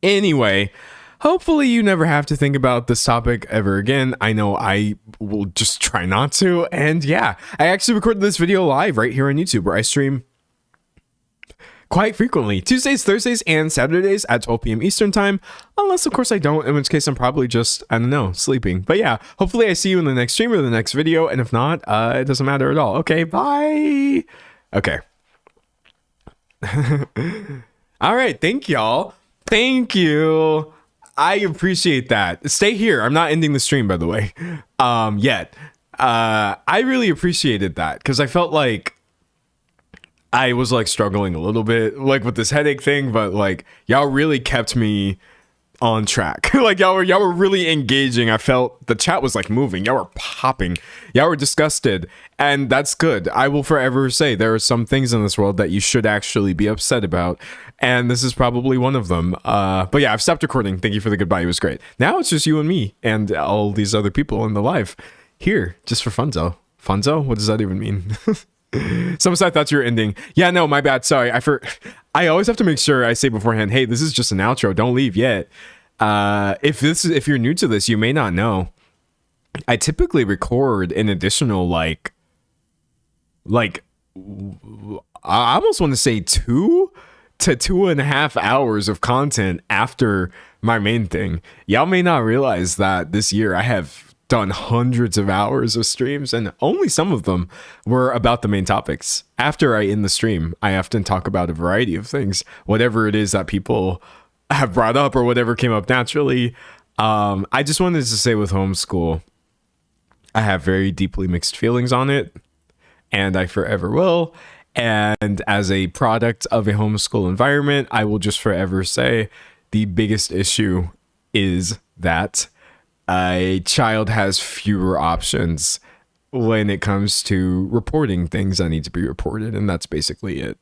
Anyway, hopefully you never have to think about this topic ever again. I know I will just try not to. And yeah, I actually recorded this video live right here on YouTube, where I stream quite frequently Tuesdays, Thursdays, and Saturdays at 12 p.m. Eastern time, unless of course I don't, in which case I'm probably just, I don't know, sleeping. But yeah, hopefully I see you in the next stream or the next video, and if not, it doesn't matter at all. Okay, bye. Okay. All right, thank y'all. Thank you. I appreciate that. Stay here. I'm not ending the stream, by the way, yet. I really appreciated that, because I felt like I was like struggling a little bit like with this headache thing, but like y'all really kept me on track. Like y'all were really engaging. I felt the chat was like moving. Y'all were popping. Y'all were disgusted, and that's good. I will forever say there are some things in this world that you should actually be upset about, and this is probably one of them. But yeah, I've stopped recording. Thank you for the goodbye. It was great. Now it's just you and me and all these other people in the live here just for funzo. Funzo? What does that even mean? Someone said I thought you were ending. Yeah, no, my bad. Sorry. I always have to make sure I say beforehand, hey, this is just an outro. Don't leave yet. If you're new to this, you may not know, I typically record an additional like I almost want to say 2 to 2.5 hours of content after my main thing. Y'all may not realize that this year I have done hundreds of hours of streams, and only some of them were about the main topics. After I end the stream, I often talk about a variety of things, whatever it is that people have brought up or whatever came up naturally. I just wanted to say with homeschool, I have very deeply mixed feelings on it, and I forever will. And as a product of a homeschool environment, I will just forever say the biggest issue is that a child has fewer options when it comes to reporting things that need to be reported, and that's basically it.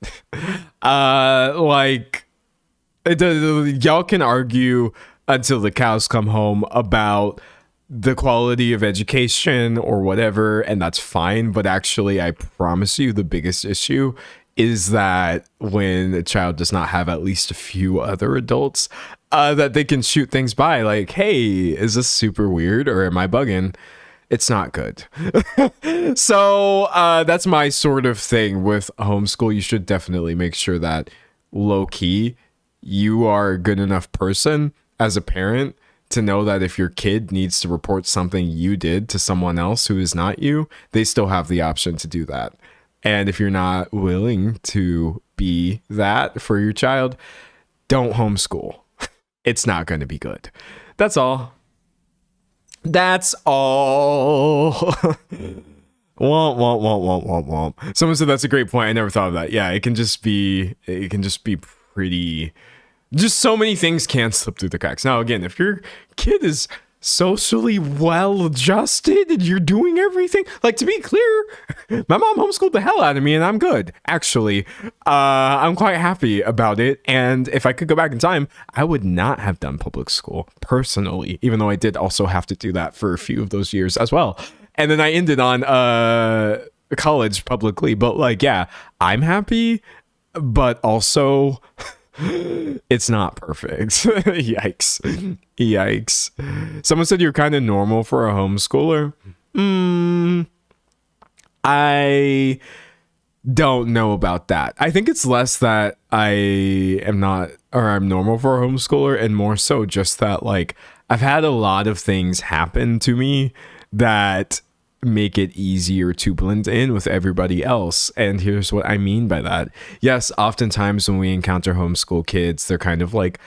Y'all can argue until the cows come home about the quality of education or whatever, and that's fine, but actually I promise you the biggest issue is that when a child does not have at least a few other adults that they can shoot things by, like, hey, is this super weird or am I bugging? It's not good. So that's my sort of thing with homeschool. You should definitely make sure that low key you are a good enough person as a parent to know that if your kid needs to report something you did to someone else who is not you, they still have the option to do that. And if you're not willing to be that for your child, don't homeschool. It's not going to be good. That's all. That's all. Womp, womp, womp, womp, womp, womp. Someone said that's a great point. I never thought of that. Yeah, it can just be pretty, just so many things can slip through the cracks. Now, again, if your kid is socially well adjusted and you're doing everything, like, to be clear, my mom homeschooled the hell out of me and I'm good. Actually, I'm quite happy about it. And if I could go back in time, I would not have done public school personally, even though I did also have to do that for a few of those years as well. And then I ended on college publicly. But like, yeah, I'm happy, but also it's not perfect. Yikes. Yikes. Someone said you're kind of normal for a homeschooler. I don't know about that. I think it's less that I am not, or I'm normal for a homeschooler, and more so just that, like, I've had a lot of things happen to me that make it easier to blend in with everybody else. And here's what I mean by that. Yes, oftentimes when we encounter homeschool kids, they're kind of like,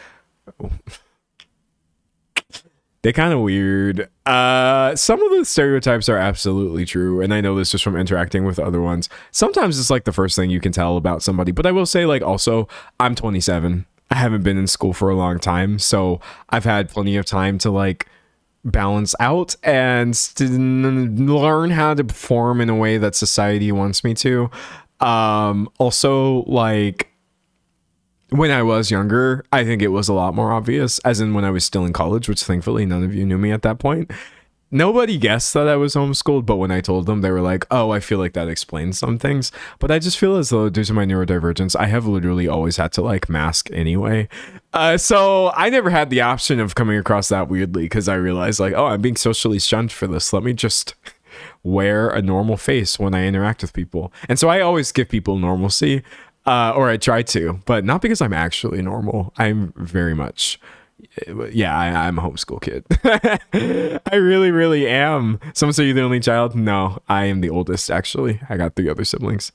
they're kind of weird. Some of the stereotypes are absolutely true, and I know this just from interacting with other ones. Sometimes it's like the first thing you can tell about somebody. But I will say, like, also, I'm 27. I haven't been in school for a long time, so I've had plenty of time to, like, balance out and learn how to perform in a way that society wants me to. Also, like, when I was younger, I think it was a lot more obvious, as in when I was still in college, which thankfully none of you knew me at that point. Nobody guessed that I was homeschooled, but when I told them, they were like, oh, I feel like that explains some things. But I just feel as though due to my neurodivergence, I have literally always had to, like, mask anyway. So I never had the option of coming across that weirdly, because I realized, like, oh, I'm being socially shunned for this. Let me just wear a normal face when I interact with people. And so I always give people normalcy, or I try to, but not because I'm actually normal. I'm very much... yeah, I'm a homeschool kid. I really, really am. Someone say you're the only child? No, I am the oldest, actually. I got 3 other siblings.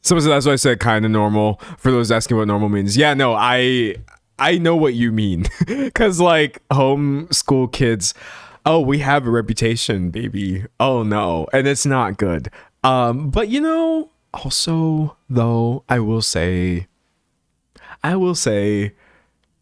Someone said that's why I said kind of normal. For those asking what normal means. Yeah, no, I know what you mean. Because, like, homeschool kids, oh, we have a reputation, baby. Oh, no. And it's not good. But, you know, also, though, I will say,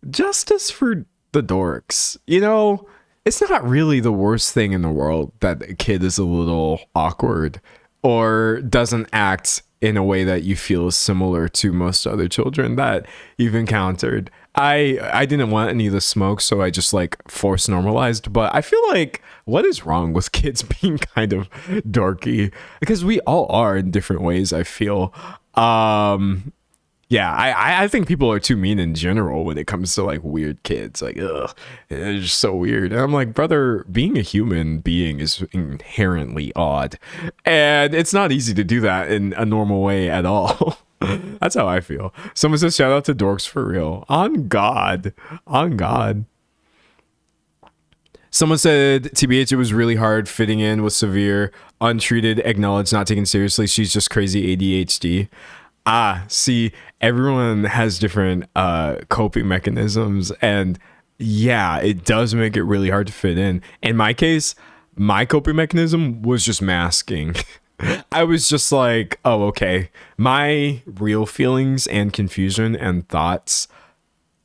justice for the dorks. You know, it's not really the worst thing in the world that a kid is a little awkward or doesn't act in a way that you feel is similar to most other children that you've encountered. I didn't want any of the smoke, so I just, like, force normalized. But I feel like, what is wrong with kids being kind of dorky? Because we all are in different ways, I feel. Yeah, I think people are too mean in general when it comes to, like, weird kids. Like, ugh, they're just so weird. And I'm like, brother, being a human being is inherently odd. And it's not easy to do that in a normal way at all. That's how I feel. Someone says, shout out to dorks for real. On God. On God. Someone said, TBH, it was really hard fitting in with severe, untreated, acknowledged, not taken seriously. She's just crazy ADHD. See, everyone has different coping mechanisms, and yeah, it does make it really hard to fit in. In my case, my coping mechanism was just masking. I was just like, oh, okay, my real feelings and confusion and thoughts,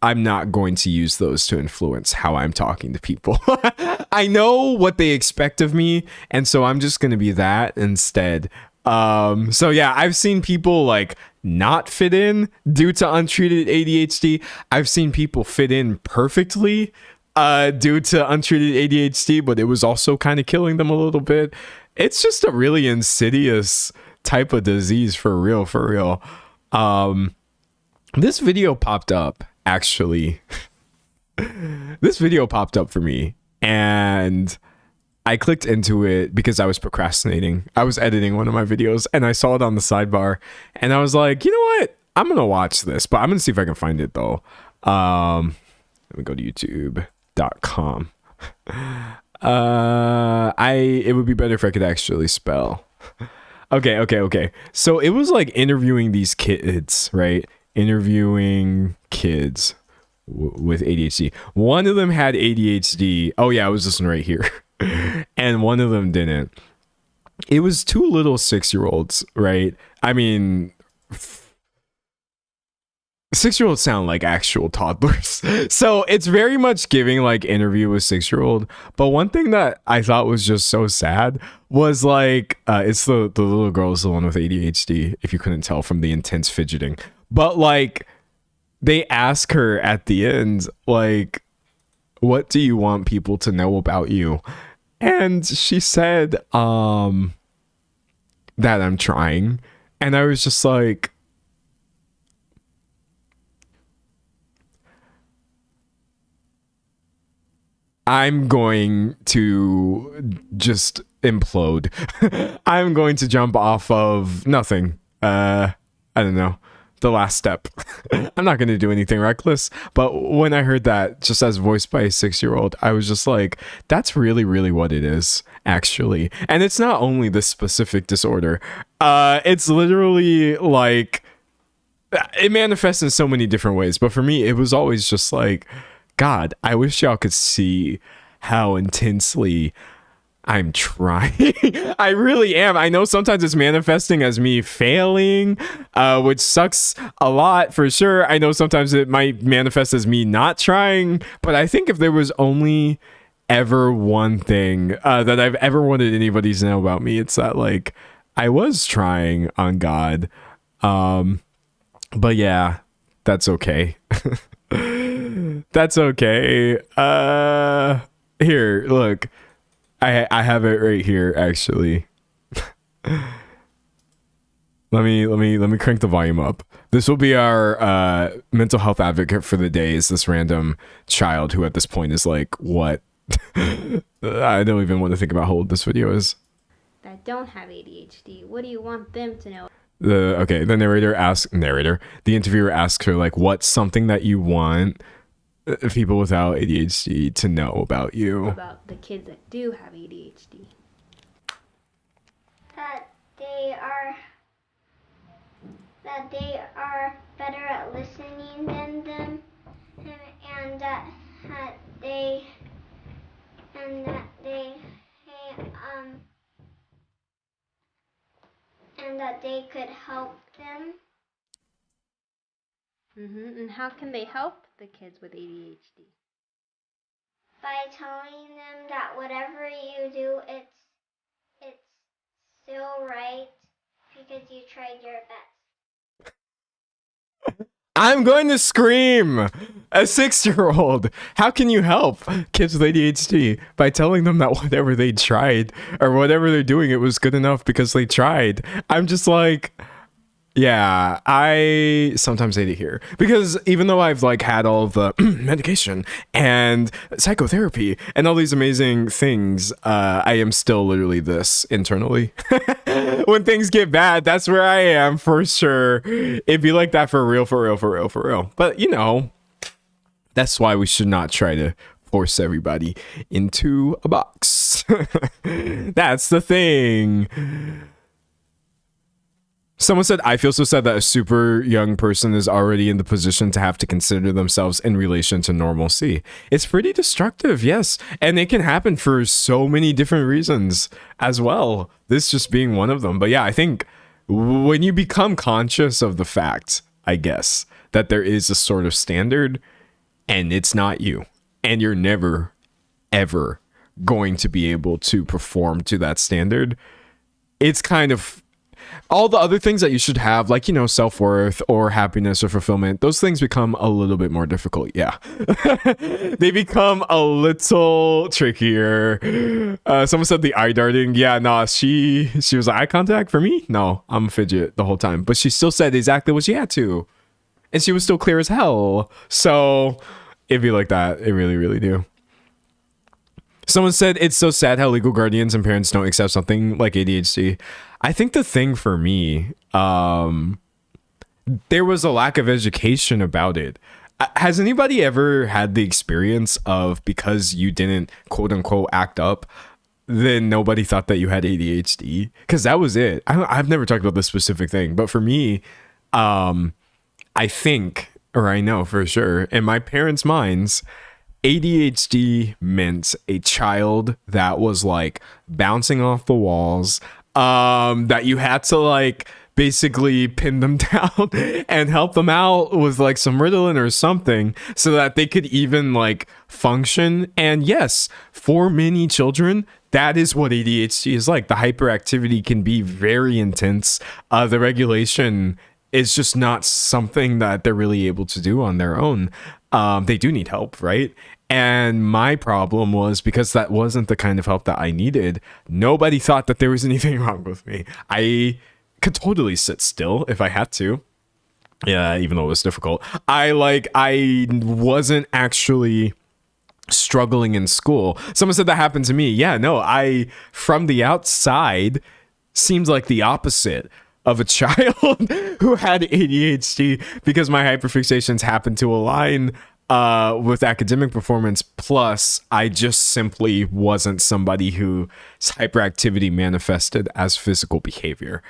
I'm not going to use those to influence how I'm talking to people. I know what they expect of me, and so I'm just going to be that instead. So yeah, I've seen people, like, not fit in due to untreated ADHD. I've seen people fit in perfectly due to untreated ADHD, but it was also kind of killing them a little bit. It's just a really insidious type of disease, for real, for real. This video popped up, actually. This video popped up for me, and I clicked into it because I was procrastinating. I was editing one of my videos and I saw it on the sidebar and I was like, you know what? I'm going to watch this, but I'm going to see if I can find it though. Let me go to youtube.com. It would be better if I could actually spell. Okay. So it was like interviewing these kids, right? Interviewing kids with ADHD. One of them had ADHD. Oh yeah, I was listening right here. And one of them didn't. It was two little 6-year-olds, right? I mean, 6-year-olds sound like actual toddlers. So it's very much giving like interview with 6-year-old. But one thing that I thought was just so sad was like, it's the little girl is the one with ADHD, if you couldn't tell from the intense fidgeting. But like, they ask her at the end, like, what do you want people to know about you? And she said, that I'm trying. And I was just like, I'm going to just implode. I'm going to jump off of nothing. I don't know. The last step. I'm not going to do anything reckless. But when I heard that, just as voiced by a 6-year-old, I was just like, that's really, really what it is, actually. And it's not only this specific disorder. It's literally like, it manifests in so many different ways. But for me, it was always just like, God, I wish y'all could see how intensely I'm trying. I really am. I know sometimes it's manifesting as me failing, which sucks a lot for sure. I know sometimes it might manifest as me not trying, but I think if there was only ever one thing that I've ever wanted anybody to know about me, it's that like I was trying on God. But yeah, that's okay. That's okay. Here, look. I have it right here actually. Let me crank the volume up. This will be our mental health advocate for the day, is this random child who at this point is like, what? I don't even want to think about how old this video is. That don't have ADHD. What do you want them to know? The interviewer asks her like, what's something that you want people without ADHD to know about you? About the kids that do have ADHD. That they are better at listening than them, and that they could help them. And how can they help the kids with ADHD? By telling them that whatever you do, it's still right because you tried your best. I'm going to scream. A 6-year-old. How can you help kids with ADHD? By telling them that whatever they tried or whatever they're doing, it was good enough because they tried. I'm just like, yeah, I sometimes hate it here because even though I've like had all of the medication and psychotherapy and all these amazing things, I am still literally this internally. When things get bad, that's where I am for sure. It'd be like that for real. But you know, that's why we should not try to force everybody into a box. That's the thing. Someone said, I feel so sad that a super young person is already in the position to have to consider themselves in relation to normalcy. It's pretty destructive, yes. And it can happen for so many different reasons as well. This just being one of them. But yeah, I think when you become conscious of the fact, I guess, that there is a sort of standard and it's not you, and you're never, ever going to be able to perform to that standard, it's kind of all the other things that you should have, like, you know, self-worth or happiness or fulfillment, those things become a little bit more difficult. Yeah. They become a little trickier. Someone said the eye darting. Yeah, nah, she was like, eye contact for me? No, I'm a fidget the whole time. But she still said exactly what she had to. And she was still clear as hell. So it'd be like that. It really, really do. Someone said it's so sad how legal guardians and parents don't accept something like ADHD. I think the thing for me, there was a lack of education about it. Has anybody ever had the experience of, because you didn't quote unquote act up, then nobody thought that you had ADHD, because that was it. I've never talked about this specific thing, but for me, I think, or I know for sure, in my parents' minds, ADHD meant a child that was like bouncing off the walls, that you had to like basically pin them down and help them out with like some Ritalin or something so that they could even like function. And yes, for many children, that is what ADHD is like. The hyperactivity can be very intense. The regulation is just not something that they're really able to do on their own. They do need help, right? And my problem was, because that wasn't the kind of help that I needed, nobody thought that there was anything wrong with me. I could totally sit still if I had to. Yeah, even though it was difficult. I wasn't actually struggling in school. Someone said that happened to me. Yeah, no, I, from the outside, seems like the opposite of a child who had ADHD, because my hyperfixations happened to align with academic performance. Plus, I just simply wasn't somebody whose hyperactivity manifested as physical behavior.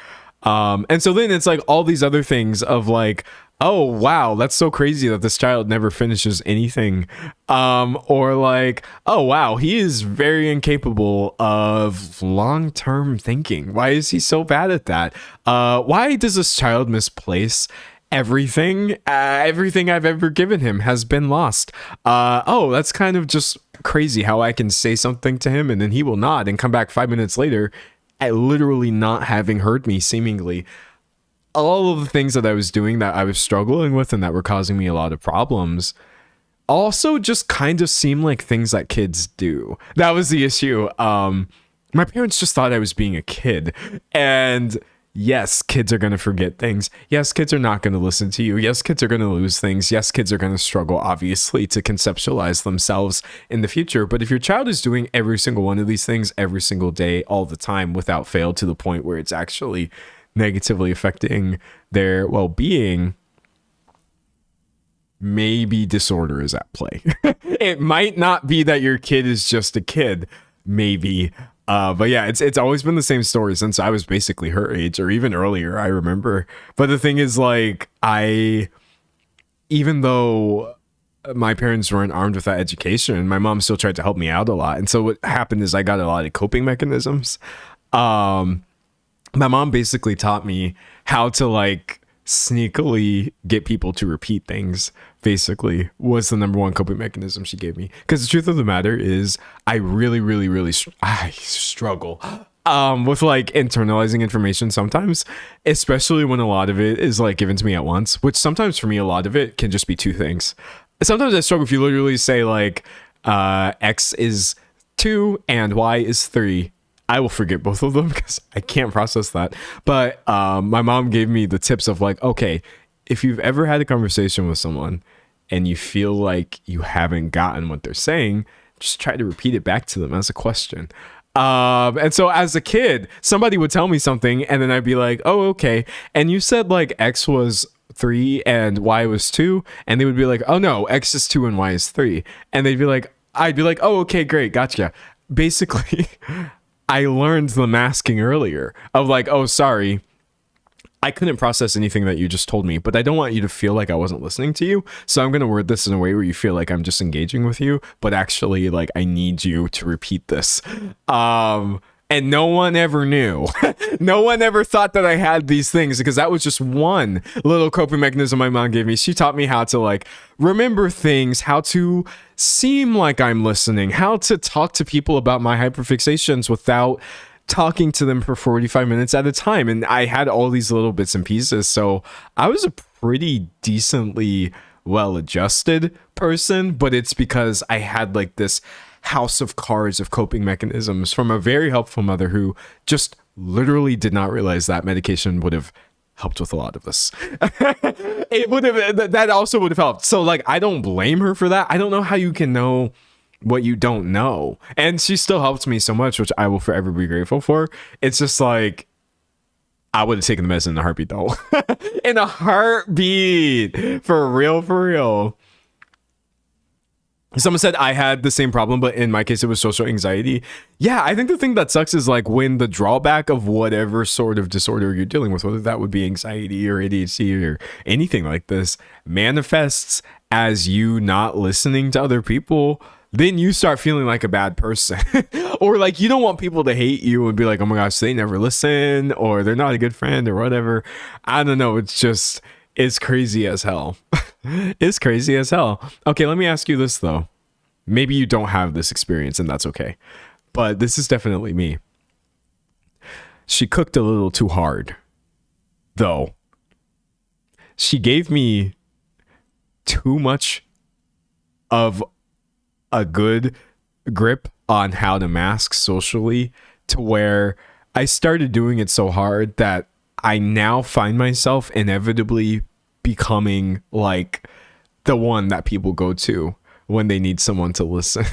And so then it's like all these other things of like, oh, wow, that's so crazy that this child never finishes anything. Or like, oh, wow, he is very incapable of long-term thinking. Why is he so bad at that? Why does this child misplace everything? Everything I've ever given him has been lost. Oh, that's kind of just crazy how I can say something to him and then he will nod and come back 5 minutes later at literally not having heard me, seemingly. All of the things that I was doing that I was struggling with and that were causing me a lot of problems also just kind of seem like things that kids do. That was the issue. My parents just thought I was being a kid. And yes, kids are going to forget things. Yes, kids are not going to listen to you. Yes, kids are going to lose things. Yes, kids are going to struggle, obviously, to conceptualize themselves in the future. But if your child is doing every single one of these things every single day, all the time, without fail, to the point where it's actually negatively affecting their well-being, maybe disorder is at play. It might not be that your kid is just a kid, maybe. But yeah, it's always been the same story since I was basically her age, or even earlier, I remember. But the thing is, like, even though my parents weren't armed with that education, my mom still tried to help me out a lot. And so what happened is I got a lot of coping mechanisms. My mom basically taught me how to like sneakily get people to repeat things, basically, was the number one coping mechanism she gave me. Because the truth of the matter is I really I struggle with like internalizing information sometimes, especially when a lot of it is like given to me at once, which sometimes for me a lot of it can just be two things. Sometimes I struggle if you literally say like X is 2 and Y is 3. I will forget both of them because I can't process that. But my mom gave me the tips of like, okay, if you've ever had a conversation with someone and you feel like you haven't gotten what they're saying, just try to repeat it back to them as a question. And so as a kid, somebody would tell me something and then I'd be like, oh, okay. And you said like X was 3 and Y was 2. And they would be like, oh no, X is 2 and Y is 3. And they'd be like, I'd be like, oh, okay, great. Gotcha. Basically, I learned the masking earlier of like, oh, sorry, I couldn't process anything that you just told me, but I don't want you to feel like I wasn't listening to you. So I'm going to word this in a way where you feel like I'm just engaging with you, but actually like I need you to repeat this. And no one ever knew. No one ever thought that I had these things because that was just one little coping mechanism my mom gave me. She taught me how to like remember things, how to seem like I'm listening, how to talk to people about my hyperfixations without talking to them for 45 minutes at a time. And I had all these little bits and pieces. So I was a pretty decently well-adjusted person, but it's because I had like this house of cards of coping mechanisms from a very helpful mother who just literally did not realize that medication would have helped with a lot of this. It would have, that also would have helped. So like, I don't blame her for that. I don't know how you can know what you don't know. And she still helped me so much, which I will forever be grateful for. It's just like, I would have taken the medicine in a heartbeat though. In a heartbeat. For real, for real. Someone said I had the same problem, but in my case, it was social anxiety. Yeah, I think the thing that sucks is like when the drawback of whatever sort of disorder you're dealing with, whether that would be anxiety or ADHD or anything like this, manifests as you not listening to other people. Then you start feeling like a bad person or like you don't want people to hate you and be like, oh my gosh, they never listen or they're not a good friend or whatever. I don't know. It's crazy as hell. It's crazy as hell. Okay, let me ask you this though. Maybe you don't have this experience and that's okay. But this is definitely me. She cooked a little too hard, though. She gave me too much of a good grip on how to mask socially to where I started doing it so hard that I now find myself inevitably becoming like the one that people go to when they need someone to listen.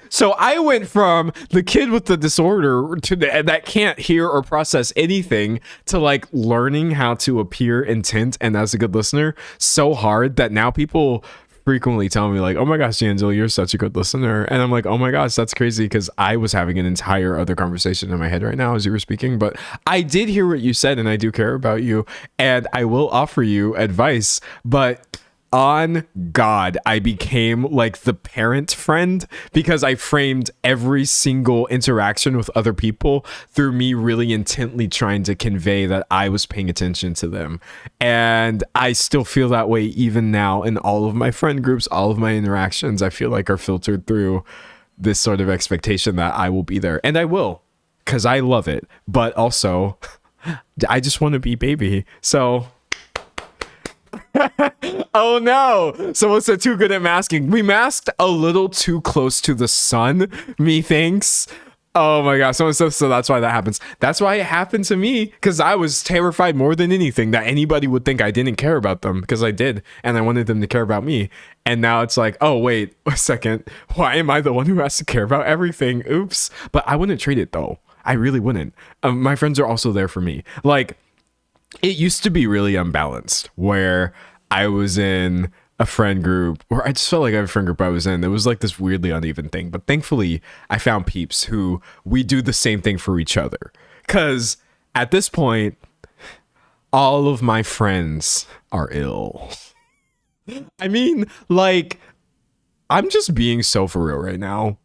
So I went from the kid with the disorder to that can't hear or process anything to like learning how to appear intent and as a good listener so hard that now people frequently tell me like, oh my gosh, D'Angelo, you're such a good listener. And I'm like, oh my gosh, that's crazy because I was having an entire other conversation in my head right now as you were speaking. But I did hear what you said and I do care about you and I will offer you advice. But on God, I became like the parent friend because I framed every single interaction with other people through me really intently trying to convey that I was paying attention to them. And I still feel that way even now in all of my friend groups, all of my interactions, I feel like are filtered through this sort of expectation that I will be there. And I will, because I love it. But also, I just want to be baby. So... Oh no, someone said too good at masking. We masked a little too close to the sun, methinks. Oh my gosh, someone said so that's why that happens. That's why it happened to me, because I was terrified more than anything that anybody would think I didn't care about them, because I did, and I wanted them to care about me. And now it's like, oh wait a second, why am I the one who has to care about everything? Oops. But I wouldn't trade it though. I really wouldn't. My friends are also there for me. Like, it used to be really unbalanced where I was in a friend group, or I just felt like every friend group I was in, it was like this weirdly uneven thing. But thankfully, I found peeps who we do the same thing for each other. Because at this point, all of my friends are ill. I mean, like, I'm just being so for real right now.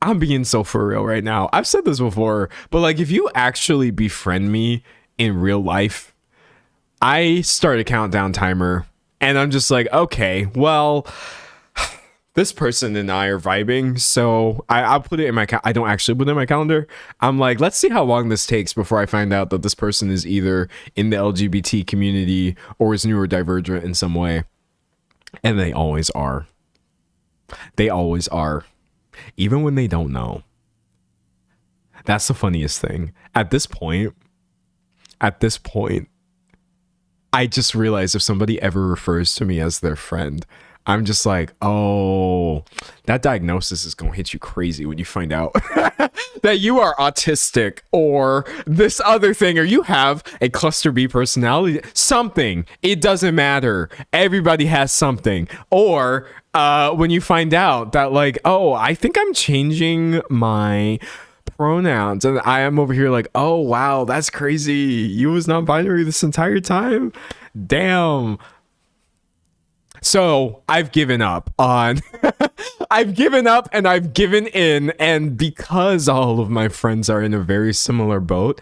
I'm being so for real right now. I've said this before, but like, if you actually befriend me in real life, I start a countdown timer and I'm just like, okay, well, this person and I are vibing. So I'll put it in my, I don't actually put it in my calendar. I'm like, let's see how long this takes before I find out that this person is either in the LGBT community or is neurodivergent in some way. And they always are. They always are. Even when they don't know. That's the funniest thing. At this point, I just realized if somebody ever refers to me as their friend, I'm just like, oh, that diagnosis is going to hit you crazy when you find out that you are autistic or this other thing, or you have a cluster B personality, something. It doesn't matter. Everybody has something. Or when you find out that like, oh, I think I'm changing my pronouns and I am over here like, oh wow, that's crazy, you was non-binary this entire time, damn. So I've given up on I've given up and I've given in, and because all of my friends are in a very similar boat,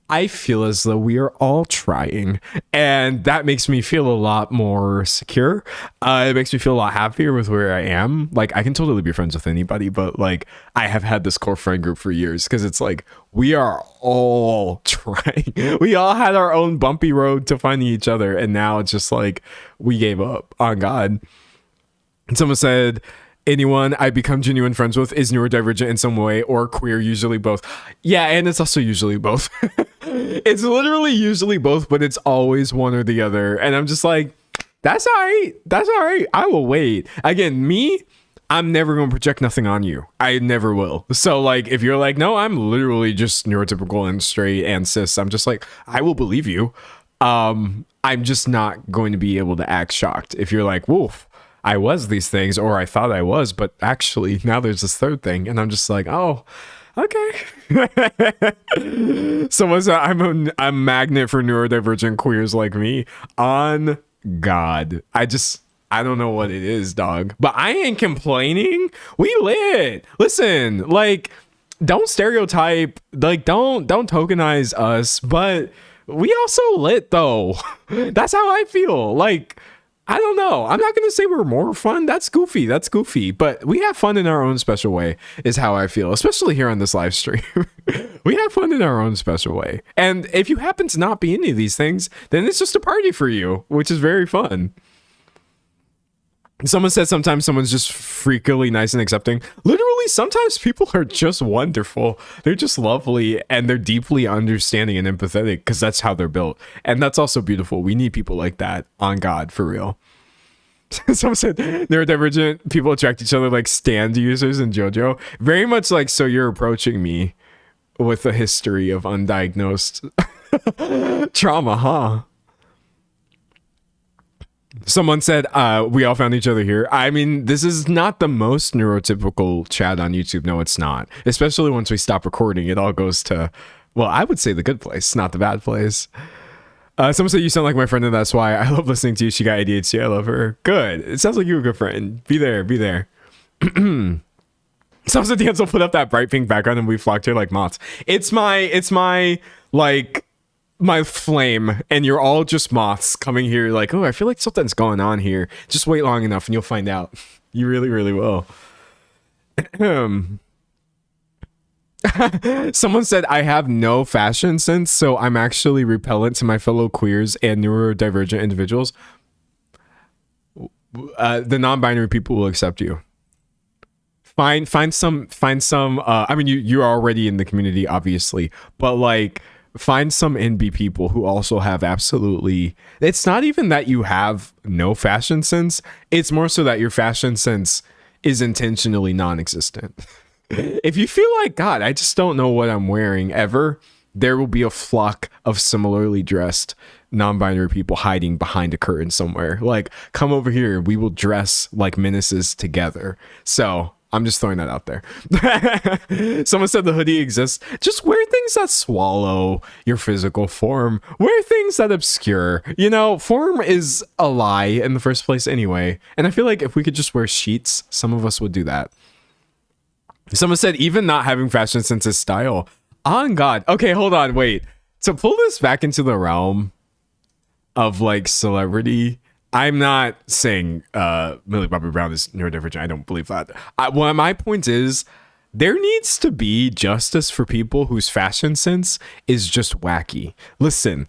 I feel as though we are all trying, and that makes me feel a lot more secure. It makes me feel a lot happier with where I am. Like, I can totally be friends with anybody, but like, I have had this core friend group for years because it's like we are all trying. We all had our own bumpy road to finding each other, and now it's just like we gave up on God. And someone said, anyone I become genuine friends with is neurodivergent in some way or queer, usually both. Yeah, and it's also usually both. It's literally usually both, but it's always one or the other. And I'm just like, that's all right. That's all right. I will wait. Again, me, I'm never going to project nothing on you. I never will. So like, if you're like, no, I'm literally just neurotypical and straight and cis, I'm just like, I will believe you. I'm just not going to be able to act shocked if you're like, woof, I was these things, or I thought I was, but actually now there's this third thing, and I'm just like, oh, okay. Someone said I'm a magnet for neurodivergent queers like me. On God, I don't know what it is, dog, but I ain't complaining. We lit. Listen, like, don't stereotype, like, don't tokenize us, but we also lit though. That's how I feel. Like, I don't know. I'm not going to say we're more fun. That's goofy. But we have fun in our own special way is how I feel, especially here on this live stream. We have fun in our own special way. And if you happen to not be any of these things, then it's just a party for you, which is very fun. Someone said sometimes someone's just freakily nice and accepting. Literally, sometimes people are just wonderful. They're just lovely, and they're deeply understanding and empathetic because that's how they're built. And that's also beautiful. We need people like that, on God, for real. Someone said neurodivergent people attract each other like stand users in JoJo. Very much like, so you're approaching me with a history of undiagnosed trauma, huh? Someone said, we all found each other here. I mean, this is not the most neurotypical chat on YouTube. No, it's not. Especially once we stop recording, it all goes to, well, I would say the good place, not the bad place. Someone said, you sound like my friend, and that's why I love listening to you. She got ADHD. I love her. Good. It sounds like you're a good friend. Be there. Someone said, D'Angelo put up that bright pink background and we flocked here like moths. It's my, like, my flame, and you're all just moths coming here like, oh, I feel like something's going on here. Just wait long enough and you'll find out. You really, really will. Someone said, I have no fashion sense, so I'm actually repellent to my fellow queers and neurodivergent individuals. The non-binary people will accept you. Find some I mean, you're already in the community, obviously, but like, find some NB people who also have absolutely, it's not even that you have no fashion sense, it's more so that your fashion sense is intentionally non-existent. If you feel like, God, I just don't know what I'm wearing ever, there will be a flock of similarly dressed non-binary people hiding behind a curtain somewhere. Like, come over here, we will dress like menaces together. So I'm just throwing that out there. Someone said the hoodie exists. Just wear things that swallow your physical form. Wear things that obscure. You know, form is a lie in the first place anyway. And I feel like if we could just wear sheets, some of us would do that. Someone said even not having fashion sense is style. On God. Okay, hold on. Wait. To pull this back into the realm of like celebrity, I'm not saying Millie Bobby Brown is neurodivergent. I don't believe that. Well, my point is, there needs to be justice for people whose fashion sense is just wacky. Listen,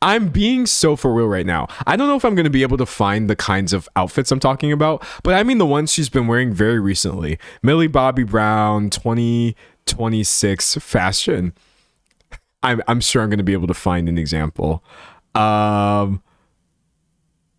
I'm being so for real right now. I don't know if I'm going to be able to find the kinds of outfits I'm talking about, but I mean the ones she's been wearing very recently. Millie Bobby Brown 2026 fashion. I'm sure I'm going to be able to find an example.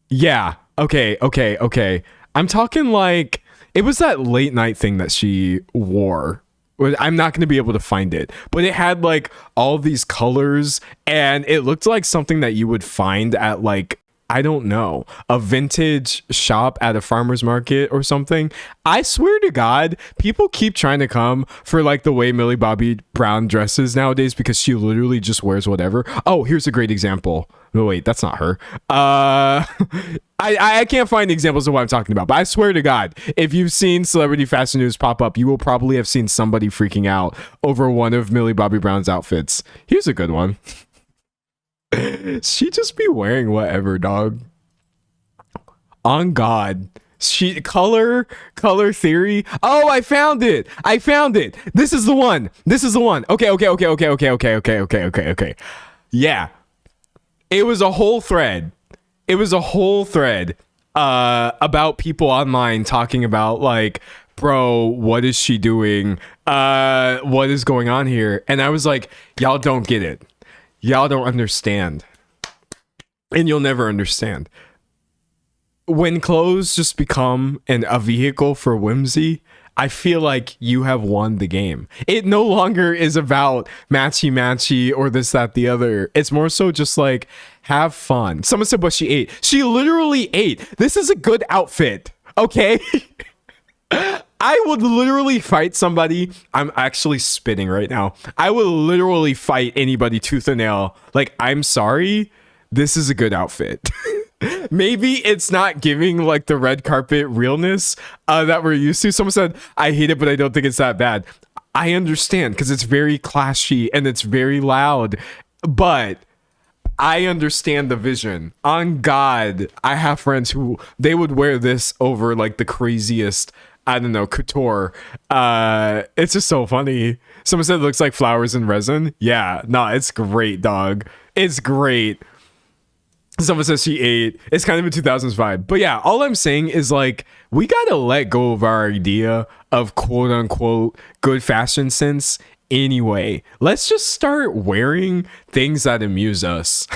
Yeah. Okay. I'm talking like, it was that late night thing that she wore. I'm not going to be able to find it, but it had like all these colors and it looked like something that you would find at like, I don't know, a vintage shop at a farmer's market or something. I swear to God, people keep trying to come for like the way Millie Bobby Brown dresses nowadays because she literally just wears whatever. Oh, here's a great example. No, wait, that's not her. I can't find examples of what I'm talking about, but I swear to God, if you've seen celebrity fashion news pop up, you will probably have seen somebody freaking out over one of Millie Bobby Brown's outfits. Here's a good one. She just be wearing whatever, dog. On God. She color theory. Oh, I found it. This is the one. Okay. Yeah. It was a whole thread. About people online talking about like, bro, what is she doing? What is going on here? And I was like, y'all don't get it. Y'all don't understand. And you'll never understand. When clothes just become a vehicle for whimsy, I feel like you have won the game. It no longer is about matchy matchy or this, that, the other. It's more so just like, have fun. Someone said what she ate. She literally ate. This is a good outfit. Okay. I would literally fight somebody. I'm actually spitting right now. I would literally fight anybody tooth and nail. Like, I'm sorry. This is a good outfit. Maybe it's not giving like the red carpet realness that we're used to. Someone said, I hate it, but I don't think it's that bad. I understand because it's very clashy and it's very loud, but I understand the vision. On God, I have friends who they would wear this over like the craziest, I don't know, couture. It's just so funny. Someone said it looks like flowers in resin. Yeah, no, it's great, dog. It's great. Someone says she ate. It's kind of a 2000s vibe. But yeah, all I'm saying is like, we got to let go of our idea of quote unquote good fashion sense anyway. Let's just start wearing things that amuse us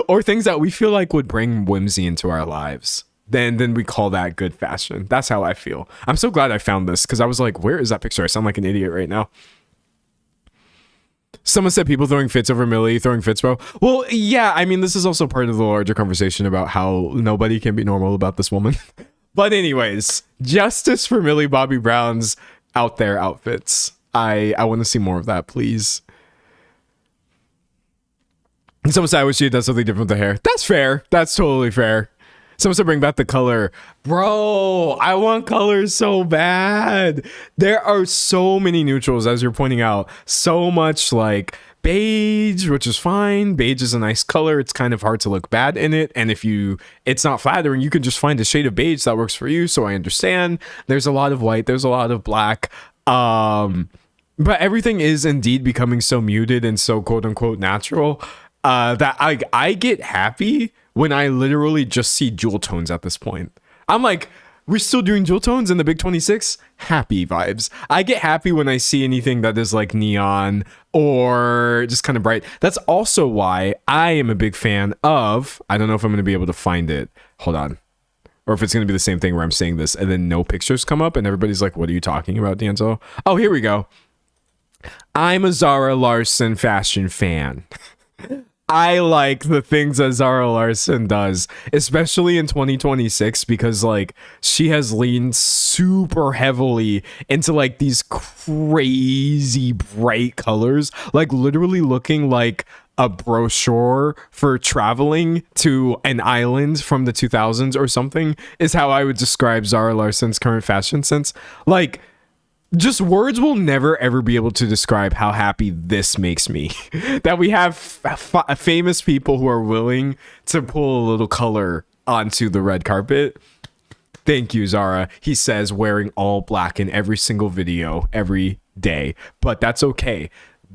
or things that we feel like would bring whimsy into our lives. Then we call that good fashion. That's how I feel. I'm so glad I found this because I was like, where is that picture? I sound like an idiot right now. Someone said people throwing fits over Millie, throwing fits, bro. Well, yeah, I mean, this is also part of the larger conversation about how nobody can be normal about this woman. But anyways, justice for Millie Bobby Brown's out there outfits. I want to see more of that, please. Someone said I wish she had done something different with the hair. That's fair. That's totally fair. Someone said bring back the color. Bro, I want colors so bad. There are so many neutrals, as you're pointing out. So much like beige, which is fine. Beige is a nice color. It's kind of hard to look bad in it. And if it's not flattering, you can just find a shade of beige that works for you. So I understand. There's a lot of white. There's a lot of black. But everything is indeed becoming so muted and so quote unquote natural that I get happy when I literally just see jewel tones at this point. I'm like, we're still doing jewel tones in the Big 26? Happy vibes. I get happy when I see anything that is like neon or just kind of bright. That's also why I am a big fan of, I don't know if I'm going to be able to find it. Hold on. Or if it's going to be the same thing where I'm saying this and then no pictures come up and everybody's like, what are you talking about, D'Angelo? Oh, here we go. I'm a Zara Larsson fashion fan. I like the things that Zara Larsson does, especially in 2026, because like she has leaned super heavily into like these crazy bright colors, like literally looking like a brochure for traveling to an island from the 2000s or something is how I would describe Zara Larsson's current fashion sense. Like, just words will never ever be able to describe how happy this makes me that we have famous people who are willing to pull a little color onto the red carpet. Thank you, Zara. He says wearing all black in every single video every day, but that's okay.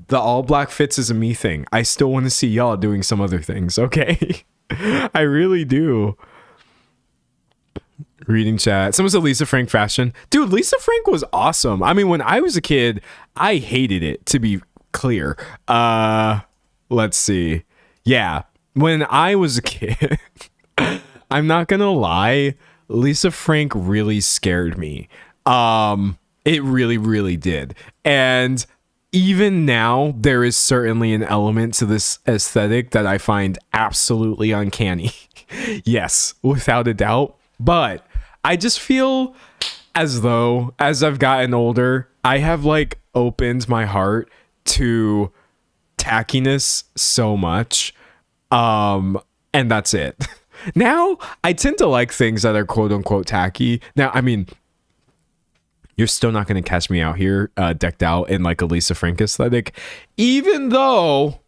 The all black fits is a me thing. I still want to see y'all doing some other things. Okay. I really do. Reading chat. Someone said Lisa Frank fashion. Dude, Lisa Frank was awesome. I mean, when I was a kid, I hated it, to be clear. Let's see. Yeah, when I was a kid, I'm not gonna lie, Lisa Frank really scared me. It really, really did. And even now, there is certainly an element to this aesthetic that I find absolutely uncanny. Yes, without a doubt. But I just feel as though, as I've gotten older, I have like opened my heart to tackiness so much. And that's it. Now, I tend to like things that are quote unquote tacky. Now, I mean, you're still not going to catch me out here decked out in like a Lisa Frank aesthetic, even though,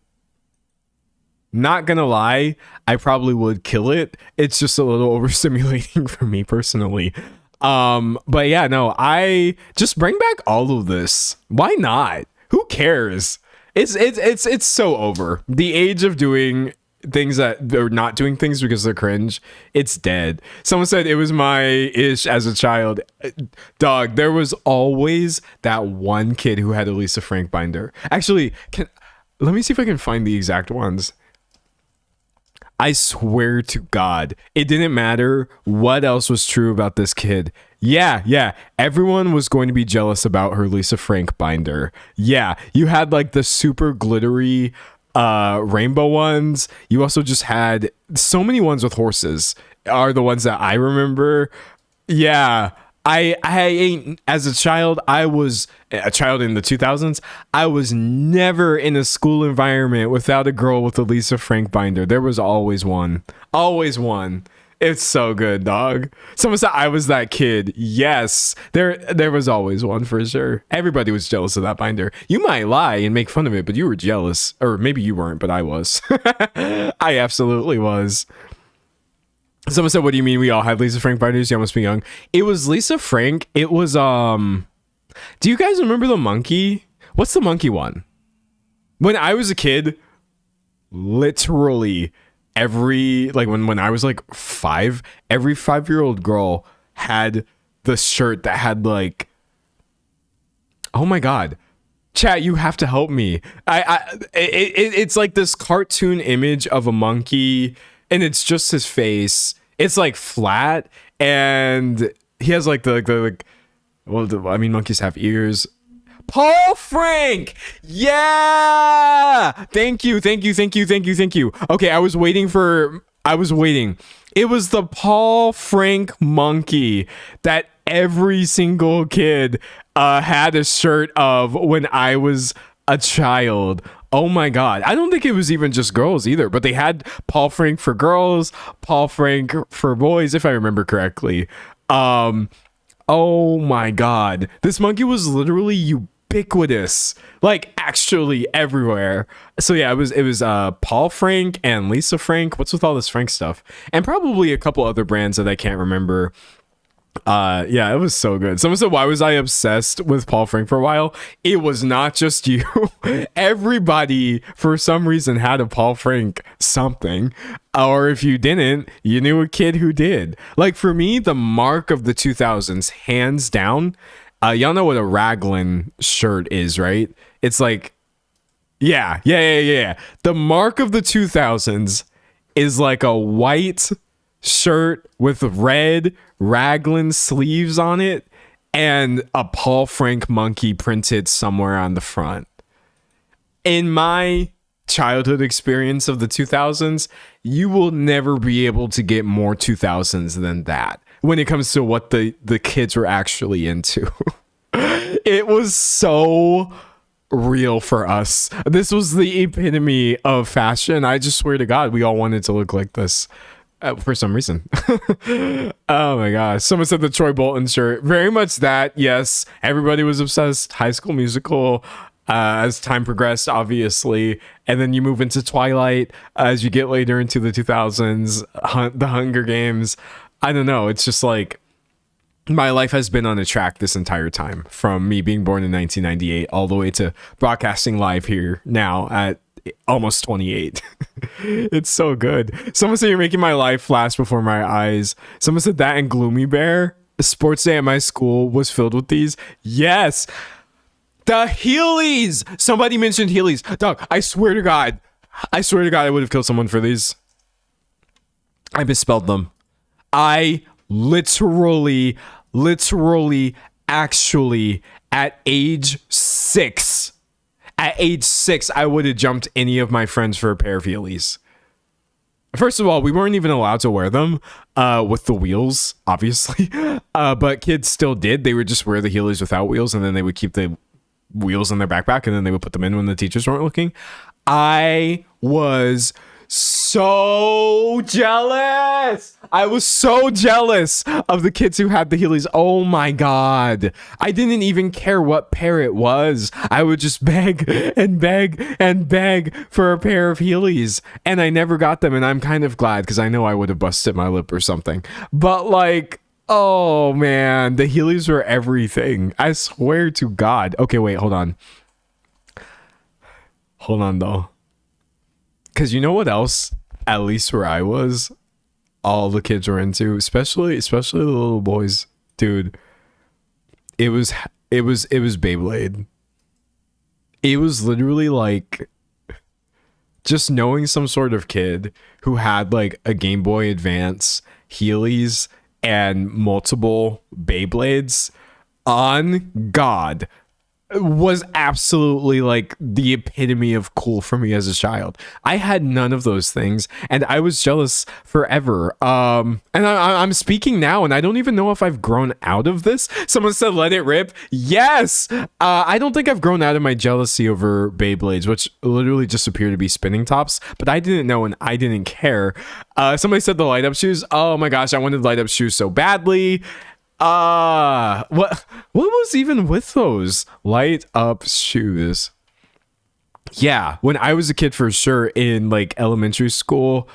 not gonna lie, I probably would kill it. It's just a little overstimulating for me personally. But yeah, no, I just bring back all of this. Why not? Who cares? It's so over. The age of doing things that they're not doing things because they're cringe, it's dead. Someone said it was my ish as a child. Dog, there was always that one kid who had a Lisa Frank binder. Actually, let me see if I can find the exact ones. I swear to God, it didn't matter what else was true about this kid. Yeah. Everyone was going to be jealous about her Lisa Frank binder. Yeah, you had like the super glittery rainbow ones. You also just had so many ones with horses are the ones that I remember. Yeah. I ain't, as a child, I was a child in the 2000s. I was never in a school environment without a girl with a Lisa Frank binder. There was always one. Always one. It's so good, dog. Someone said I was that kid. Yes, there was always one for sure. Everybody was jealous of that binder. You might lie and make fun of it, but you were jealous. Or maybe you weren't, but I was. I absolutely was. Someone said, what do you mean we all had Lisa Frank binders? You must be young. It was Lisa Frank. It was, do you guys remember the monkey? What's the monkey one? When I was a kid, literally when I was like 5, every 5-year-old girl had the shirt that had like, oh my God, chat, you have to help me. It's like this cartoon image of a monkey, and it's just his face. It's like flat, and he has like monkeys have ears. Paul Frank! Yeah! Thank you. Okay, I was waiting. It was the Paul Frank monkey that every single kid had a shirt of when I was a child. Oh my God. I don't think it was even just girls either, but they had Paul Frank for girls, Paul Frank for boys, if I remember correctly. Oh my God. This monkey was literally ubiquitous, like actually everywhere. So yeah, it was Paul Frank and Lisa Frank. What's with all this Frank stuff? And probably a couple other brands that I can't remember. Yeah, it was so good. Someone said, why was I obsessed with Paul Frank for a while? It was not just you. Everybody for some reason had a Paul Frank something, or if you didn't, you knew a kid who did. Like for me, the mark of the 2000s, hands down, y'all know what a raglan shirt is, right? It's like, yeah. The mark of the 2000s is like a white shirt with red raglan sleeves on it and a Paul Frank monkey printed somewhere on the front. In my childhood experience of the 2000s, you will never be able to get more 2000s than that when it comes to what the kids were actually into. It was so real for us. This was the epitome of fashion. I just swear to God, we all wanted to look like this. For some reason. Oh my gosh. Someone said the Troy Bolton shirt. Very much that. Yes. Everybody was obsessed. High School Musical as time progressed, obviously. And then you move into Twilight as you get later into the 2000s. The Hunger Games. I don't know. It's just like my life has been on a track this entire time, from me being born in 1998 all the way to broadcasting live here now at almost 28. It's so good. Someone said you're making my life flash before my eyes. Someone said that and Gloomy Bear. The sports day at my school was filled with these. Yes. The Heelys. Somebody mentioned Heelys. Dog, I swear to God I would have killed someone for these. I misspelled them. I literally, actually, at age 6, I would have jumped any of my friends for a pair of Heelys. First of all, we weren't even allowed to wear them with the wheels, obviously. But kids still did. They would just wear the Heelys without wheels, and then they would keep the wheels in their backpack, and then they would put them in when the teachers weren't looking. I was so jealous. I was so jealous of the kids who had the Heelys. Oh my God. I didn't even care what pair it was. I would just beg and beg and beg for a pair of Heelys. And I never got them. And I'm kind of glad, because I know I would have busted my lip or something. But like, oh man, the Heelys were everything. I swear to God. Okay, wait, hold on. Hold on though. Because you know what else, at least where I was, all the kids were into, especially the little boys, dude. It was Beyblade. It was literally like just knowing some sort of kid who had like a Game Boy Advance, Heelys, and multiple Beyblades, on God, was absolutely like the epitome of cool for me as a child. I had none of those things, and I was jealous forever. And I'm speaking now, and I don't even know if I've grown out of this. Someone said, "Let it rip." Yes. I don't think I've grown out of my jealousy over Beyblades, which literally just appear to be spinning tops. But I didn't know, and I didn't care. Somebody said the light up shoes. Oh my gosh, I wanted light up shoes so badly. What was even with those light up shoes? Yeah, when I was a kid, for sure, in like elementary school,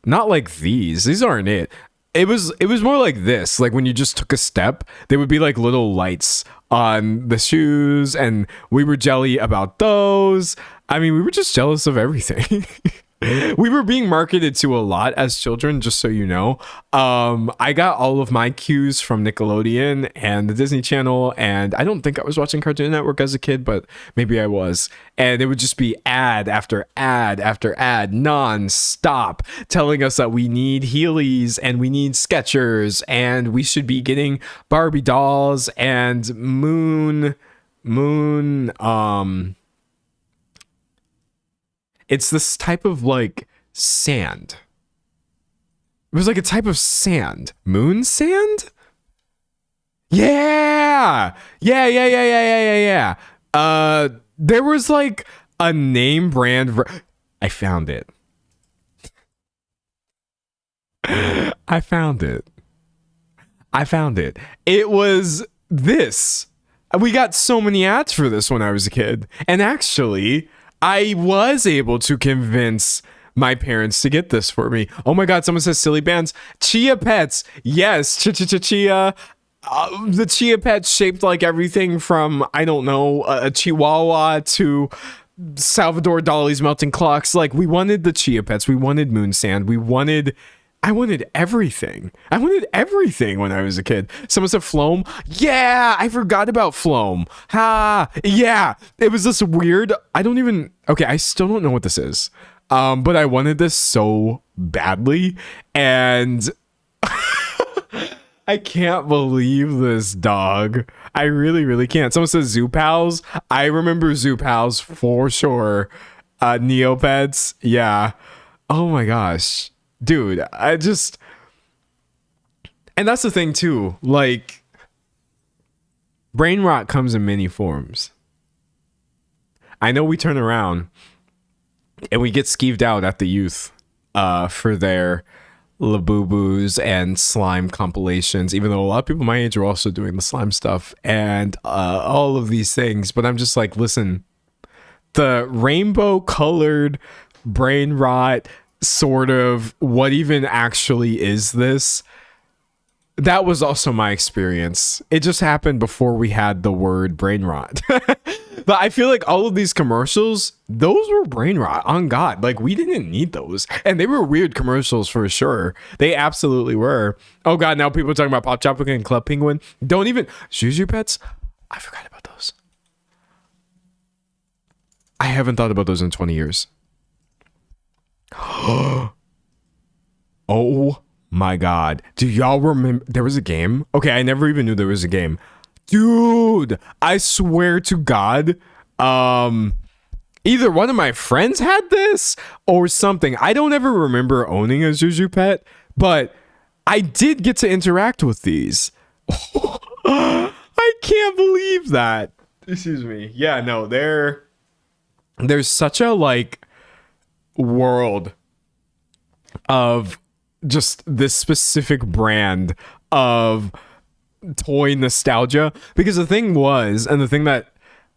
not like these aren't it. It was more like this. Like when you just took a step, there would be like little lights on the shoes, and we were jelly about those. I mean, we were just jealous of everything. We were being marketed to a lot as children, just so you know. I got all of my cues from Nickelodeon and the Disney Channel, and I don't think I was watching Cartoon Network as a kid, but maybe I was. And it would just be ad after ad after ad, non-stop, telling us that we need Heelys and we need Skechers and we should be getting Barbie dolls and Moon, it's this type of like sand. It was like a type of sand. Moon sand? Yeah. Yeah. There was like a name brand. I found it. I found it. It was this. We got so many ads for this when I was a kid. And actually, I was able to convince my parents to get this for me. Oh my God, someone says silly bands. Chia Pets. Yes, chia. The Chia Pets shaped like everything from, I don't know, a Chihuahua to Salvador Dali's melting clocks. Like, we wanted the Chia Pets. We wanted Moon Sand. I wanted everything. I wanted everything when I was a kid. Someone said Floam. Yeah, I forgot about Floam. Yeah. It was this weird, I still don't know what this is. But I wanted this so badly. And I can't believe this, dog. I really, really can't. Someone says Zoo Pals. I remember Zoo Pals for sure. Neopets. Yeah. Oh my gosh. Dude, and that's the thing too, like, brain rot comes in many forms. I know we turn around and we get skeeved out at the youth for their Labubu's and slime compilations, even though a lot of people my age are also doing the slime stuff and all of these things. But I'm just like, listen, the rainbow colored brain rot, sort of, what even actually is this? That was also my experience. It just happened before we had the word brain rot. But I feel like all of these commercials, those were brain rot, on God. Like, we didn't need those. And they were weird commercials for sure. They absolutely were. Oh God, now people are talking about Pop Chocolate and Club Penguin. Don't even... Zuzu Pets? I forgot about those. I haven't thought about those in 20 years. Oh my God. Do y'all remember there was a game? Okay, I never even knew there was a game. Dude, I swear to God, either one of my friends had this or something. I don't ever remember owning a Zuzu Pet, but I did get to interact with these. I can't believe that. Excuse me. Yeah, no, there's such a like world of just this specific brand of toy nostalgia, because the thing was, and the thing that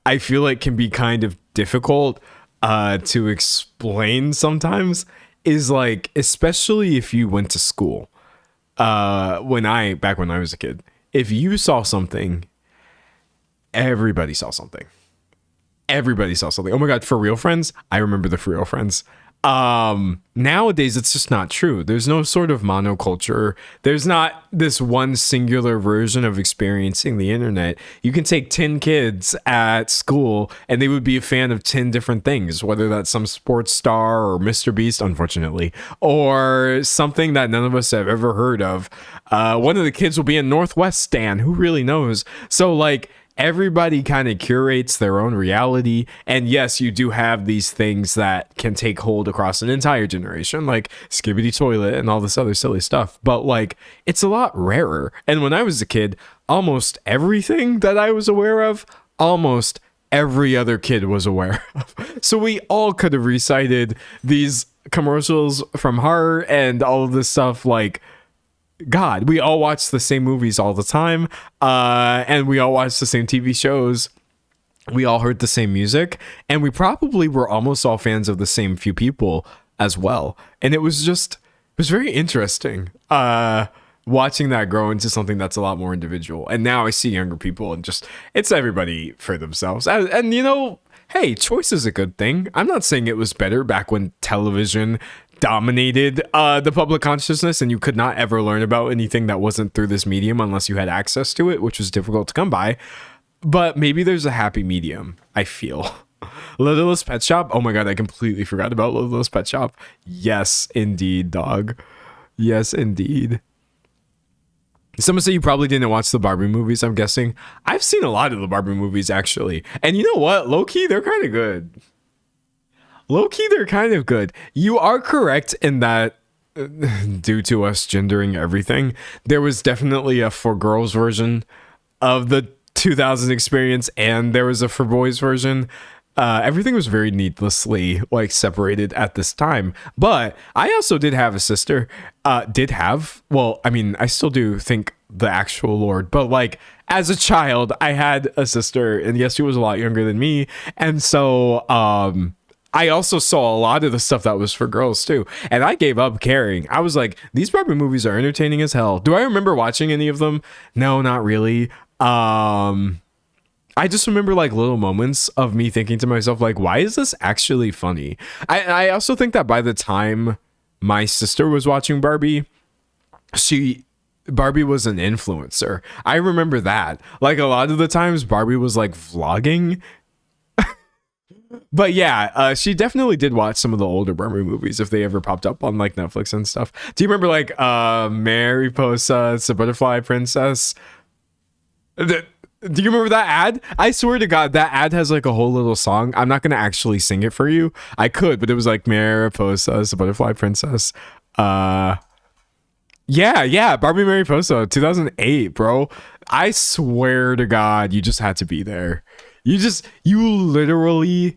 I feel like can be kind of difficult to explain sometimes, is like, especially if you went to school, back when I was a kid, if you saw something, everybody saw something. Oh my God, For Real Friends. I remember the For Real Friends. Nowadays it's just not true. There's no sort of monoculture. There's not this one singular version of experiencing the internet. You can take 10 kids at school and they would be a fan of 10 different things, whether that's some sports star or Mr. Beast, unfortunately, or something that none of us have ever heard of. One of the kids will be a Northwest stan. Who really knows? So like, everybody kind of curates their own reality, and yes, you do have these things that can take hold across an entire generation, like Skibbity Toilet and all this other silly stuff, but like, it's a lot rarer. And when I was a kid, almost everything that I was aware of, almost every other kid was aware of. So we all could have recited these commercials from her and all of this stuff. Like, God, we all watch the same movies all the time, and we all watch the same TV shows. We all heard the same music, and we probably were almost all fans of the same few people as well. And it was very interesting watching that grow into something that's a lot more individual. And now I see younger people and just, it's everybody for themselves. And you know, hey, choice is a good thing. I'm not saying it was better back when television dominated the public consciousness and you could not ever learn about anything that wasn't through this medium unless you had access to it, which was difficult to come by. But maybe there's a happy medium, I feel. Littlest Pet Shop. Oh my God, I completely forgot about Littlest Pet Shop. Yes, indeed, dog. Yes, indeed. Someone said you probably didn't watch the Barbie movies, I'm guessing. I've seen a lot of the Barbie movies, actually. And you know what? Low-key, they're kind of good. Low-key, they're kind of good. You are correct in that due to us gendering everything, there was definitely a for girls version of the 2000 experience, and there was a for boys version. Everything was very needlessly like separated at this time. But I also did have a sister. Well, I mean, I still do think the actual Lord, but like as a child, I had a sister, and yes, she was a lot younger than me, and so I also saw a lot of the stuff that was for girls too. And I gave up caring. I was like, these Barbie movies are entertaining as hell. Do I remember watching any of them? No, not really. I just remember like little moments of me thinking to myself, like, why is this actually funny? I also think that by the time my sister was watching Barbie, Barbie was an influencer. I remember that. Like a lot of the times Barbie was like vlogging. But yeah, she definitely did watch some of the older Barbie movies if they ever popped up on like Netflix and stuff. Do you remember like Mariposa, it's a Butterfly Princess? Do you remember that ad? I swear to God, that ad has like a whole little song. I'm not going to actually sing it for you. I could, but it was like Mariposa, it's a Butterfly Princess. Yeah, Barbie Mariposa, 2008, bro. I swear to God, you just had to be there. You literally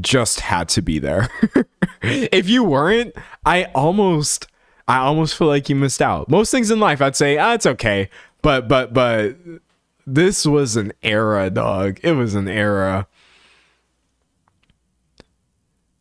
just had to be there. If you weren't, I almost feel like you missed out. Most things in life, I'd say, it's okay. But this was an era, dog. It was an era.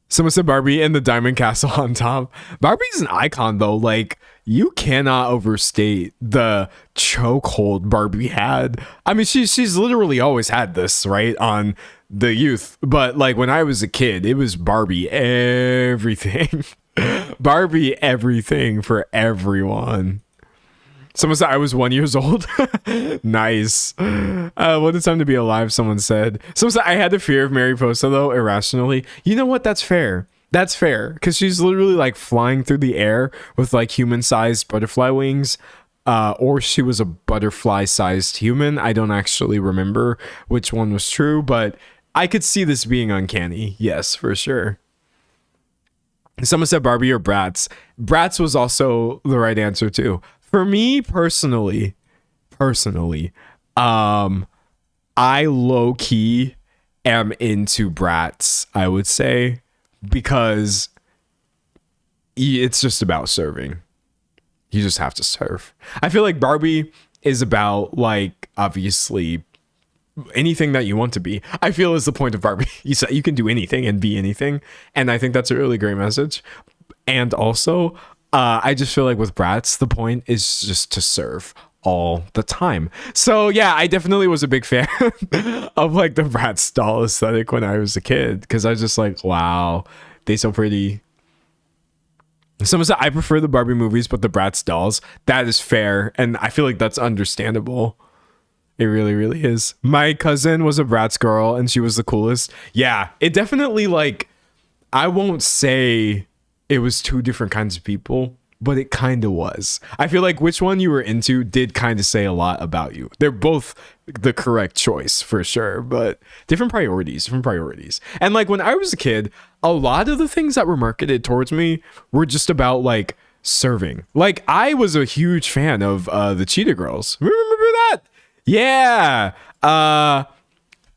Someone said Barbie and the Diamond Castle on top. Barbie's an icon, though. Like, you cannot overstate the chokehold Barbie had. I mean, she's literally always had this, right, on the youth. But, like, when I was a kid, it was Barbie everything. Barbie everything for everyone. Someone said I was 1 year old. Nice. What a time to be alive, someone said. Someone said I had the fear of Mariposa, though, irrationally. You know what? That's fair. That's fair. Because she's literally like flying through the air with like human-sized butterfly wings. Or she was a butterfly-sized human. I don't actually remember which one was true, but I could see this being uncanny. Yes, for sure. Someone said Barbie or Bratz. Bratz was also the right answer, too. For me personally, I low-key am into Bratz, I would say, because it's just about serving. You just have to serve. I feel like Barbie is about, like, obviously anything that you want to be. I feel is the point of Barbie. You can do anything and be anything, and I think that's a really great message. And also, I just feel like with Bratz, the point is just to serve all the time. So yeah, I definitely was a big fan of like the Bratz doll aesthetic when I was a kid, because I was just like, wow, they so pretty. Someone said, I prefer the Barbie movies, but the Bratz dolls. That is fair. And I feel like that's understandable. It really, really is. My cousin was a Bratz girl and she was the coolest. Yeah, it definitely, like, I won't say it was two different kinds of people, but it kind of was. I feel like which one you were into did kind of say a lot about you. They're both the correct choice for sure, but different priorities. And like when I was a kid, a lot of the things that were marketed towards me were just about like serving. Like I was a huge fan of the Cheetah Girls. Remember that? Yeah.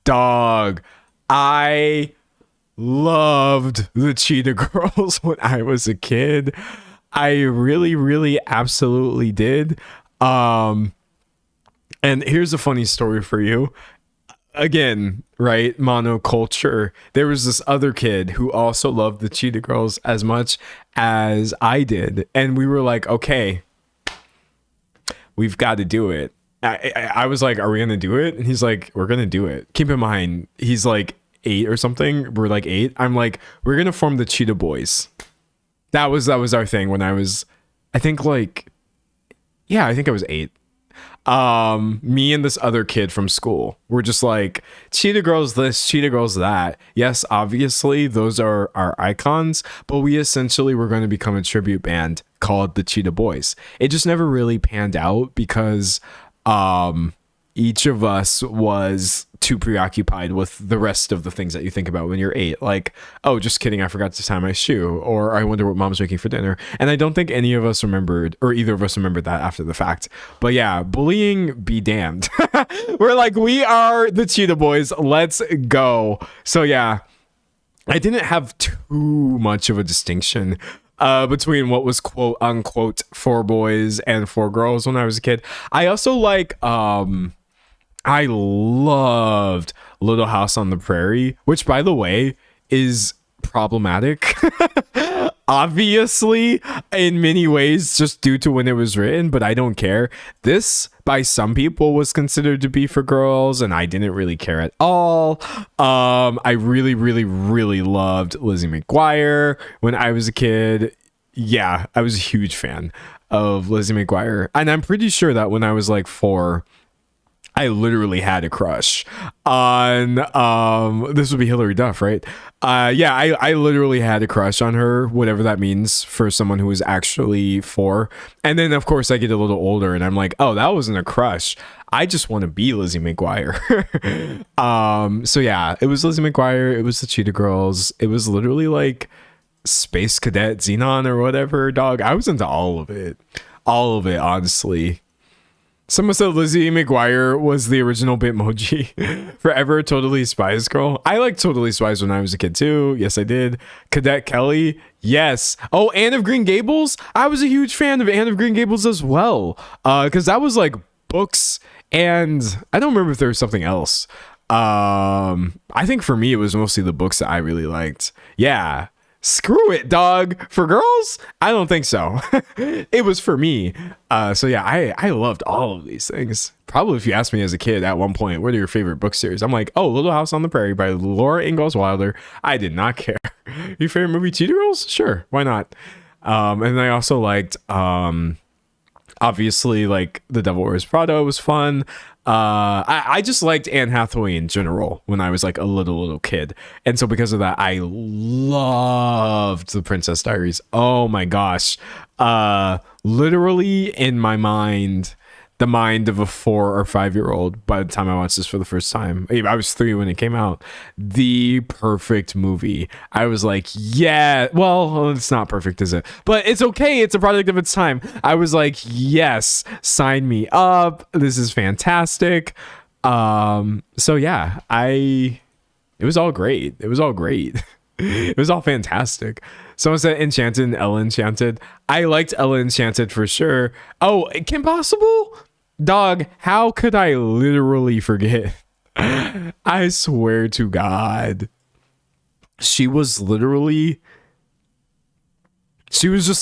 Dog. I loved the Cheetah Girls when I was a kid. I really, really absolutely did. And here's a funny story for you. Again, right? Monoculture. There was this other kid who also loved the Cheetah Girls as much as I did. And we were like, okay, we've got to do it. I was like, are we going to do it? And he's like, we're going to do it. Keep in mind, he's like 8 or something. We're like 8. I'm like, we're going to form the Cheetah Boys. That was our thing when I was, I think I was 8. Me and this other kid from school were just like, Cheetah Girls this, Cheetah Girls that. Yes, obviously those are our icons, but we essentially were going to become a tribute band called the Cheetah Boys. It just never really panned out because each of us was too preoccupied with the rest of the things that you think about when you're 8. Like, oh, just kidding, I forgot to tie my shoe, or I wonder what mom's making for dinner. And I don't think any of us remembered, or either of us remembered that after the fact. But yeah, bullying be damned. We're like, we are the Cheetah Boys, let's go. So yeah, I didn't have too much of a distinction between what was quote unquote for boys and for girls when I was a kid. I also like I loved Little House on the Prairie, which by the way is problematic. Obviously, in many ways, just due to when it was written, but I don't care. This, by some people, was considered to be for girls, and I didn't really care at all. I really, really, really loved Lizzie McGuire when I was a kid. Yeah, I was a huge fan of Lizzie McGuire, and I'm pretty sure that when I was like 4, I literally had a crush on this would be Hilary Duff, right? I literally had a crush on her, whatever that means for someone who was actually 4. And then of course I get a little older and I'm like, oh, that wasn't a crush. I just want to be Lizzie McGuire. So yeah, it was Lizzie McGuire, it was the Cheetah Girls, it was literally like Space Cadet Xenon or whatever, dog. I was into all of it, honestly. Someone said Lizzie McGuire was the original Bitmoji. Forever Totally Spies girl. I liked Totally Spies when I was a kid too. Yes, I did. Cadet Kelly. Yes. Oh, Anne of Green Gables. I was a huge fan of Anne of Green Gables as well. Because that was like books, and I don't remember if there was something else. I think for me it was mostly the books that I really liked. Yeah. Screw it, dog. For girls? I don't think so. It was for me. So yeah, I loved all of these things. Probably if you asked me as a kid at one point, what are your favorite book series? I'm like, oh, Little House on the Prairie by Laura Ingalls Wilder. I did not care. Your favorite movie, Cheetah Girls? Sure, why not? And I also liked, obviously, like The Devil Wears Prada was fun. I just liked Anne Hathaway in general when I was like a little kid, and so because of that I loved The Princess Diaries. Oh my gosh, literally in my mind, the mind of a 4 or 5-year-old by the time I watched this for the first time. I was 3 when it came out. The perfect movie. I was like, yeah, well, it's not perfect, is it? But it's okay. It's a product of its time. I was like, yes, sign me up. This is fantastic. So yeah, it was all great. It was all great. It was all fantastic. Someone said Enchanted and Ella Enchanted. I liked Ella Enchanted for sure. Oh, Kim Possible? Dog, how could I literally forget? I swear to God. She was just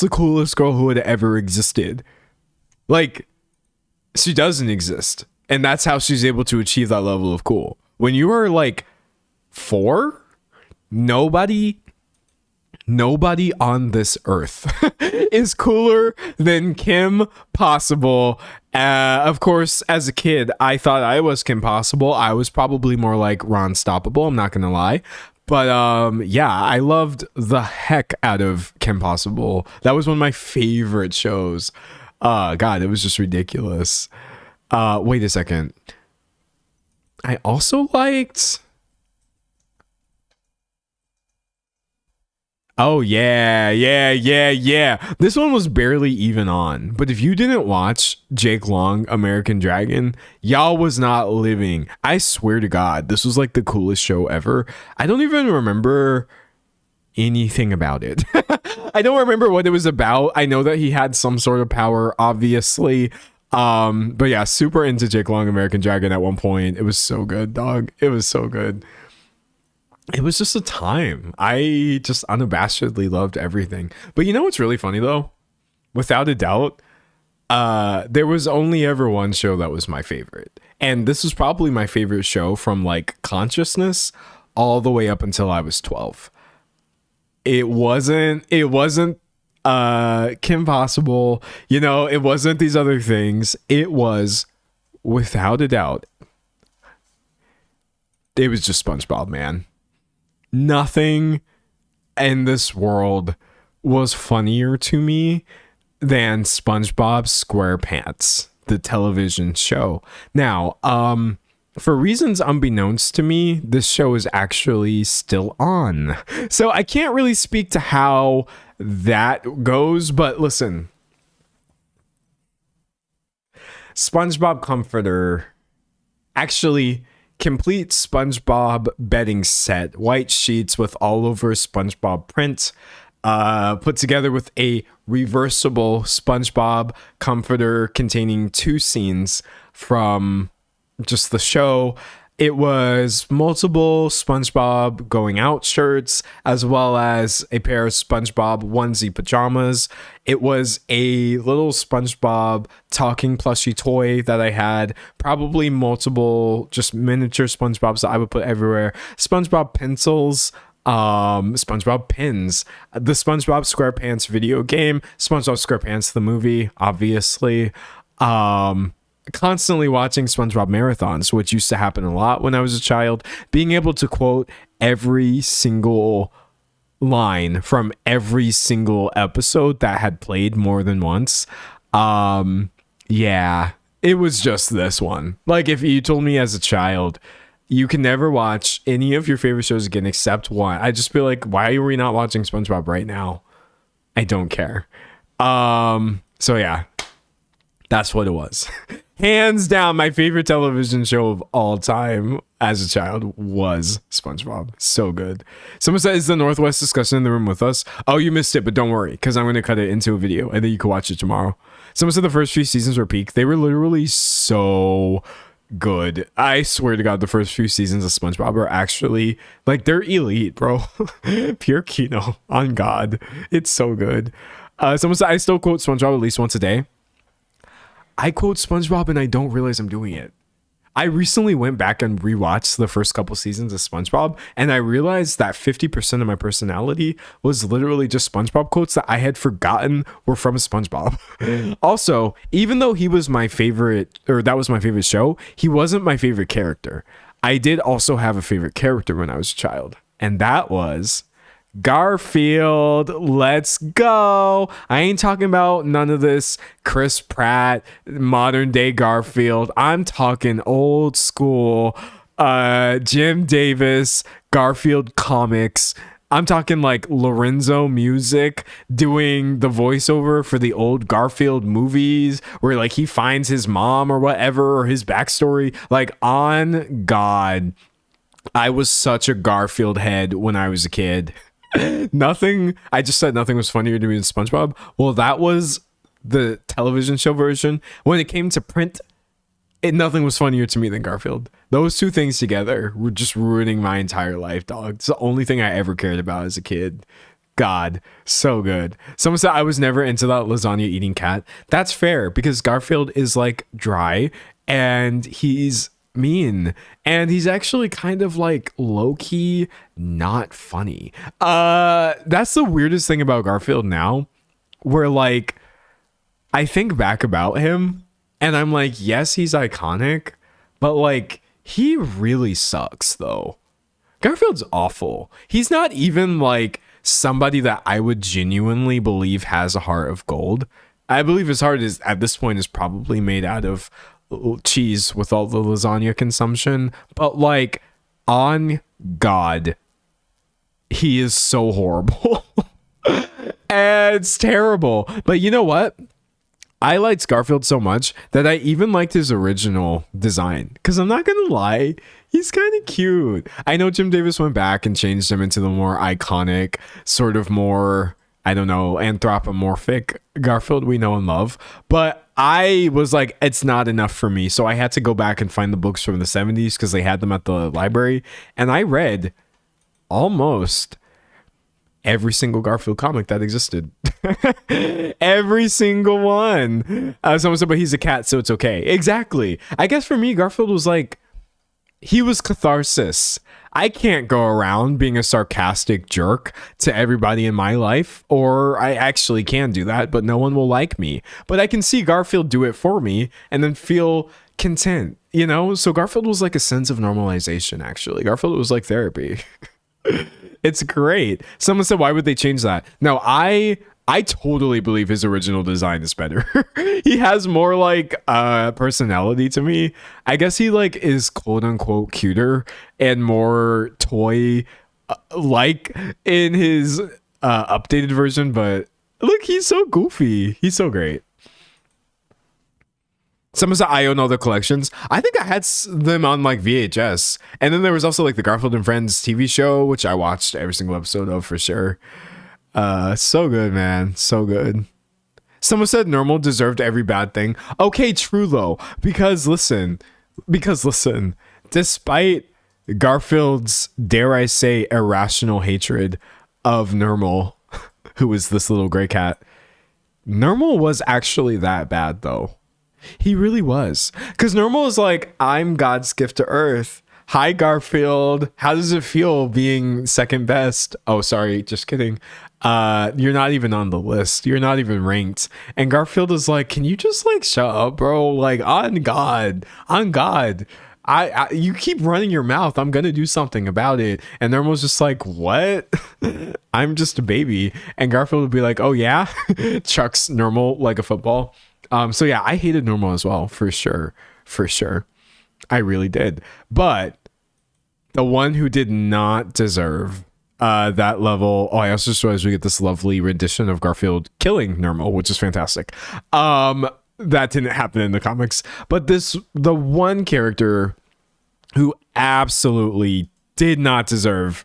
the coolest girl who had ever existed. Like, she doesn't exist. And that's how she's able to achieve that level of cool. When you are like 4, nobody nobody on this earth is cooler than Kim Possible. Of course, as a kid, I thought I was Kim Possible. I was probably more like Ron Stoppable, I'm not gonna lie. But yeah, I loved the heck out of Kim Possible. That was one of my favorite shows. God, it was just ridiculous. Wait a second. I also liked... Oh, yeah. This one was barely even on. But if you didn't watch Jake Long, American Dragon, y'all was not living. I swear to God, this was like the coolest show ever. I don't even remember anything about it. I don't remember what it was about. I know that he had some sort of power, obviously. But yeah, super into Jake Long, American Dragon at one point. It was so good, dog. It was so good. It was just a time. I just unabashedly loved everything. But you know what's really funny though? Without a doubt, there was only ever one show that was my favorite. And this was probably my favorite show from like consciousness all the way up until I was 12. It wasn't Kim Possible, you know, it wasn't these other things. It was, without a doubt, it was just SpongeBob, man. Nothing in this world was funnier to me than SpongeBob SquarePants, the television show. Now, for reasons unbeknownst to me, this show is actually still on. So I can't really speak to how that goes, but listen. SpongeBob Comforter, actually complete SpongeBob bedding set, white sheets with all over SpongeBob print, put together with a reversible SpongeBob comforter containing 2 scenes from just the show. It was multiple SpongeBob going out shirts, as well as a pair of SpongeBob onesie pajamas. It was a little SpongeBob talking plushie toy that I had, probably multiple just miniature SpongeBobs that I would put everywhere. SpongeBob pencils, SpongeBob pins, the SpongeBob SquarePants video game, SpongeBob SquarePants the movie, obviously. Constantly watching SpongeBob marathons, which used to happen a lot when I was a child, being able to quote every single line from every single episode that had played more than once. Yeah, it was just this one. Like, if you told me as a child, you can never watch any of your favorite shows again except one, I'd just be like, why are we not watching SpongeBob right now? I don't care. So yeah, that's what it was. Hands down, my favorite television show of all time as a child was SpongeBob. So good. Someone said, is the Northwest discussion in the room with us? Oh, you missed it, but don't worry, because I'm going to cut it into a video and then you can watch it tomorrow. Someone said the first few seasons were peak. They were literally so good. I swear to God, the first few seasons of SpongeBob are actually, like, they're elite, bro. Pure Kino, on God. It's so good. Someone said, I still quote SpongeBob at least once a day. I quote SpongeBob and I don't realize I'm doing it. I recently went back and rewatched the first couple seasons of SpongeBob, and I realized that 50% of my personality was literally just SpongeBob quotes that I had forgotten were from SpongeBob. Also, even though he was my favorite, or that was my favorite show, he wasn't my favorite character. I did also have a favorite character when I was a child, and that was Garfield. Let's go. I ain't talking about none of this Chris Pratt modern day Garfield. I'm talking old school Jim Davis Garfield comics. I'm talking like Lorenzo Music doing the voiceover for the old Garfield movies where like he finds his mom or whatever, or his backstory. Like, on God, I was such a Garfield head when I was a kid. I just said nothing was funnier to me than SpongeBob. Well, that was the television show version. When it came to print, nothing was funnier to me than Garfield. Those two things together were just ruining my entire life, dog. It's the only thing I ever cared about as a kid. God, so good. Someone said I was never into that lasagna eating cat. That's fair, because Garfield is like dry and he's mean, and he's actually kind of like low-key not funny. That's the weirdest thing about Garfield now, where like I think back about him and I'm like, yes, he's iconic, but like he really sucks though. Garfield's awful. He's not even like somebody that I would genuinely believe has a heart of gold. I believe his heart is at this point is probably made out of cheese with all the lasagna consumption, but like on God, he is so horrible. And it's terrible. But you know what? I liked Garfield so much that I even liked his original design. Because I'm not going to lie, he's kind of cute. I know Jim Davis went back and changed him into the more iconic, sort of more, I don't know, anthropomorphic Garfield we know and love. But I was like, it's not enough for me. So I had to go back and find the books from the 70s because they had them at the library. And I read almost every single Garfield comic that existed. Every single one. Someone said, but he's a cat, so it's okay. Exactly. I guess for me, Garfield was like, he was catharsis. I can't go around being a sarcastic jerk to everybody in my life, or I actually can do that, but no one will like me. But I can see Garfield do it for me and then feel content, you know? So Garfield was like a sense of normalization, actually. Garfield was like therapy. It's great. Someone said, why would they change that? No, I totally believe his original design is better. He has more like personality to me. I guess he like is quote unquote cuter and more toy like in his updated version, but look, he's so goofy. He's so great. Someone said, I own all the collections. I think I had them on like VHS. And then there was also like the Garfield and Friends TV show, which I watched every single episode of for sure. So good, man. So good. Someone said Normal deserved every bad thing. Okay, true though. Because listen, despite Garfield's, dare I say, irrational hatred of Normal, who is this little gray cat, Normal was actually that bad though. He really was. Because Normal is like, I'm God's gift to Earth. Hi, Garfield. How does it feel being second best? Oh, sorry. Just kidding. You're not even on the list. You're not even ranked. And Garfield is like, can you just like shut up, bro? Like, on God. You keep running your mouth. I'm going to do something about it. And Normal's just like, what? I'm just a baby. And Garfield would be like, oh, yeah? Chucks Normal like a football. So yeah, I hated Normal as well, for sure. I really did. But the one who did not deserve that level. Oh, I also just realized we get this lovely rendition of Garfield killing Normal, which is fantastic. That didn't happen in the comics. But the one character who absolutely did not deserve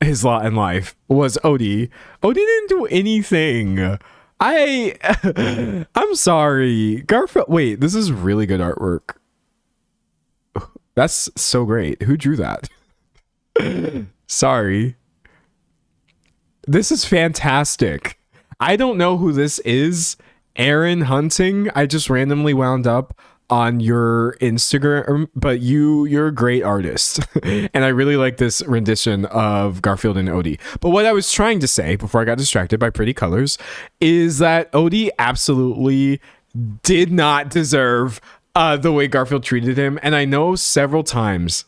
his lot in life was Odie. Odie didn't do anything. I'm sorry. Garfield, wait, this is really good artwork. That's so great. Who drew that? Sorry. This is fantastic. I don't know who this is. Aaron Hunting. I just randomly wound up on your Instagram, but you're a great artist. And I really like this rendition of Garfield and Odie. But what I was trying to say before I got distracted by pretty colors is that Odie absolutely did not deserve the way Garfield treated him. And I know several times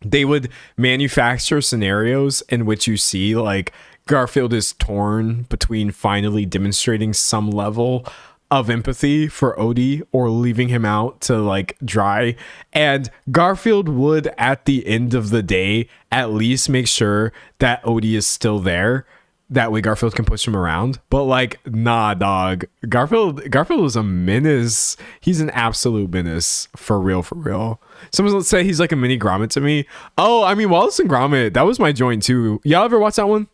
they would manufacture scenarios in which you see like Garfield is torn between finally demonstrating some level of empathy for Odie or leaving him out to like dry, and Garfield would at the end of the day at least make sure that Odie is still there, that way Garfield can push him around. But like, nah, dog, Garfield is a menace. He's an absolute menace, for real. Someone say he's like a mini Gromit to me. Oh, I mean, Wallace and Gromit, that was my joint too. Y'all ever watch that one?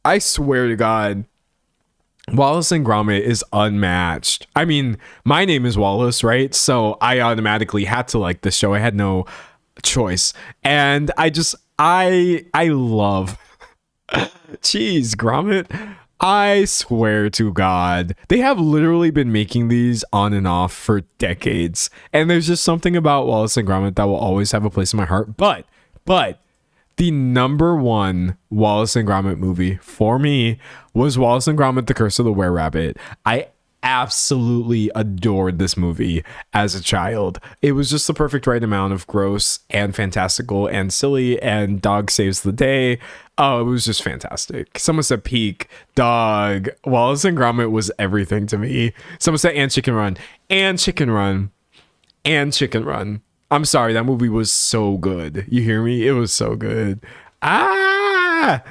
I swear to God, Wallace and Gromit is unmatched. I mean, my name is Wallace, right? So I automatically had to like this show. I had no choice. And I love Jeez, Gromit. I swear to God, they have literally been making these on and off for decades. And there's just something about Wallace and Gromit that will always have a place in my heart. But the number one Wallace and Gromit movie for me was Wallace and Gromit: The Curse of the Were-Rabbit. I absolutely adored this movie as a child. It was just the perfect right amount of gross and fantastical and silly, and dog saves the day. Oh, it was just fantastic. Someone said peak, dog. Wallace and Gromit was everything to me. Someone said and Chicken Run, and Chicken Run, and Chicken Run. I'm sorry, that movie was so good. You hear me? It was so good. And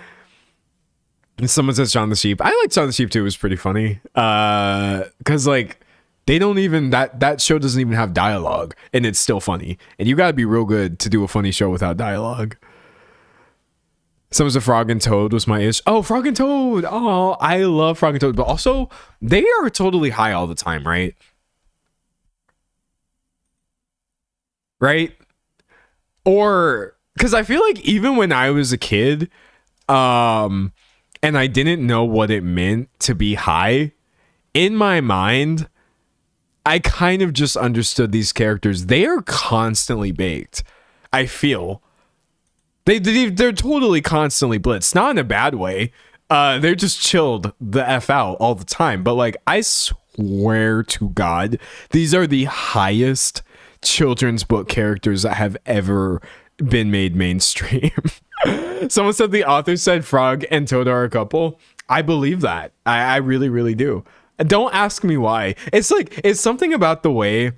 someone says Shaun the Sheep. I like Shaun the Sheep too. It was pretty funny. Cause like they don't even that show doesn't even have dialogue, and it's still funny. And you gotta be real good to do a funny show without dialogue. Someone said Frog and Toad was my ish. Oh, Frog and Toad. Oh, I love Frog and Toad, but also they are totally high all the time, right? Right? Or because I feel like even when I was a kid, and I didn't know what it meant to be high, in my mind, I kind of just understood these characters. They are constantly baked. I feel they're totally constantly blitzed, not in a bad way. They're just chilled the F out all the time. But like, I swear to God, these are the highest children's book characters that have ever been made mainstream. Someone said the author said Frog and Toad are a couple. I believe that. I really, really do. Don't ask me why. It's like, it's something about the way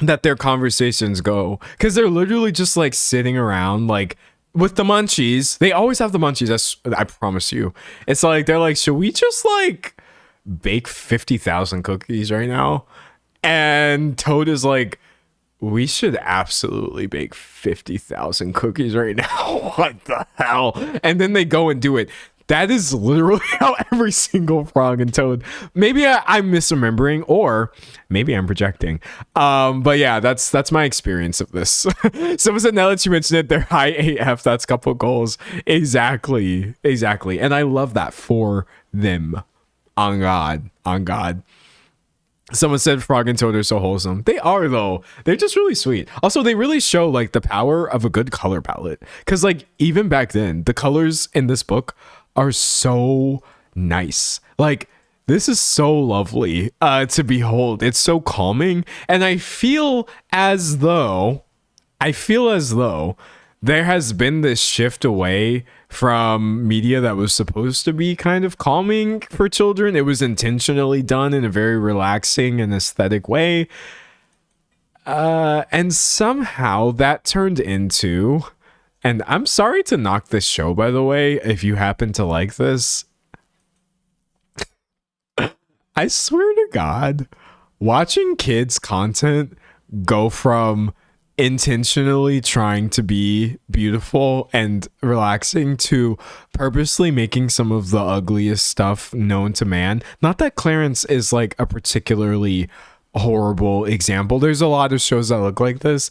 that their conversations go, because they're literally just like sitting around like with the munchies. They always have the munchies. I promise you. It's like, they're like, should we just like bake 50,000 cookies right now? And Toad is like, we should absolutely bake 50,000 cookies right now. What the hell? And then they go and do it. That is literally how every single Frog and Toad. Maybe I'm misremembering, or maybe I'm projecting. But yeah, that's my experience of this. Someone said, now that you mentioned it, they're high AF. That's couple goals. Exactly. And I love that for them. On God. Someone said Frog and Toad are so wholesome. They are, though. They're just really sweet. Also, they really show like the power of a good color palette. Because like even back then, the colors in this book are so nice. Like, this is so lovely to behold. It's so calming. And I feel as though there has been this shift away from media that was supposed to be kind of calming for children. It was intentionally done in a very relaxing and aesthetic way. And somehow that turned into, and I'm sorry to knock this show, by the way, if you happen to like this. I swear to God, watching kids' content go from intentionally trying to be beautiful and relaxing to purposely making some of the ugliest stuff known to man. Not that Clarence is like a particularly horrible example. There's a lot of shows that look like this.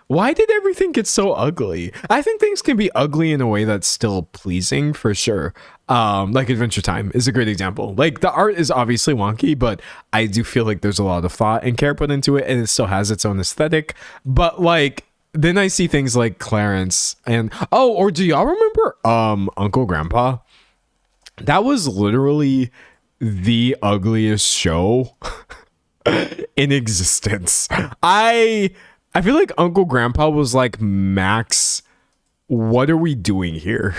Why did everything get so ugly? I think things can be ugly in a way that's still pleasing, for sure. Like Adventure Time is a great example. Like, the art is obviously wonky, but I do feel like there's a lot of thought and care put into it, and it still has its own aesthetic. But like, then I see things like Clarence and or do y'all remember Uncle Grandpa? That was literally the ugliest show in existence. I feel like Uncle Grandpa was like, Max, what are we doing here?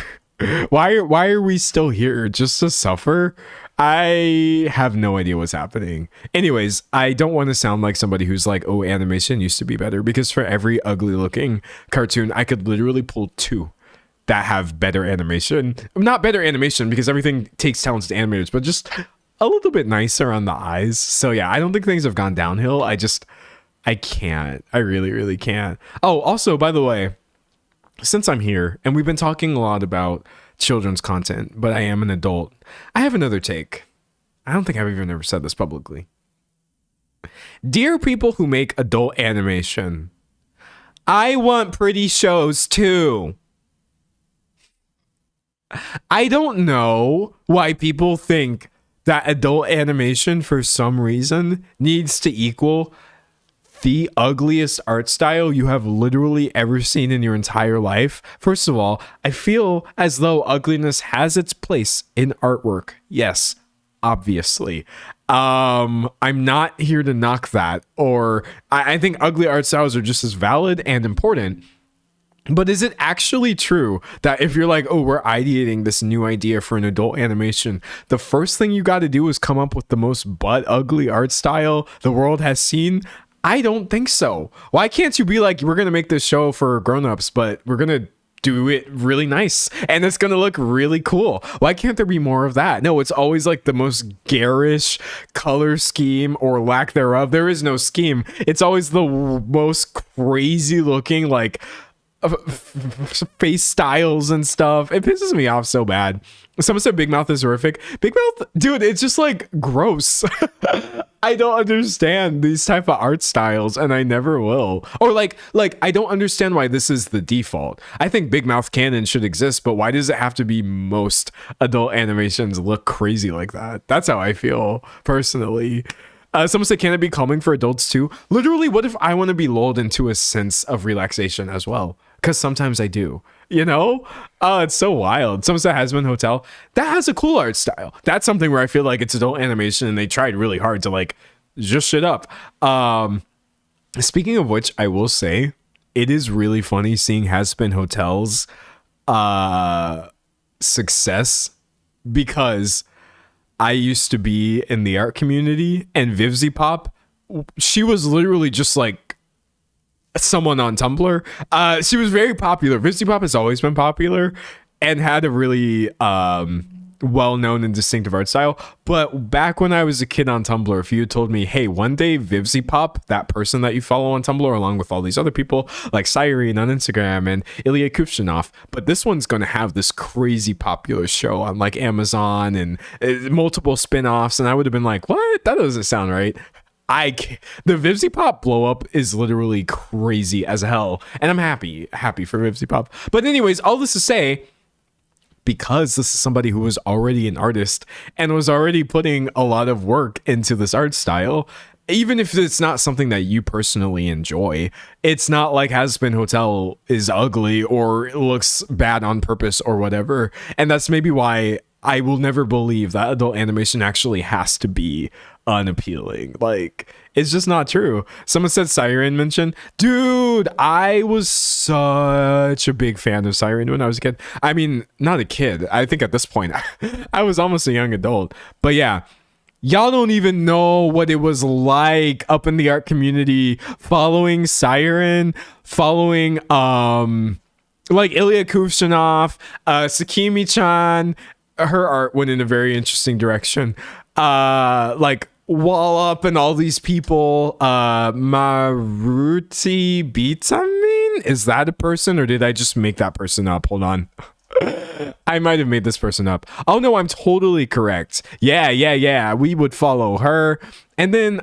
Why are we still here? Just to suffer? I have no idea what's happening. Anyways, I don't want to sound like somebody who's like, oh, animation used to be better, because for every ugly looking cartoon, I could literally pull two that have better animation. Not better animation, because everything takes talented animators, but just a little bit nicer on the eyes. So yeah, I don't think things have gone downhill. I can't. I really, really can't. Oh, also, by the way, since I'm here and we've been talking a lot about children's content, but I am an adult, I have another take. I don't think I've even ever said this publicly. Dear people who make adult animation, I want pretty shows too. I don't know why people think that adult animation for some reason needs to equal the ugliest art style you have literally ever seen in your entire life. First of all, I feel as though ugliness has its place in artwork. Yes, obviously. I'm not here to knock that, or I think ugly art styles are just as valid and important. But is it actually true that if you're like, oh, we're ideating this new idea for an adult animation, the first thing you got to do is come up with the most butt ugly art style the world has seen? I don't think so. Why can't you be like, we're going to make this show for grown-ups, but we're going to do it really nice and it's going to look really cool? Why can't there be more of that? No, it's always like the most garish color scheme or lack thereof. There is no scheme. It's always the most crazy looking, like, face styles and stuff. It pisses me off so bad. Someone said Big Mouth is horrific. Big Mouth, dude, it's just like gross. I don't understand these type of art styles, and I never will. Or like I don't understand why this is the default. I think Big Mouth canon should exist, but why does it have to be most adult animations look crazy like that? That's how I feel personally. Someone said, can it be calming for adults too? Literally, what if I want to be lulled into a sense of relaxation as well? Because sometimes I do, you know? Oh, it's so wild. Someone said Hazbin Hotel. That has a cool art style. That's something where I feel like it's adult animation and they tried really hard to like just shit up. Speaking of which, I will say it is really funny seeing Hazbin Hotel's success, because I used to be in the art community, and Vivzy Pop, she was literally just like someone on Tumblr. She was very popular. Vivzy Pop has always been popular and had a really well-known and distinctive art style. But back when I was a kid on Tumblr, if you had told me, hey, one day Vivzy Pop, that person that you follow on Tumblr, along with all these other people like Cyrene on Instagram and Ilya Kuvshinov, but this one's going to have this crazy popular show on like Amazon and multiple spin-offs, and I would have been like, what? That doesn't sound right. The Vivzy Pop blow up is literally crazy as hell, and I'm happy for Vivzy Pop. But anyways, all this to say, because this is somebody who was already an artist and was already putting a lot of work into this art style, even if it's not something that you personally enjoy, it's not like Hazbin Hotel is ugly or looks bad on purpose or whatever. And that's maybe why I will never believe that adult animation actually has to be unappealing. Like, it's just not true. Someone said Siren mention. Dude, I was such a big fan of Siren when I was a kid. I mean, not a kid. I think at this point, I was almost a young adult. But yeah, y'all don't even know what it was like up in the art community following Siren, following like Ilya Kuvshinov, Sakimi-chan. Her art went in a very interesting direction. Like Wall Up and all these people. Maruti Beatsamin? Is that a person, or did I just make that person up? Hold on. I might have made this person up. Oh no, I'm totally correct. Yeah. We would follow her. And then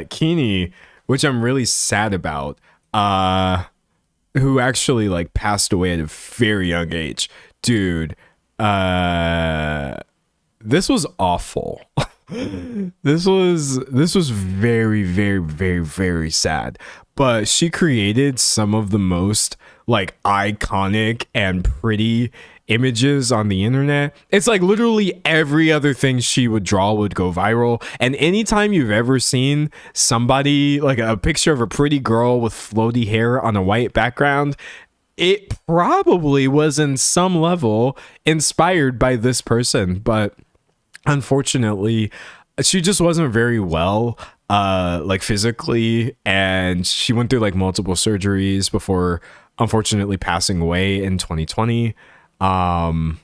Kini, which I'm really sad about, who actually like passed away at a very young age. Dude, this was awful. This was very, very, very, very sad. But she created some of the most like iconic and pretty images on the internet. It's like literally every other thing she would draw would go viral. And anytime you've ever seen somebody like a picture of a pretty girl with floaty hair on a white background, it probably was in some level inspired by this person. But unfortunately, she just wasn't very well like physically, and she went through like multiple surgeries before unfortunately passing away in 2020. So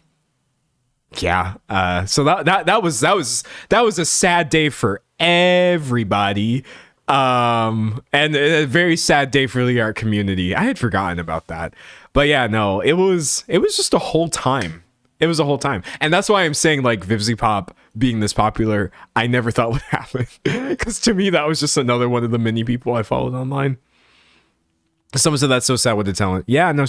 that was a sad day for everybody, and a very sad day for the art community. I had forgotten about that, but yeah, no, it was just a whole time. It was a whole time. And that's why I'm saying like Vivzy Pop being this popular, I never thought would happen. Because to me, that was just another one of the many people I followed online. Someone said that's so sad with the talent. Yeah, no,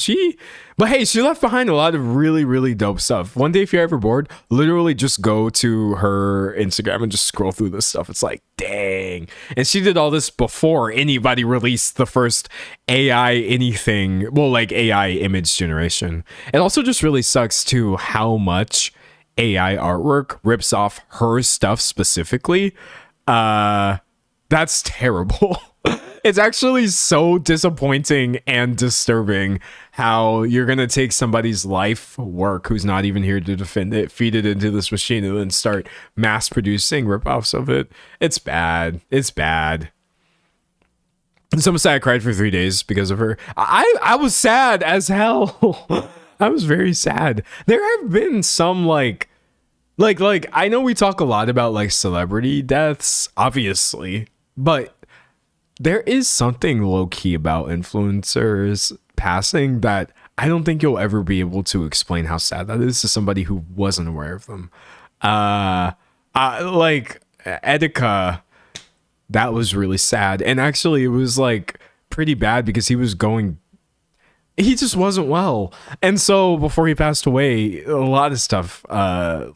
but hey, she left behind a lot of really, really dope stuff. One day, if you're ever bored, literally just go to her Instagram and just scroll through this stuff. It's like, dang. And she did all this before anybody released the first AI anything, well, like AI image generation. It also just really sucks too how much AI artwork rips off her stuff specifically. That's terrible. It's actually so disappointing and disturbing how you're going to take somebody's life work who's not even here to defend it, feed it into this machine, and then start mass producing ripoffs of it. It's bad. It's bad. And someone said I cried for 3 days because of her. I was sad as hell. I was very sad. There have been some like I know we talk a lot about like celebrity deaths, obviously, but there is something low-key about influencers passing that I don't think you'll ever be able to explain how sad that is to somebody who wasn't aware of them. Like Etika, that was really sad. And actually it was like pretty bad because he just wasn't well. And so before he passed away, a lot of stuff,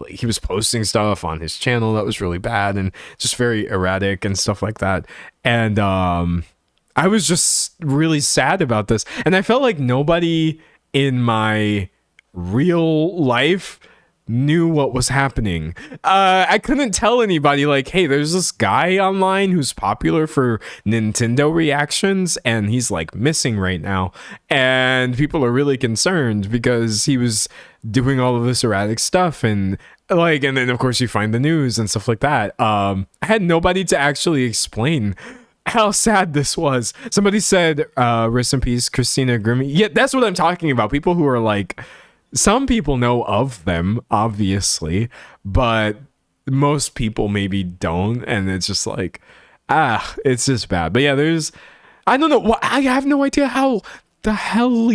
he was posting stuff on his channel that was really bad and just very erratic and stuff like that. And I was just really sad about this. And I felt like nobody in my real life knew what was happening. I couldn't tell anybody like, hey, there's this guy online who's popular for Nintendo reactions and he's like missing right now, and people are really concerned because he was doing all of this erratic stuff, and then of course you find the news and stuff like that. I had nobody to actually explain how sad this was. Somebody said rest in peace Christina Grimmie. Yeah, that's what I'm talking about. People who are like, some people know of them, obviously, but most people maybe don't. And it's just like, it's just bad. But yeah, I don't know. I have no idea how the hell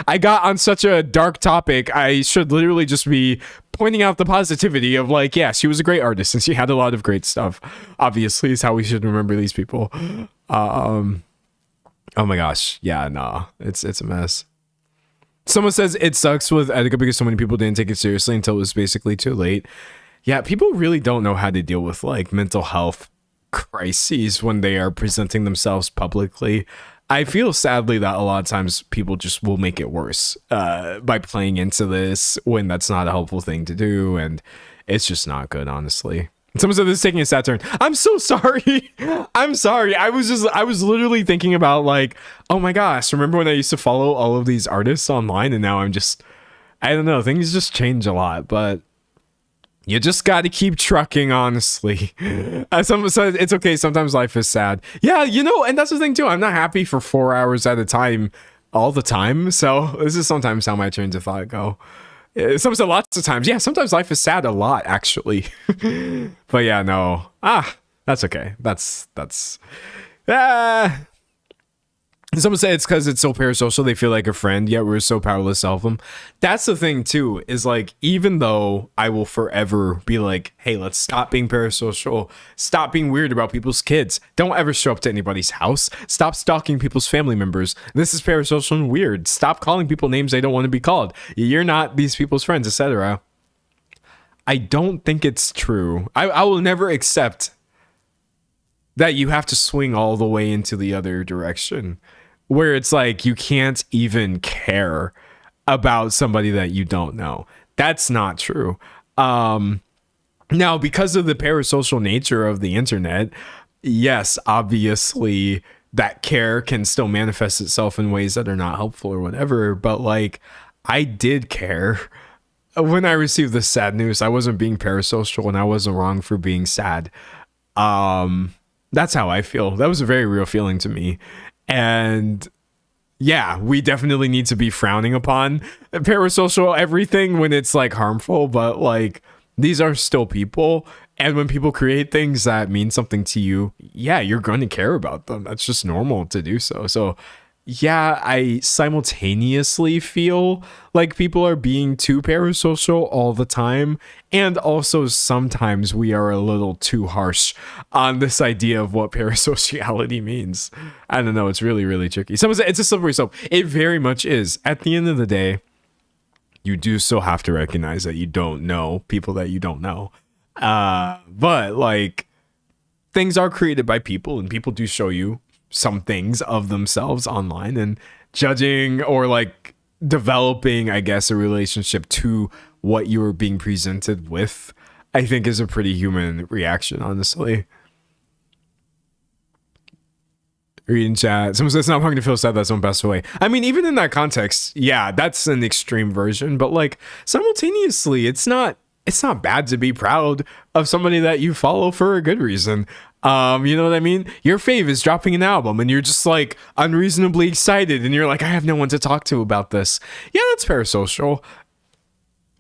I got on such a dark topic. I should literally just be pointing out the positivity of like, yeah, she was a great artist and she had a lot of great stuff. Obviously, is how we should remember these people. Oh my gosh. Yeah, nah, it's a mess. Someone says it sucks with Etika because so many people didn't take it seriously until it was basically too late. Yeah, people really don't know how to deal with like mental health crises when they are presenting themselves publicly. I feel sadly that a lot of times people just will make it worse by playing into this when that's not a helpful thing to do, and it's just not good, honestly. Someone said this is taking a sad turn. I'm so sorry. I'm sorry. I was literally thinking about like, oh my gosh, remember when I used to follow all of these artists online, and now I don't know, things just change a lot, but you just got to keep trucking, honestly. Someone said it's okay. Sometimes life is sad. Yeah, and that's the thing too. I'm not happy for 4 hours at a time all the time. So this is sometimes how my trains of thought go. Some said lots of times. Yeah, sometimes life is sad a lot, actually. But yeah, no. That's okay. That's someone said it's because it's so parasocial, they feel like a friend, yet we're so powerless to help them. That's the thing too, is like, even though I will forever be like, hey, let's stop being parasocial, stop being weird about people's kids, don't ever show up to anybody's house, stop stalking people's family members, this is parasocial and weird, stop calling people names they don't want to be called, you're not these people's friends, etc. I don't think it's true. I will never accept that you have to swing all the way into the other direction, where it's like you can't even care about somebody that you don't know. That's not true. Now, because of the parasocial nature of the internet, yes, obviously that care can still manifest itself in ways that are not helpful or whatever. But like, I did care when I received this sad news. I wasn't being parasocial and I wasn't wrong for being sad. That's how I feel. That was a very real feeling to me. And yeah, we definitely need to be frowning upon parasocial everything when it's like harmful, but like, these are still people. And when people create things that mean something to you, yeah, you're going to care about them. That's just normal to do so. So yeah, I simultaneously feel like people are being too parasocial all the time. And also sometimes we are a little too harsh on this idea of what parasociality means. I don't know. It's really, really tricky. Someone said it's a slippery slope. It very much is. At the end of the day, you do still have to recognize that you don't know people that you don't know. But like, things are created by people, and people do show you some things of themselves online, and judging or like developing, I guess, a relationship to what you are being presented with, I think is a pretty human reaction, honestly. Reading chat. Someone says it's not wrong to feel sad that someone passed away. I mean, even in that context, yeah, that's an extreme version, but like simultaneously, it's not bad to be proud of somebody that you follow for a good reason. You know what I mean? Your fave is dropping an album and you're just like unreasonably excited and you're like, I have no one to talk to about this. Yeah, that's parasocial.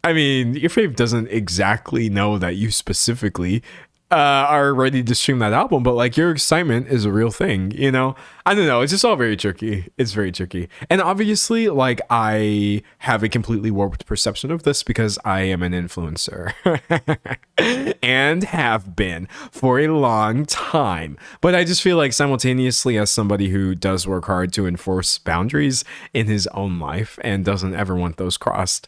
I mean, your fave doesn't exactly know that you specifically are ready to stream that album, but like your excitement is a real thing, you know? I don't know. It's just all very tricky. It's very tricky. And obviously, like, I have a completely warped perception of this because I am an influencer and have been for a long time. But I just feel like simultaneously, as somebody who does work hard to enforce boundaries in his own life and doesn't ever want those crossed,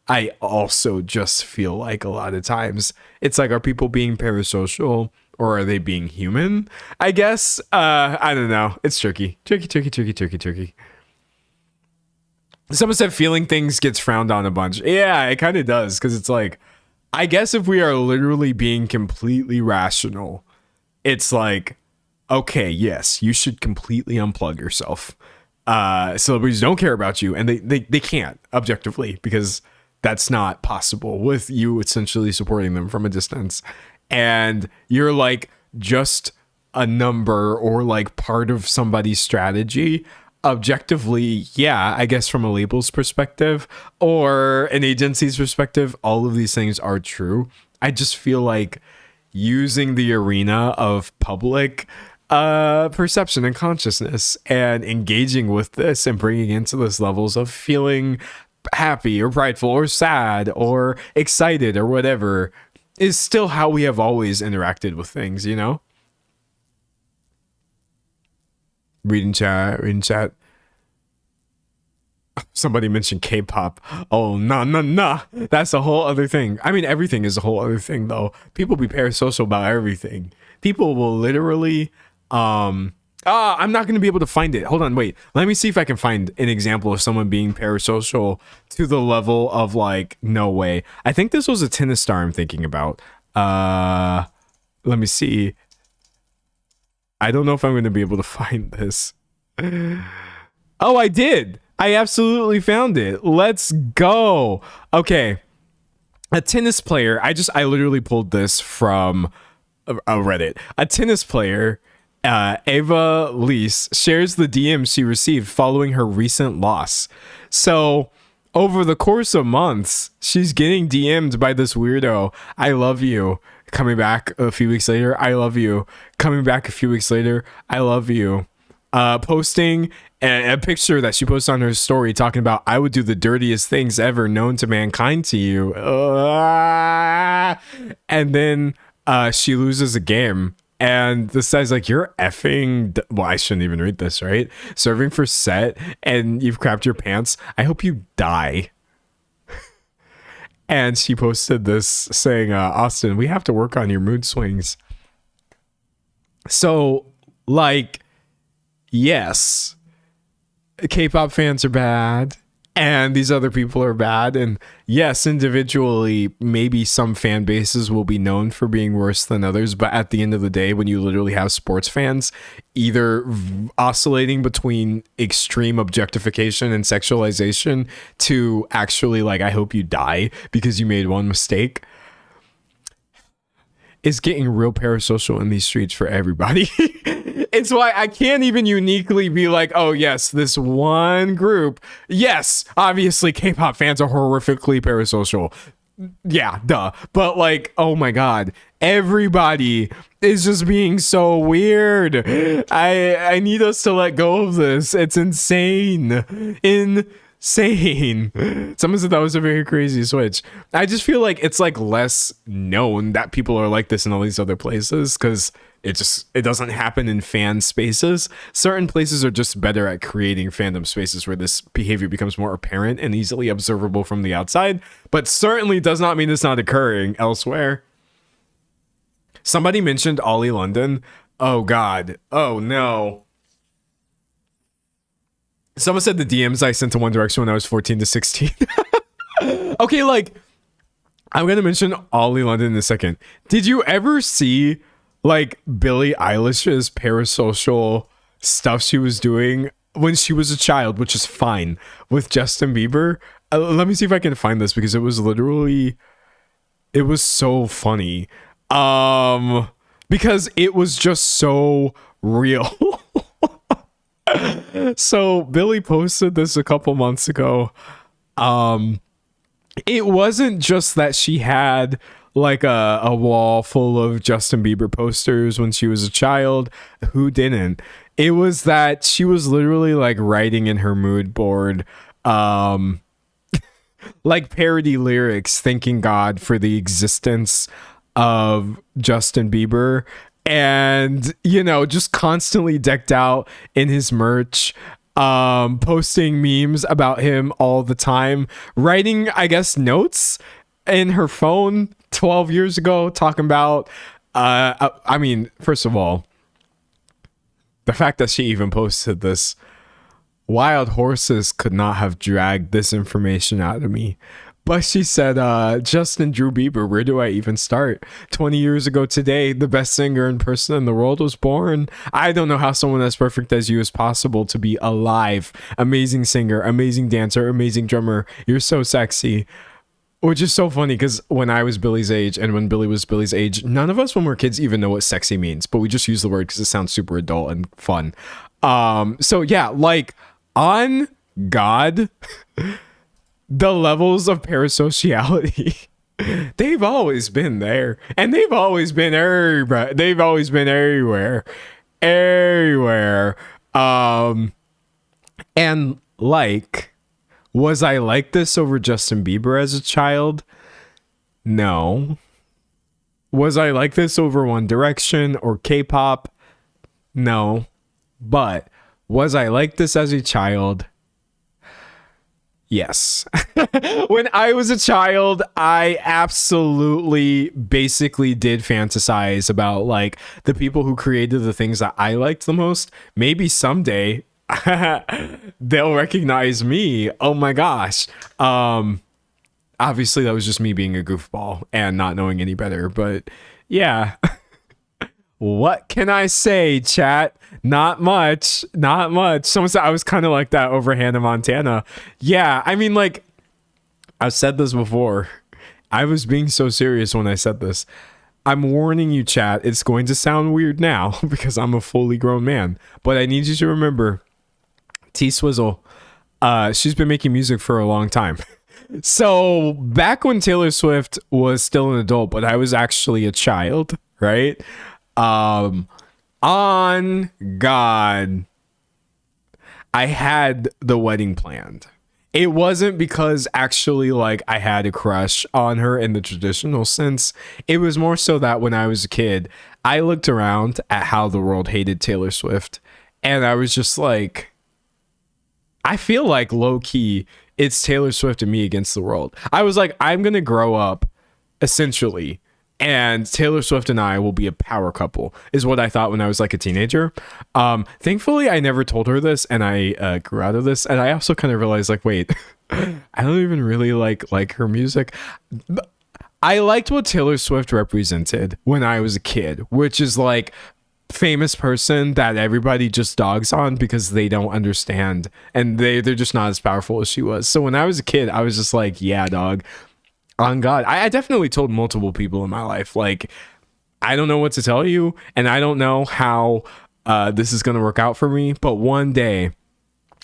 I also just feel like a lot of times it's like, are people being parasocial or are they being human? I guess. I don't know. It's tricky. Tricky. Someone said feeling things gets frowned on a bunch. Yeah, it kind of does. Because it's like, I guess if we are literally being completely rational, it's like, okay, yes, you should completely unplug yourself. Celebrities don't care about you. And they can't objectively, because that's not possible with you essentially supporting them from a distance. And you're like just a number or like part of somebody's strategy. Objectively, yeah, I guess from a label's perspective or an agency's perspective, all of these things are true. I just feel like using the arena of public perception and consciousness and engaging with this and bringing into this levels of feeling happy or prideful or sad or excited or whatever is still how we have always interacted with things, you know? Reading chat. Somebody mentioned K-pop. Oh, nah. That's a whole other thing. I mean, everything is a whole other thing, though. People be parasocial about everything. People will literally, I'm not going to be able to find it. Hold on, wait. Let me see if I can find an example of someone being parasocial to the level of like, no way. I think this was a tennis star I'm thinking about. Let me see. I don't know if I'm going to be able to find this. Oh, I did. I absolutely found it. Let's go. Okay. A tennis player. I literally pulled this from a Reddit. A tennis player, Ava Lease, shares the DM she received following her recent loss. So over the course of months, she's getting DM'd by this weirdo. I love you. Coming back a few weeks later, I love you. Coming back a few weeks later, I love you. Posting a picture that she posted on her story talking about, I would do the dirtiest things ever known to mankind to you. And then she loses a game. And this guy's like, you're effing... Well, I shouldn't even read this, right? Serving for set and you've crapped your pants. I hope you die. And she posted this saying, Austin, we have to work on your mood swings. So, like, yes, K-pop fans are bad. And these other people are bad. And yes, individually, maybe some fan bases will be known for being worse than others. But at the end of the day, when you literally have sports fans either oscillating between extreme objectification and sexualization to actually like, I hope you die because you made one mistake, it's getting real parasocial in these streets for everybody. It's why I can't even uniquely be like, oh yes, this one group. Yes, obviously K-pop fans are horrifically parasocial. yeah, duh. But like, oh my god, everybody is just being so weird. I need us to let go of this. It's insane. Insane. Someone said that was a very crazy switch. I just feel like it's like less known that people are like this in all these other places because it doesn't happen in fan spaces. Certain places are just better at creating fandom spaces where this behavior becomes more apparent and easily observable from the outside, but certainly does not mean it's not occurring elsewhere. Somebody mentioned Ollie London. Oh god. Oh no. Someone said the DMs I sent to One Direction when I was 14 to 16. Okay, like, I'm gonna mention Ollie London in a second. Did you ever see like Billie Eilish's parasocial stuff she was doing when she was a child, which is fine, with Justin Bieber? Let me see if I can find this because it was so funny. Because it was just so real. So Billie posted this a couple months ago. It wasn't just that she had like a wall full of Justin Bieber posters when she was a child. Who didn't? It was that she was literally like writing in her mood board like parody lyrics, thanking God for the existence of Justin Bieber, and you know, just constantly decked out in his merch, posting memes about him all the time, writing, I guess, notes in her phone 12 years ago talking about I mean, first of all, the fact that she even posted this, wild horses could not have dragged this information out of me. But she said, Justin Drew Bieber, where do I even start? 20 years ago today, the best singer and person in the world was born. I don't know how someone as perfect as you is possible to be alive. Amazing singer, amazing dancer, amazing drummer. You're so sexy. Which is so funny because when I was Billy's age and when Billy was Billy's age, none of us when we're kids even know what sexy means, but we just use the word because it sounds super adult and fun. So yeah, like, on God, the levels of parasociality, they've always been there, and they've always been everywhere. They've always been everywhere. And like, was I like this over Justin Bieber as a child? No. Was I like this over One Direction or K-pop? No. But was I like this as a child? Yes. When I was a child, I absolutely basically did fantasize about like the people who created the things that I liked the most. Maybe someday they'll recognize me. Oh my gosh. Obviously that was just me being a goofball and not knowing any better, but yeah. What can I say, chat? Not much. Someone said I was kind of like that over Hannah Montana. Yeah, I mean, like, I've said this before. I was being so serious when I said this. I'm warning you, chat. It's going to sound weird now because I'm a fully grown man. But I need you to remember, T Swizzle, she's been making music for a long time. So back when Taylor Swift was still an adult, but I was actually a child, right? On God, I had the wedding planned. It wasn't because actually like I had a crush on her in the traditional sense. It was more so that when I was a kid, I looked around at how the world hated Taylor Swift, and I was just like, I feel like low key it's Taylor Swift and me against the world. I was like, I'm gonna grow up essentially, and Taylor Swift and I will be a power couple, is what I thought when I was like a teenager. Thankfully, I never told her this, and I grew out of this. And I also kind of realized, like, wait, I don't even really like her music. I liked what Taylor Swift represented when I was a kid, which is like famous person that everybody just dogs on because they don't understand, and they're just not as powerful as she was. So when I was a kid, I was just like, yeah, dog. On God, I definitely told multiple people in my life, like, I don't know what to tell you, and I don't know how this is going to work out for me, but one day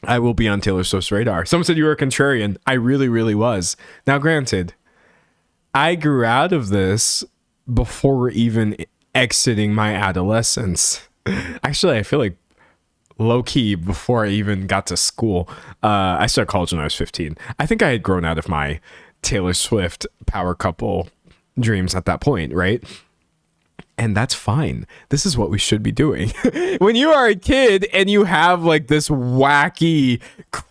I will be on Taylor Swift's radar. Someone said you were a contrarian. I really, really was. Now, granted, I grew out of this before even exiting my adolescence. Actually, I feel like low key before I even got to school. I started college when I was 15. I think I had grown out of my Taylor Swift power couple dreams at that point, right? And that's fine. This is what we should be doing. When you are a kid and you have like this wacky,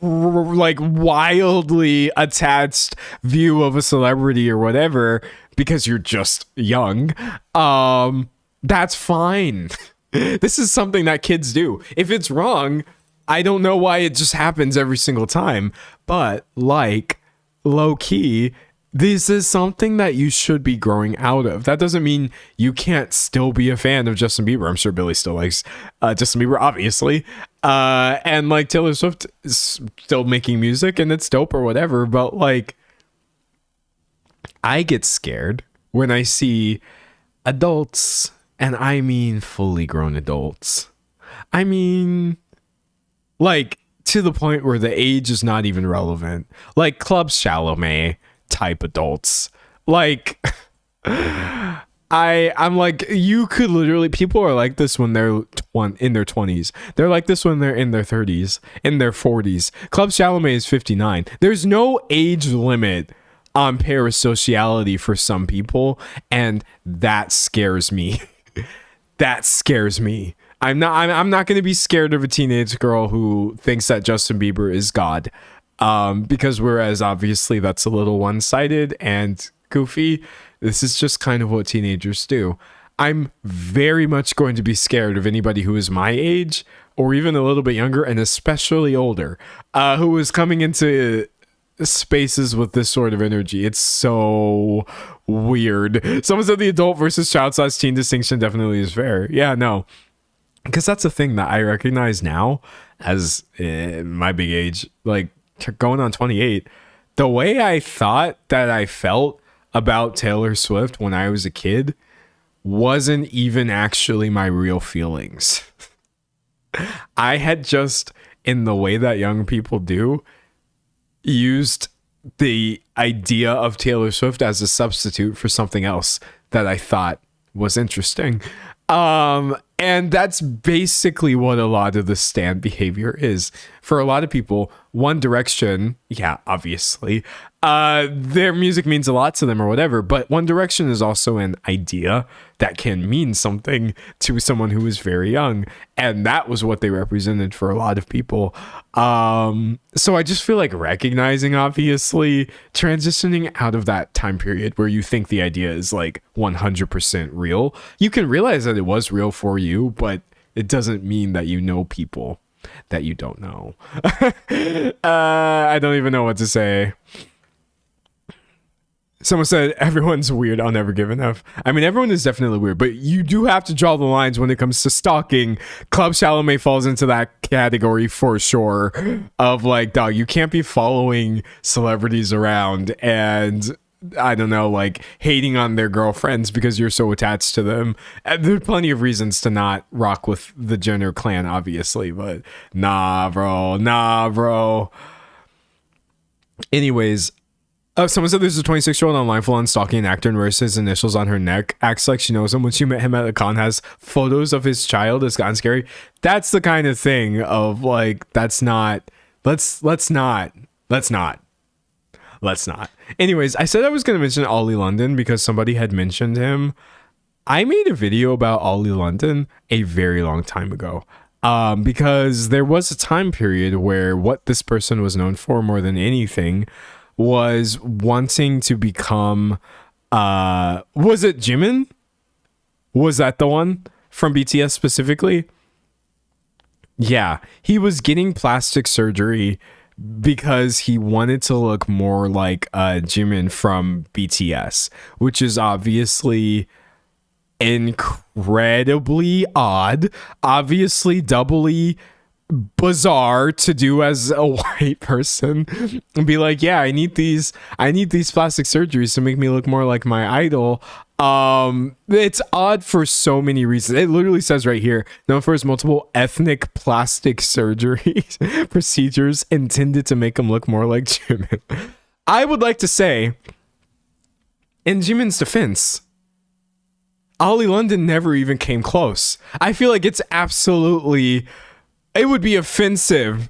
like wildly attached view of a celebrity or whatever, because you're just young, that's fine. This is something that kids do. If it's wrong, I don't know why it just happens every single time. But like low key, this is something that you should be growing out of. That doesn't mean you can't still be a fan of Justin Bieber. I'm sure Billy still likes Justin Bieber, obviously. And like Taylor Swift is still making music and it's dope or whatever. But like, I get scared when I see adults, and I mean fully grown adults. I mean, like to the point where the age is not even relevant. Like Club Chalamet type adults. Like I'm like, you could literally, people are like this when they're in their 20s. They're like this when they're in their 30s, in their 40s. Club Chalamet is 59. There's no age limit on parasociality for some people, and that scares me. That scares me. I'm not going to be scared of a teenage girl who thinks that Justin Bieber is God. Because whereas obviously that's a little one-sided and goofy, this is just kind of what teenagers do. I'm very much going to be scared of anybody who is my age or even a little bit younger and especially older, who is coming into spaces with this sort of energy. It's so weird. Someone said the adult versus child/teen distinction definitely is fair. Yeah, no. Because that's a thing that I recognize now as my big age, like going on 28. The way I thought that I felt about Taylor Swift when I was a kid wasn't even actually my real feelings. I had just, in the way that young people do, used the idea of Taylor Swift as a substitute for something else that I thought was interesting. And that's basically what a lot of the stan behavior is. For a lot of people, One Direction, yeah, obviously, their music means a lot to them or whatever, but One Direction is also an idea that can mean something to someone who is very young. And that was what they represented for a lot of people. So I just feel like recognizing, obviously, transitioning out of that time period where you think the idea is like 100% real. You can realize that it was real for you, but it doesn't mean that you know people that you don't know. I don't even know what to say. Someone said everyone's weird. I'll never give enough. I mean, everyone is definitely weird, but you do have to draw the lines when it comes to stalking. Club Chalamet falls into that category for sure. Of like, dog, you can't be following celebrities around and, I don't know, like hating on their girlfriends because you're so attached to them. There's plenty of reasons to not rock with the Jenner clan, obviously, but nah, bro. Anyways, someone said there's a 26-year-old online full-on stalking an actor and wears his initials on her neck, acts like she knows him. When she met him at a con, has photos of his child. It's gotten scary. That's the kind of thing of like, that's not, let's not. Anyways, I said I was going to mention Ollie London because somebody had mentioned him. I made a video about Ollie London a very long time ago. Because there was a time period where what this person was known for more than anything was wanting to become, was it Jimin? Was that the one from BTS specifically? Yeah, he was getting plastic surgery because he wanted to look more like Jimin from BTS, which is obviously incredibly odd, obviously doubly bizarre to do as a white person and be like, yeah, I need these plastic surgeries to make me look more like my idol. It's odd for so many reasons. It literally says right here, known for his multiple ethnic plastic surgeries procedures intended to make him look more like Jimin. I would like to say In Jimin's defense, Ollie London never even came close. I feel like it's absolutely, it would be offensive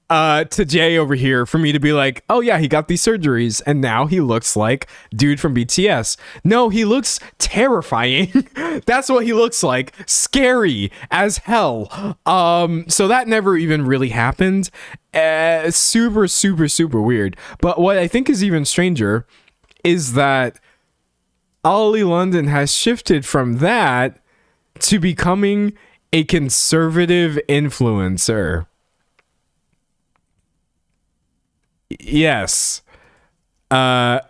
to Jay over here for me to be like, oh yeah, he got these surgeries and now he looks like dude from BTS. No, he looks terrifying. That's what he looks like. Scary as hell. So that never even really happened. Super, super, super weird. But what I think is even stranger is that Ollie London has shifted from that to becoming a conservative influencer. Yes. I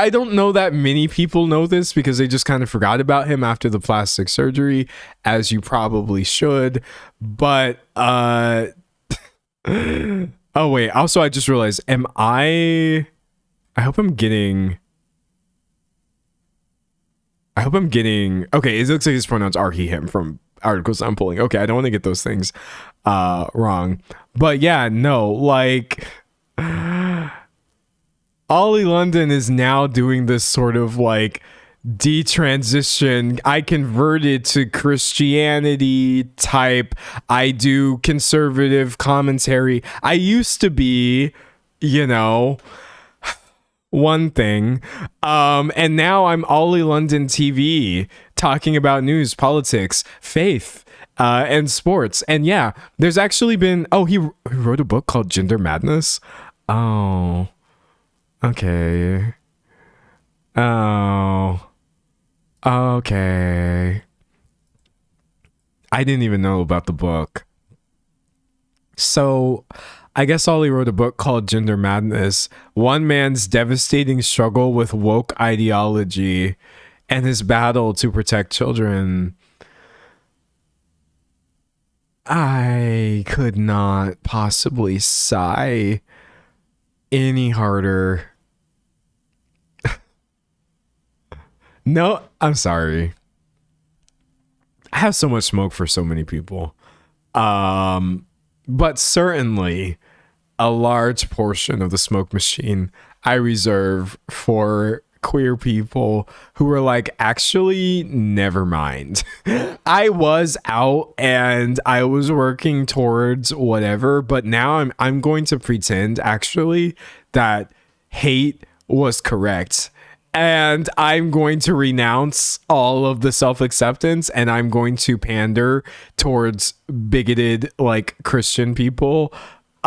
don't know that many people know this because they just kind of forgot about him after the plastic surgery, as you probably should. But oh wait, also I just realized, I hope I'm getting okay, it looks like his pronouns are he him from articles I'm pulling. Okay, I don't want to get those things wrong. But yeah, no, like Ollie London is now doing this sort of like detransition. I converted to Christianity type. I do conservative commentary. I used to be, you know, one thing. And now I'm Ollie London TV talking about news, politics, faith, and sports. And yeah, there's actually been, he wrote a book called Gender Madness. Oh, okay. Oh, okay. I didn't even know about the book. So I guess Ollie wrote a book called Gender Madness, one man's devastating struggle with woke ideology and his battle to protect children. I could not possibly sigh any harder. No, I'm sorry. I have so much smoke for so many people. But certainly a large portion of the smoke machine I reserve for queer people who are like, actually, never mind. I was out and I was working towards whatever, but now I'm going to pretend actually that hate was correct. And I'm going to renounce all of the self-acceptance and I'm going to pander towards bigoted like Christian people.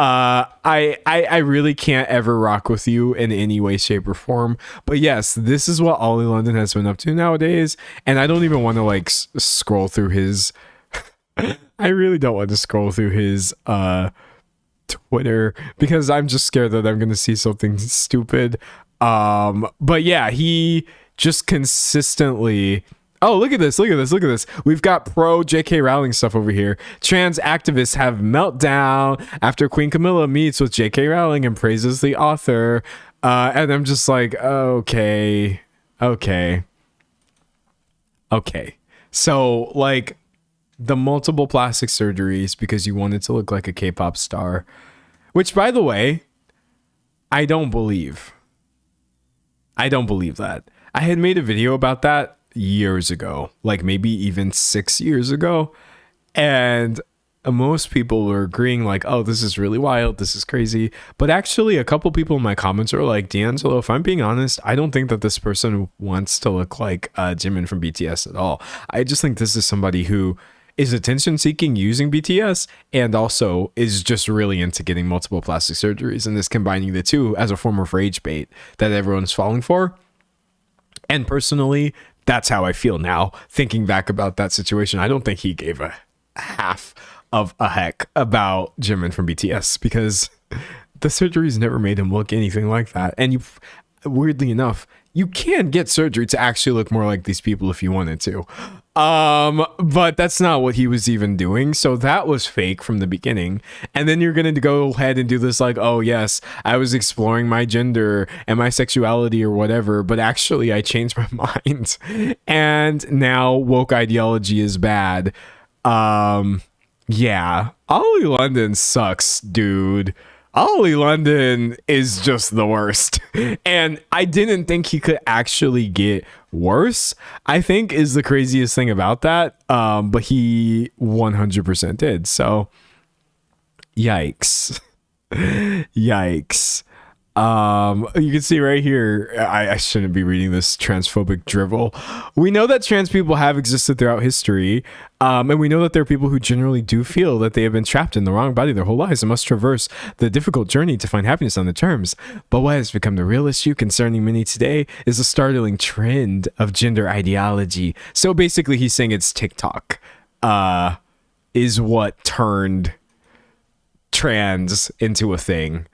I really can't ever rock with you in any way, shape, or form. But yes, this is what Ollie London has been up to nowadays. And I don't even want to like scroll through his I really don't want to scroll through his Twitter because I'm just scared that I'm going to see something stupid. But yeah, he just consistently, oh, look at this. We've got pro JK Rowling stuff over here. Trans activists have meltdown after Queen Camilla meets with JK Rowling and praises the author. And I'm just like, okay. So like the multiple plastic surgeries because you wanted to look like a K-pop star, which by the way, I don't believe that. I had made a video about that years ago, like maybe even 6 years ago. And most people were agreeing like, oh, this is really wild. This is crazy. But actually a couple people in my comments were like, D'Angelo, if I'm being honest, I don't think that this person wants to look like Jimin from BTS at all. I just think this is somebody who is attention seeking using BTS and also is just really into getting multiple plastic surgeries and is combining the two as a form of rage bait that everyone's falling for. And personally, that's how I feel now thinking back about that situation. I don't think he gave a half of a heck about Jimin from BTS because the surgeries never made him look anything like that. And you, weirdly enough, you can get surgery to actually look more like these people if you wanted to. But that's not what he was even doing. So that was fake from the beginning. And then you're going to go ahead and do this like, oh yes, I was exploring my gender and my sexuality or whatever, but actually I changed my mind. And now woke ideology is bad. Yeah, Ollie London sucks, dude. Ollie London is just the worst. And I didn't think he could actually get worse, I think is the craziest thing about that. But he 100% did. So yikes. Yikes. You can see right here, I shouldn't be reading this transphobic drivel. We know that trans people have existed throughout history, and we know that there are people who generally do feel that they have been trapped in the wrong body their whole lives and must traverse the difficult journey to find happiness on their terms. But what has become the real issue concerning many today is a startling trend of gender ideology. So basically he's saying it's TikTok is what turned trans into a thing.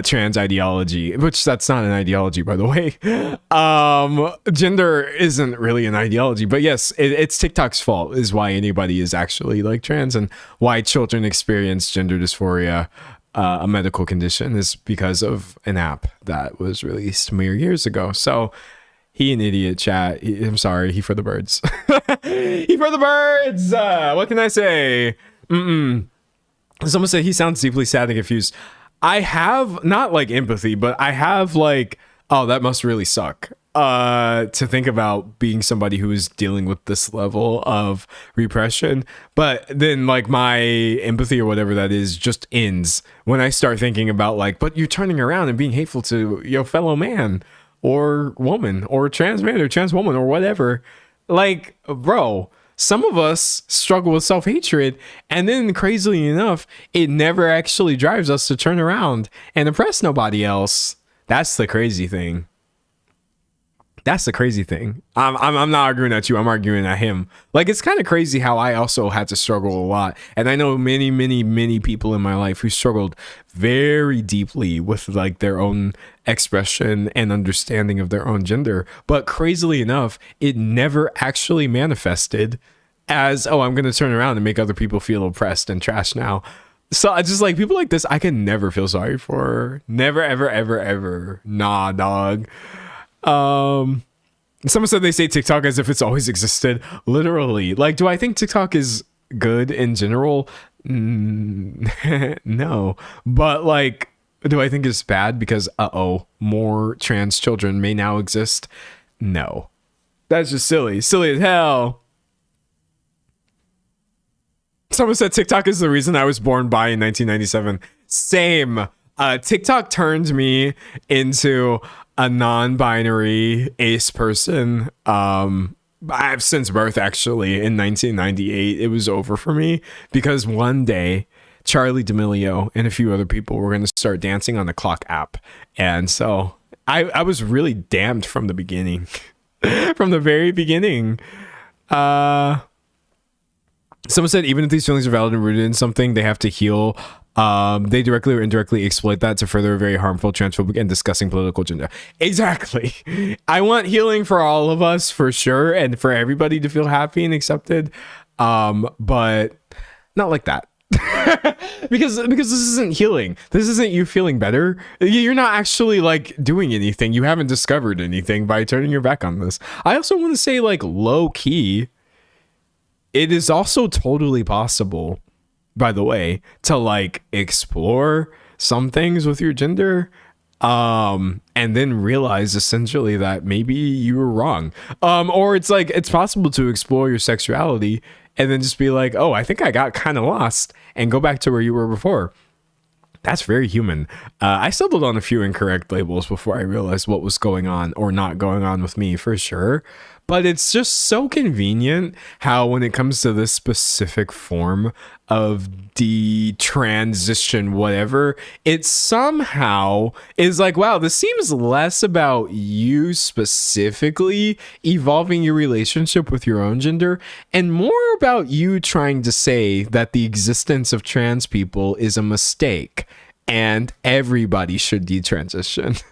Trans ideology, which that's not an ideology, by the way. Gender isn't really an ideology, but yes, it's TikTok's fault is why anybody is actually like trans, and why children experience gender dysphoria, a medical condition, is because of an app that was released mere years ago. So he an idiot, chat. I'm sorry, he for the birds. He for the birds. What can I say? Someone said he sounds deeply sad and confused. I have not like empathy, but I have like, oh, that must really suck. To think about being somebody who is dealing with this level of repression. But then like my empathy or whatever that is just ends when I start thinking about like, but you're turning around and being hateful to your fellow man or woman or trans man or trans woman or whatever. Like, bro, some of us struggle with self-hatred, and then crazily enough, it never actually drives us to turn around and oppress nobody else. That's the crazy thing. That's the crazy thing. I'm not arguing at you. I'm arguing at him. Like, it's kind of crazy how I also had to struggle a lot. And I know many, many, many people in my life who struggled very deeply with like their own expression and understanding of their own gender. But crazily enough, it never actually manifested as, oh, I'm going to turn around and make other people feel oppressed and trash now. So I just like people like this, I can never feel sorry for. Never, ever, ever, ever. Nah, dog. Someone said they say TikTok as if it's always existed. Literally. Like, do I think TikTok is good in general? No. But like, do I think it's bad because more trans children may now exist? No. That's just silly. Silly as hell. Someone said TikTok is the reason I was born by in 1997. Same. TikTok turned me into a non-binary ace person. I've since birth, actually. In 1998, it was over for me because one day Charlie D'Amelio and a few other people were going to start dancing on the Clock app, and so I was really damned from the beginning. From the very beginning. Someone said even if these feelings are valid and rooted in something, they have to heal. They directly or indirectly exploit that to further a very harmful, transphobic, and disgusting political agenda. Exactly. I want healing for all of us, for sure, and for everybody to feel happy and accepted. But not like that. because this isn't healing. This isn't you feeling better. You're not actually like doing anything. You haven't discovered anything by turning your back on this. I also want to say, like, low key, it is also totally possible, by the way, to like explore some things with your gender, and then realize essentially that maybe you were wrong. Or it's like, it's possible to explore your sexuality and then just be like, oh, I think I got kind of lost, and go back to where you were before. That's very human. I stumbled on a few incorrect labels before I realized what was going on or not going on with me, for sure. But it's just so convenient how when it comes to this specific form of detransition, whatever, it somehow is like, wow, this seems less about you specifically evolving your relationship with your own gender and more about you trying to say that the existence of trans people is a mistake and everybody should detransition.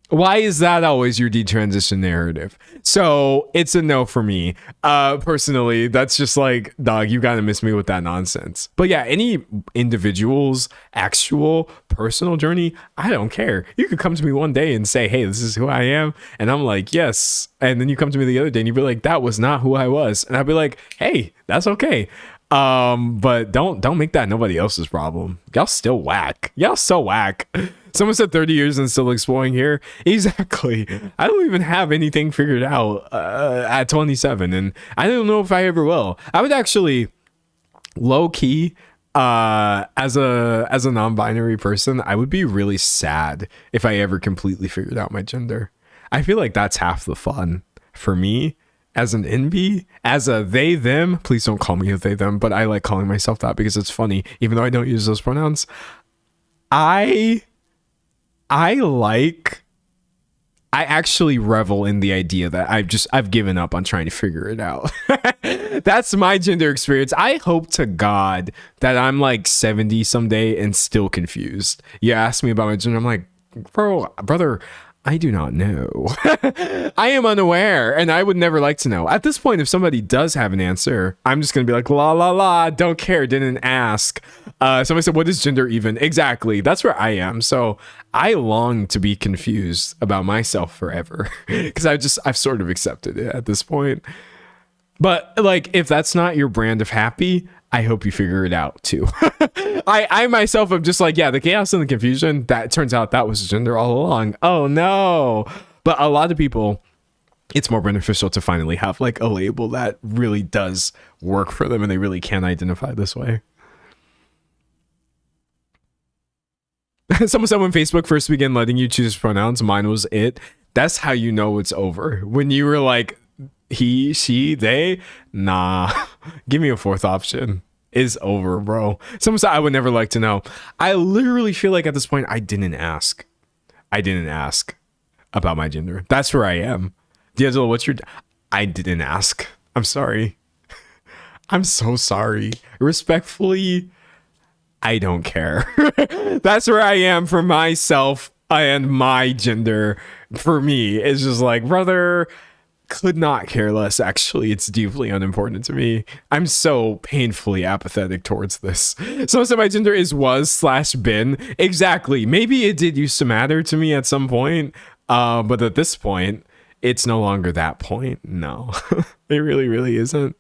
Why is that always your detransition narrative? So it's a no for me. Personally, that's just like, dog, you gotta miss me with that nonsense. But yeah, any individual's actual personal journey, I don't care. You could come to me one day and say, hey, this is who I am. And I'm like, yes. And then you come to me the other day and you'd be like, that was not who I was. And I'd be like, hey, that's okay. But don't make that nobody else's problem. Y'all still whack. Y'all so whack. Someone said 30 years and still exploring here. Exactly. I don't even have anything figured out at 27, and I don't know if I ever will. I would actually low key as a non-binary person, I would be really sad if I ever completely figured out my gender. I feel like that's half the fun for me as an NB, as a they them. Please don't call me a they them, but I like calling myself that because it's funny, even though I don't use those pronouns. I actually revel in the idea that I've given up on trying to figure it out. That's my gender experience. I hope to God that I'm like 70 someday and still confused. You ask me about my gender, I'm like, brother, I do not know. I am unaware, and I would never like to know. At this point, if somebody does have an answer, I'm just going to be like, la, la, la, don't care, didn't ask. Somebody said, what is gender even? Exactly. That's where I am. So I long to be confused about myself forever because I've sort of accepted it at this point. But like, if that's not your brand of happy, I hope you figure it out too. I myself am just like, yeah, the chaos and the confusion, that turns out that was gender all along. Oh no. But a lot of people, it's more beneficial to finally have like a label that really does work for them and they really can identify this way. Someone said when Facebook first began letting you choose pronouns, mine was it. That's how you know it's over. When you were like, he, she, they, nah, give me a fourth option. Is over, bro. Someone said I would never like to know. I literally feel like at this point I didn't ask about my gender. That's where I am. D'Angelo, what's your I didn't ask. I'm sorry. I'm so sorry. Respectfully, I don't care. That's where I am for myself and my gender. For me, it's just like, brother, could not care less. Actually, it's deeply unimportant to me. I'm so painfully apathetic towards this. Someone said my gender is was/been. Exactly. Maybe it did used to matter to me at some point, but at this point, it's no longer that point. No, it really isn't.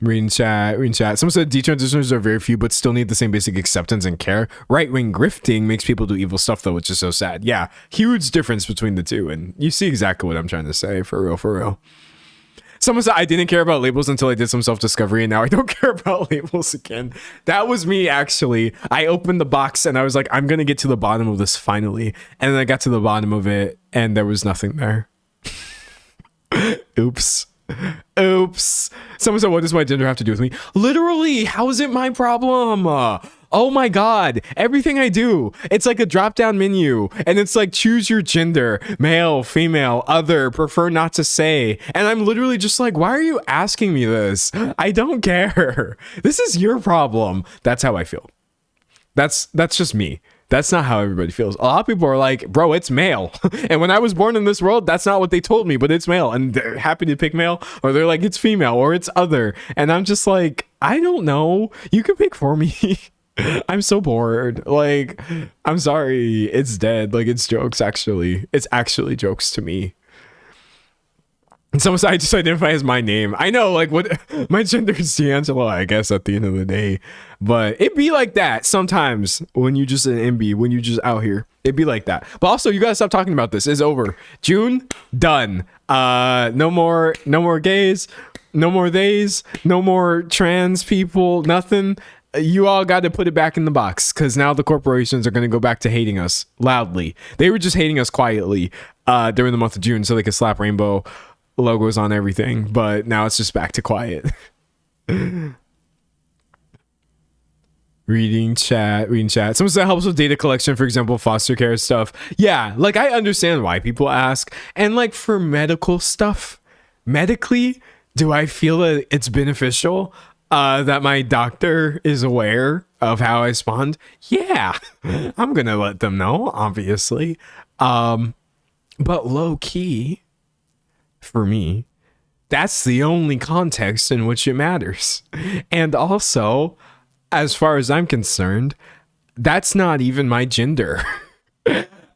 Reading chat. Someone said detransitioners are very few, but still need the same basic acceptance and care. Right-wing grifting makes people do evil stuff, though, which is so sad. Yeah, huge difference between the two, and you see exactly what I'm trying to say, for real. Someone said I didn't care about labels until I did some self-discovery, and now I don't care about labels again. That was me, actually. I opened the box, and I was like, I'm going to get to the bottom of this finally. And then I got to the bottom of it, and there was nothing there. Oops. Someone said, what does my gender have to do with me? Literally, how is it my problem? Oh my God, everything I do, it's like a drop down menu and it's like choose your gender, male, female, other, prefer not to say. And I'm literally just like, why are you asking me this? I don't care. This is your problem. That's how I feel. That's just me. That's not how everybody feels. A lot of people are like, bro, it's male. And when I was born in this world, that's not what they told me, but it's male. And they're happy to pick male, or they're like, it's female, or it's other. And I'm just like, I don't know. You can pick for me. I'm so bored. Like, I'm sorry. It's dead. Like, it's jokes, actually. It's actually jokes to me. And someone said I just identify as my name. I know, like, what my gender is D'Angelo, I guess, at the end of the day. But it be like that sometimes when you just an MB, when you just out here. It be like that. But also, you gotta stop talking about this. It's over. June, done. No more gays, no more theys, no more trans people, nothing. You all got to put it back in the box because now the corporations are going to go back to hating us loudly. They were just hating us quietly during the month of June so they could slap rainbow logos on everything, but now it's just back to quiet. Reading chat. Someone said helps with data collection, for example, foster care stuff. Yeah, like I understand why people ask. And like for medical stuff, medically, do I feel that it's beneficial that my doctor is aware of how I respond? Yeah, I'm gonna let them know, obviously. But low key, for me, that's the only context in which it matters. And also, as far as I'm concerned, that's not even my gender.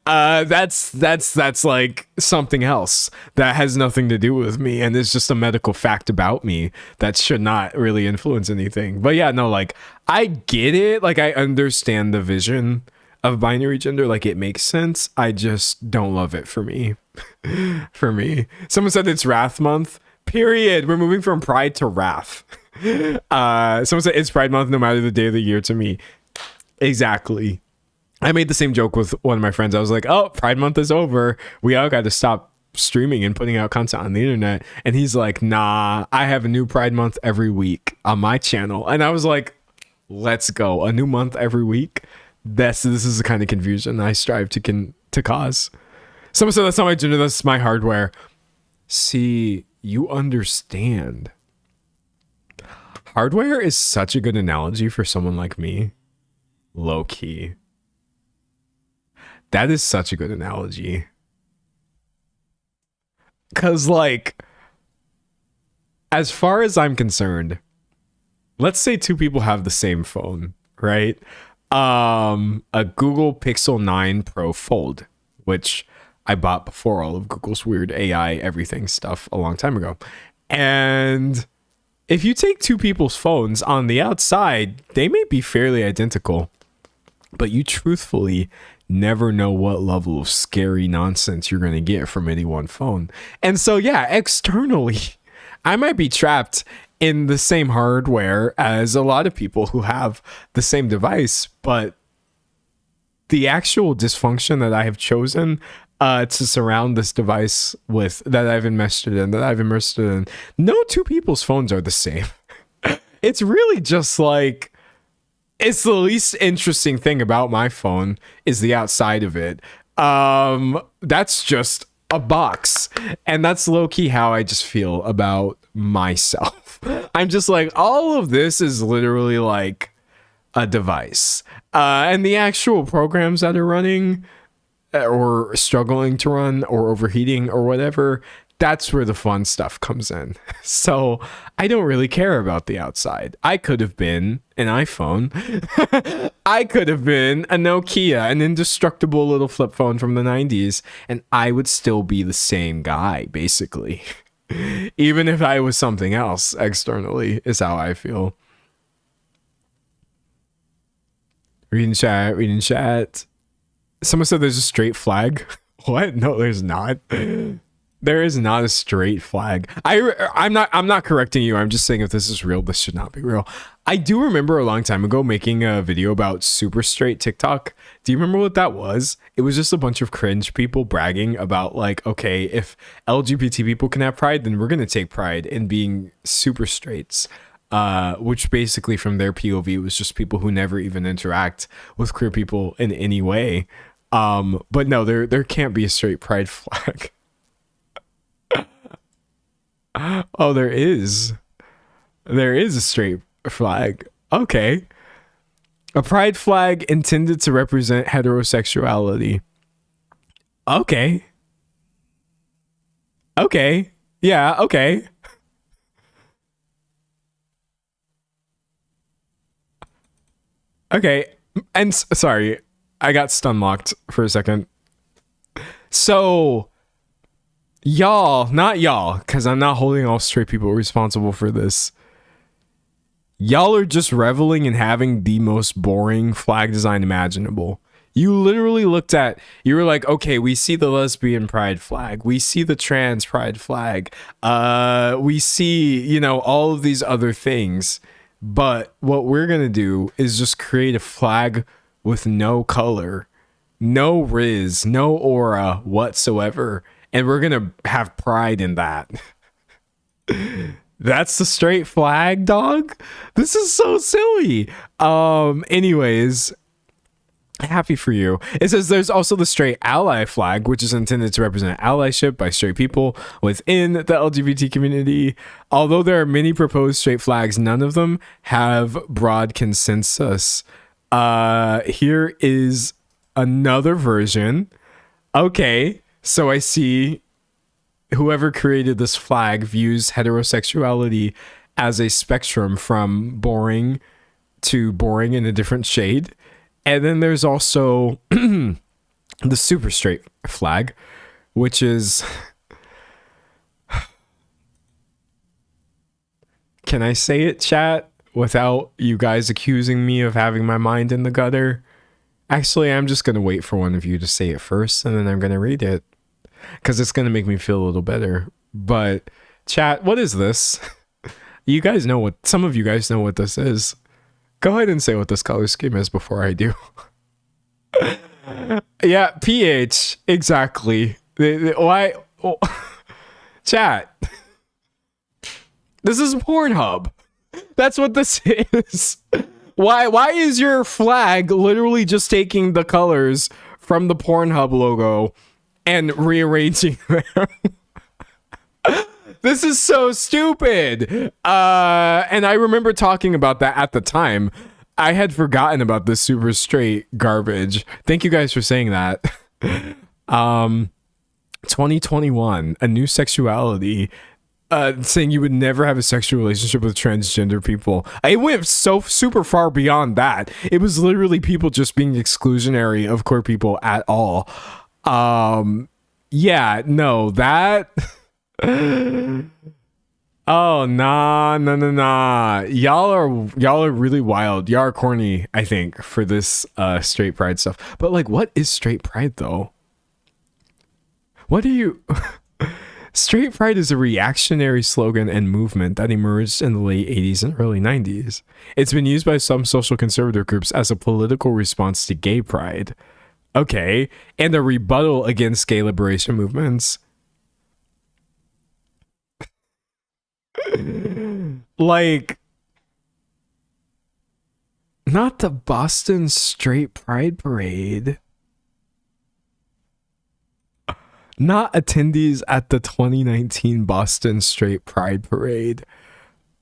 That's like something else that has nothing to do with me, and it's just a medical fact about me that should not really influence anything. But yeah, no, like I get it. Like I understand the vision of binary gender. Like it makes sense. I just don't love it for me. For me, someone said it's Wrath Month. Period. We're moving from Pride to Wrath. Someone said it's Pride Month no matter the day of the year to me. Exactly. I made the same joke with one of my friends. I was like, oh, Pride Month is over. We all got to stop streaming and putting out content on the internet. And he's like, nah, I have a new Pride Month every week on my channel. And I was like, let's go. A new month every week. This is the kind of confusion I strive to cause. Someone said that's not my gender, that's my hardware. See, you understand. Hardware is such a good analogy for someone like me. Low key. That is such a good analogy. Because, like, as far as I'm concerned, let's say two people have the same phone, right? A Google Pixel 9 Pro Fold, which I bought before all of Google's weird AI everything stuff a long time ago. And if you take two people's phones on the outside, they may be fairly identical, but you truthfully never know what level of scary nonsense you're going to get from any one phone. And so, yeah, externally, I might be trapped in the same hardware as a lot of people who have the same device, but the actual dysfunction that I have chosen to surround this device with, that I've immersed it in, no two people's phones are the same. It's really just like, it's the least interesting thing about my phone is the outside of it. That's just a box. And that's low-key how I just feel about myself. I'm just like, all of this is literally like a device. And the actual programs that are running or struggling to run or overheating or whatever, that's where the fun stuff comes in. So I don't really care about the outside. I could have been an iPhone. I could have been a Nokia, an indestructible little flip phone from the 90s, and I would still be the same guy, basically. Even if I was something else externally, is how I feel. Reading chat. Someone said there's a straight flag. What? No, there's not. There is not a straight flag. I'm not correcting you. I'm just saying if this is real, this should not be real. I do remember a long time ago making a video about super straight TikTok. Do you remember what that was? It was just a bunch of cringe people bragging about like, okay, if LGBT people can have pride, then we're going to take pride in being super straights. Which basically from their POV was just people who never even interact with queer people in any way. But no, there can't be a straight pride flag. Oh, there is. There is a straight flag. Okay. A pride flag intended to represent heterosexuality. Okay. Okay. Yeah, okay. Okay. And sorry, I got stun locked for a second. So y'all, not y'all, because I'm not holding all straight people responsible for this. Y'all are just reveling in having the most boring flag design imaginable. You literally looked at, you were like, okay, we see the lesbian pride flag. We see the trans pride flag. We see, you know, all of these other things. But what we're going to do is just create a flag with no color, no riz, no aura whatsoever. And we're going to have pride in that. That's the straight flag, dog? This is so silly. Anyways, happy for you. It says there's also the straight ally flag, which is intended to represent allyship by straight people within the LGBT community. Although there are many proposed straight flags, none of them have broad consensus. Here is another version. Okay. So I see whoever created this flag views heterosexuality as a spectrum from boring to boring in a different shade. And then there's also the super straight flag, which is, can I say it, chat, without you guys accusing me of having my mind in the gutter? Actually, I'm just going to wait for one of you to say it first, and then I'm going to read it, because it's going to make me feel a little better. But chat, what is this? You guys know what, some of you guys know what this is. Go ahead and say what this color scheme is before I do. Yeah, PH, exactly. Why? Oh. Chat. This is Pornhub. That's what this is. Why is your flag literally just taking the colors from the Pornhub logo and rearranging them? This is so stupid. And I remember talking about that at the time. I had forgotten about this super straight garbage. Thank you guys for saying that. 2021, a new sexuality, saying you would never have a sexual relationship with transgender people. It went so super far beyond that. It was literally people just being exclusionary of queer people at all. Yeah, no, that... Oh, nah. Y'all are really wild. Y'all are corny, I think, for this straight pride stuff. But like, what is straight pride though? What do you... Straight pride is a reactionary slogan and movement that emerged in the late 80s and early 90s. It's been used by some social conservative groups as a political response to gay pride. Okay, and a rebuttal against gay liberation movements. Like, not the Boston Straight Pride Parade. Not attendees at the 2019 Boston Straight Pride Parade.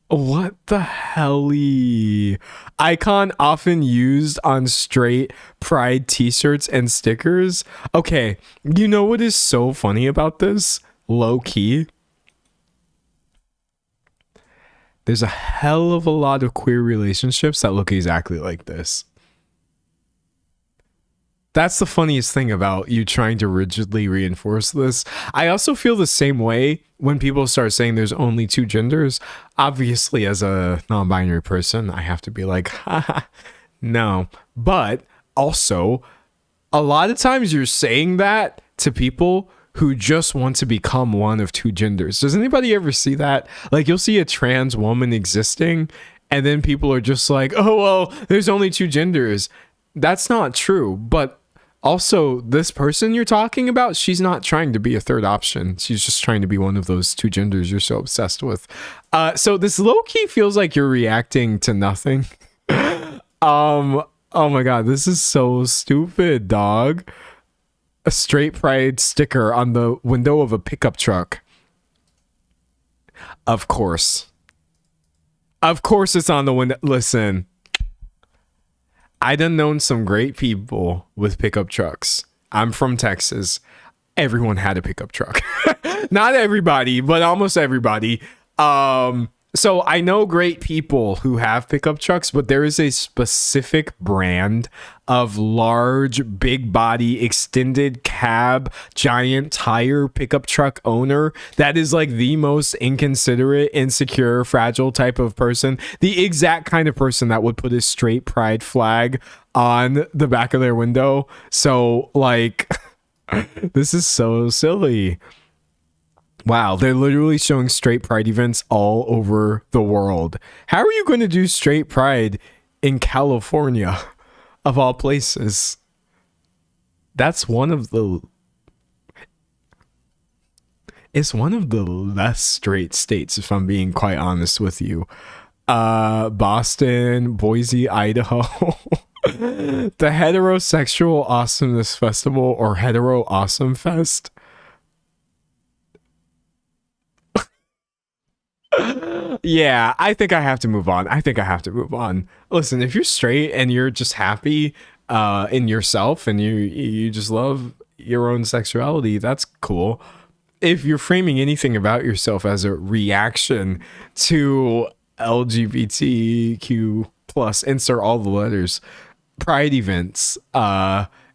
What the helly? Icon often used on straight pride t-shirts and stickers. Okay, you know what is so funny about this? Low key. There's a hell of a lot of queer relationships that look exactly like this. That's the funniest thing about you trying to rigidly reinforce this. I also feel the same way when people start saying there's only two genders. Obviously, as a non-binary person, I have to be like, haha, no. But also, a lot of times you're saying that to people who just want to become one of two genders. Does anybody ever see that? Like, you'll see a trans woman existing, and then people are just like, oh, well, there's only two genders. That's not true. But also, this person you're talking about, she's not trying to be a third option. She's just trying to be one of those two genders you're so obsessed with. So this low-key feels like you're reacting to nothing. Oh my god, this is so stupid, dog. A straight pride sticker on the window of a pickup truck. Of course. Of course it's on the window. Listen. I done known some great people with pickup trucks. I'm from Texas. Everyone had a pickup truck. Not everybody, but almost everybody. So I know great people who have pickup trucks, but there is a specific brand of large, big body, extended cab, giant tire pickup truck owner that is like the most inconsiderate, insecure, fragile type of person. The exact kind of person that would put a straight pride flag on the back of their window. So like, this is so silly. Wow, they're literally showing straight pride events all over the world. How are you going to do straight pride in California, of all places? That's one of the... It's one of the less straight states, if I'm being quite honest with you. Boston, Boise, Idaho. The Heterosexual Awesomeness Festival, or Hetero Awesome Fest. Yeah, I think I have to move on. Listen, if you're straight and you're just happy in yourself and you just love your own sexuality, that's cool. If you're framing anything about yourself as a reaction to LGBTQ plus, insert all the letters, pride events,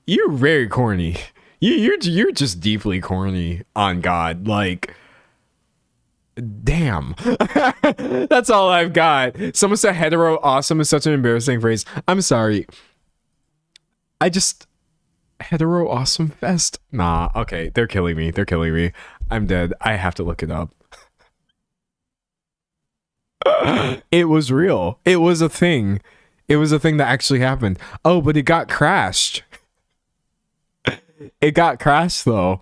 you're very corny. You're just deeply corny on God. Like, damn. That's all I've got. Someone said hetero awesome is such an embarrassing phrase. I'm sorry. Hetero awesome fest. Nah, okay. They're killing me. I'm dead. I have to look it up. It was real. It was a thing. It was a thing that actually happened. Oh, but it got crashed. It got crashed though.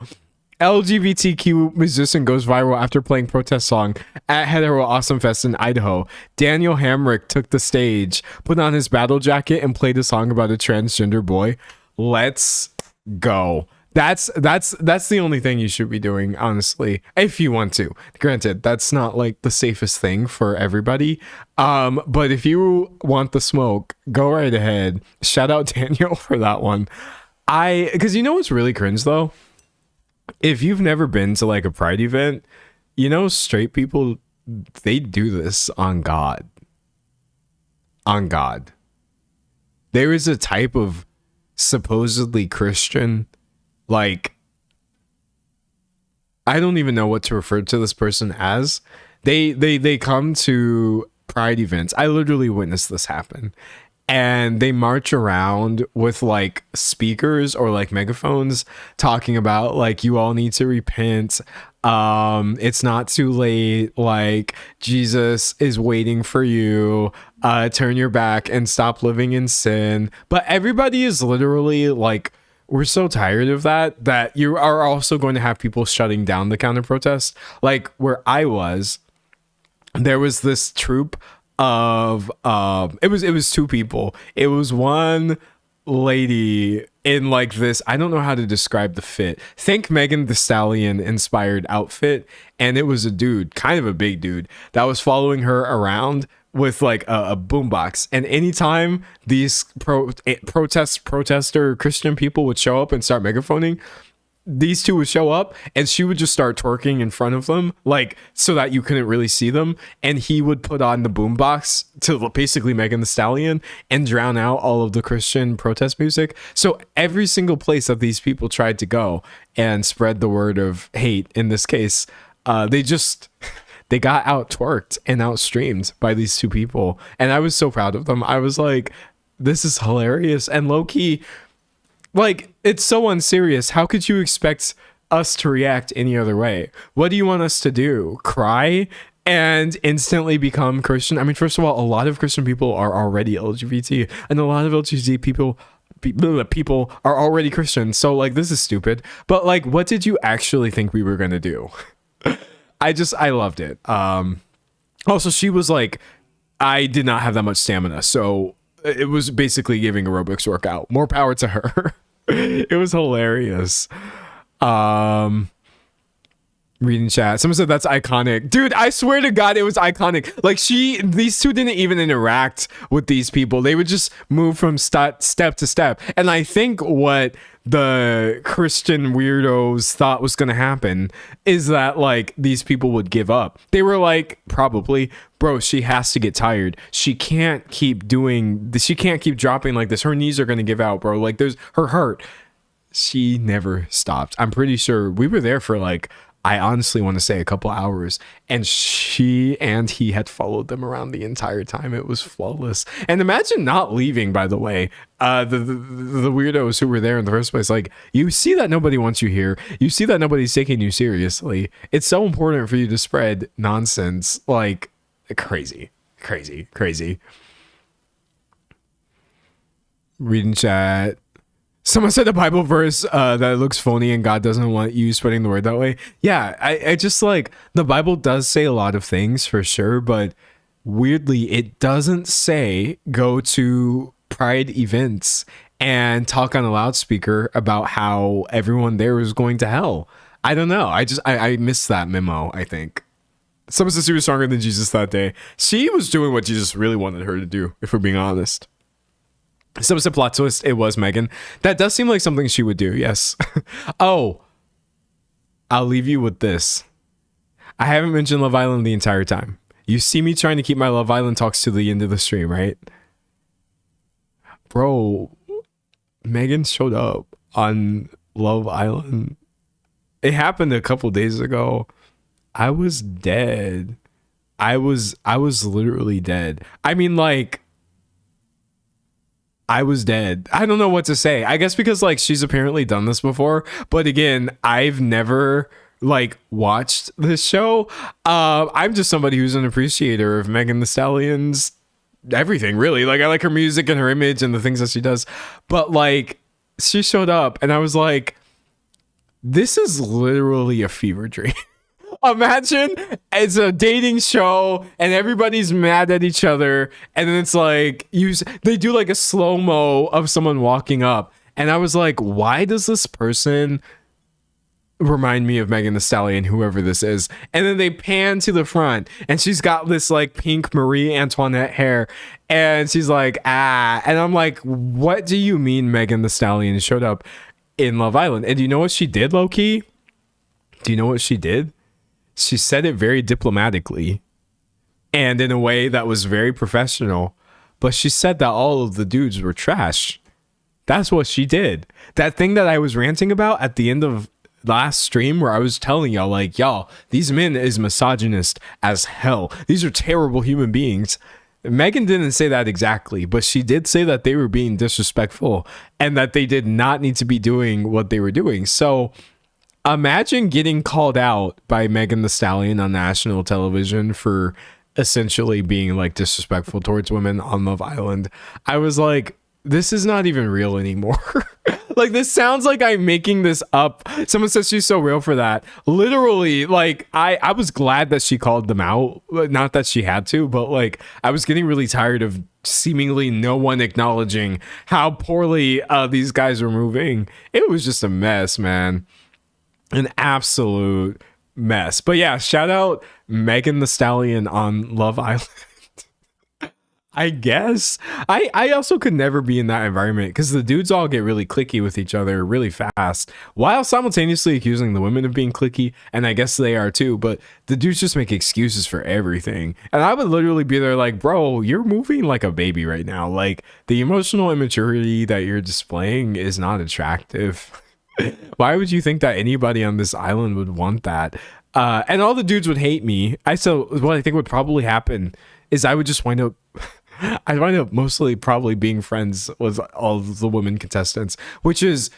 LGBTQ musician goes viral after playing protest song at Hetero Awesome Fest in Idaho. Daniel Hamrick took the stage, put on his battle jacket, and played a song about a transgender boy. Let's go. That's the only thing you should be doing, honestly, if you want to. Granted, that's not like the safest thing for everybody. But if you want the smoke, go right ahead. Shout out Daniel for that one. Because you know what's really cringe though? If you've never been to like a pride event, you know, straight people, they do this on God. On God. There is a type of supposedly Christian, like, I don't even know what to refer to this person as. They come to pride events. I literally witnessed this happen. And they march around with like speakers or like megaphones talking about like, you all need to repent. It's not too late. Like, Jesus is waiting for you. Turn your back and stop living in sin. But everybody is literally like, we're so tired of that you are also going to have people shutting down the counter protest. Like where I was, there was this troop of it was two people. It was one lady in like this, I don't know how to describe the fit. Think Megan Thee Stallion inspired outfit, and it was a dude, kind of a big dude, that was following her around with like a boombox. And anytime these protester Christian people would show up and start megaphoning, these two would show up and she would just start twerking in front of them, like, so that you couldn't really see them. And he would put on the boombox to basically Megan Thee Stallion and drown out all of the Christian protest music. So every single place that these people tried to go and spread the word of hate, in this case, they got out twerked and out streamed by these two people. And I was so proud of them. I was like, this is hilarious. And low key, like, it's so unserious. How could you expect us to react any other way? What do you want us to do? Cry and instantly become Christian? I mean, first of all, a lot of Christian people are already LGBT, and a lot of LGBT people are already Christian. So like, this is stupid. But like, what did you actually think we were gonna do? I loved it. Also, she was like, I did not have that much stamina, so it was basically giving aerobics workout. More power to her. It was hilarious. Reading chat. Someone said that's iconic. Dude, I swear to God, it was iconic. Like, these two didn't even interact with these people. They would just move from step to step. And I think what the Christian weirdos thought was going to happen is that like these people would give up. They were like, probably, bro, she has to get tired. She can't keep dropping like this. Her knees are going to give out, bro. Like, there's her hurt. She never stopped. I'm pretty sure we were there for like, I honestly want to say a couple hours, and she and he had followed them around the entire time. It was flawless. And imagine not leaving, by the way. The weirdos who were there in the first place, like, you see that nobody wants you here. You see that nobody's taking you seriously. It's so important for you to spread nonsense. Like, crazy. Reading chat. Someone said a Bible verse that it looks phony and God doesn't want you spreading the word that way. Yeah, I just like, the Bible does say a lot of things for sure, but weirdly, it doesn't say go to pride events and talk on a loudspeaker about how everyone there is going to hell. I don't know. I missed that memo, I think. Someone said she was stronger than Jesus that day. She was doing what Jesus really wanted her to do, if we're being honest. So it's a plot twist. It was Megan. That does seem like something she would do. Yes. Oh, I'll leave you with this. I haven't mentioned Love Island the entire time. You see me trying to keep my Love Island talks to the end of the stream, right? Bro, Megan showed up on Love Island. It happened a couple days ago. I was dead. I was literally dead. I mean, like, I was dead. I don't know what to say. I guess because like she's apparently done this before, but again, I've never like watched this show. I'm just somebody who's an appreciator of Megan Thee Stallion's everything, really. Like, I like her music and her image and the things that she does. But like, she showed up and I was like, this is literally a fever dream. Imagine it's a dating show and everybody's mad at each other, and then it's like they do like a slow-mo of someone walking up, and I was like, why does this person remind me of Megan Thee Stallion, whoever this is? And then they pan to the front and she's got this like pink Marie Antoinette hair, and she's like, and I'm like, what do you mean Megan Thee Stallion showed up in Love Island? And do you know what she did, low-key? Do you know what she did? She said it very diplomatically and in a way that was very professional, but she said that all of the dudes were trash. That's what she did. That thing that I was ranting about at the end of last stream, where I was telling y'all, like, y'all, these men is misogynist as hell. These are terrible human beings. Megan didn't say that exactly, but she did say that they were being disrespectful and that they did not need to be doing what they were doing. So imagine getting called out by Megan Thee Stallion on national television for essentially being like disrespectful towards women on Love Island. I was like, this is not even real anymore. Like, this sounds like I'm making this up. Someone says she's so real for that. Literally, like, I was glad that she called them out. Not that she had to, but like, I was getting really tired of seemingly no one acknowledging how poorly these guys were moving. It was just a mess, man. An absolute mess. But yeah, shout out Megan Thee Stallion on Love Island. I guess I also could never be in that environment because the dudes all get really cliquey with each other really fast, while simultaneously accusing the women of being cliquey, and I guess they are too, but the dudes just make excuses for everything. And I would literally be there like, bro, you're moving like a baby right now. Like, the emotional immaturity that you're displaying is not attractive. Why would you think that anybody on this island would want that? And all the dudes would hate me. So what I think would probably happen is I would just wind up mostly probably being friends with all of the women contestants, which is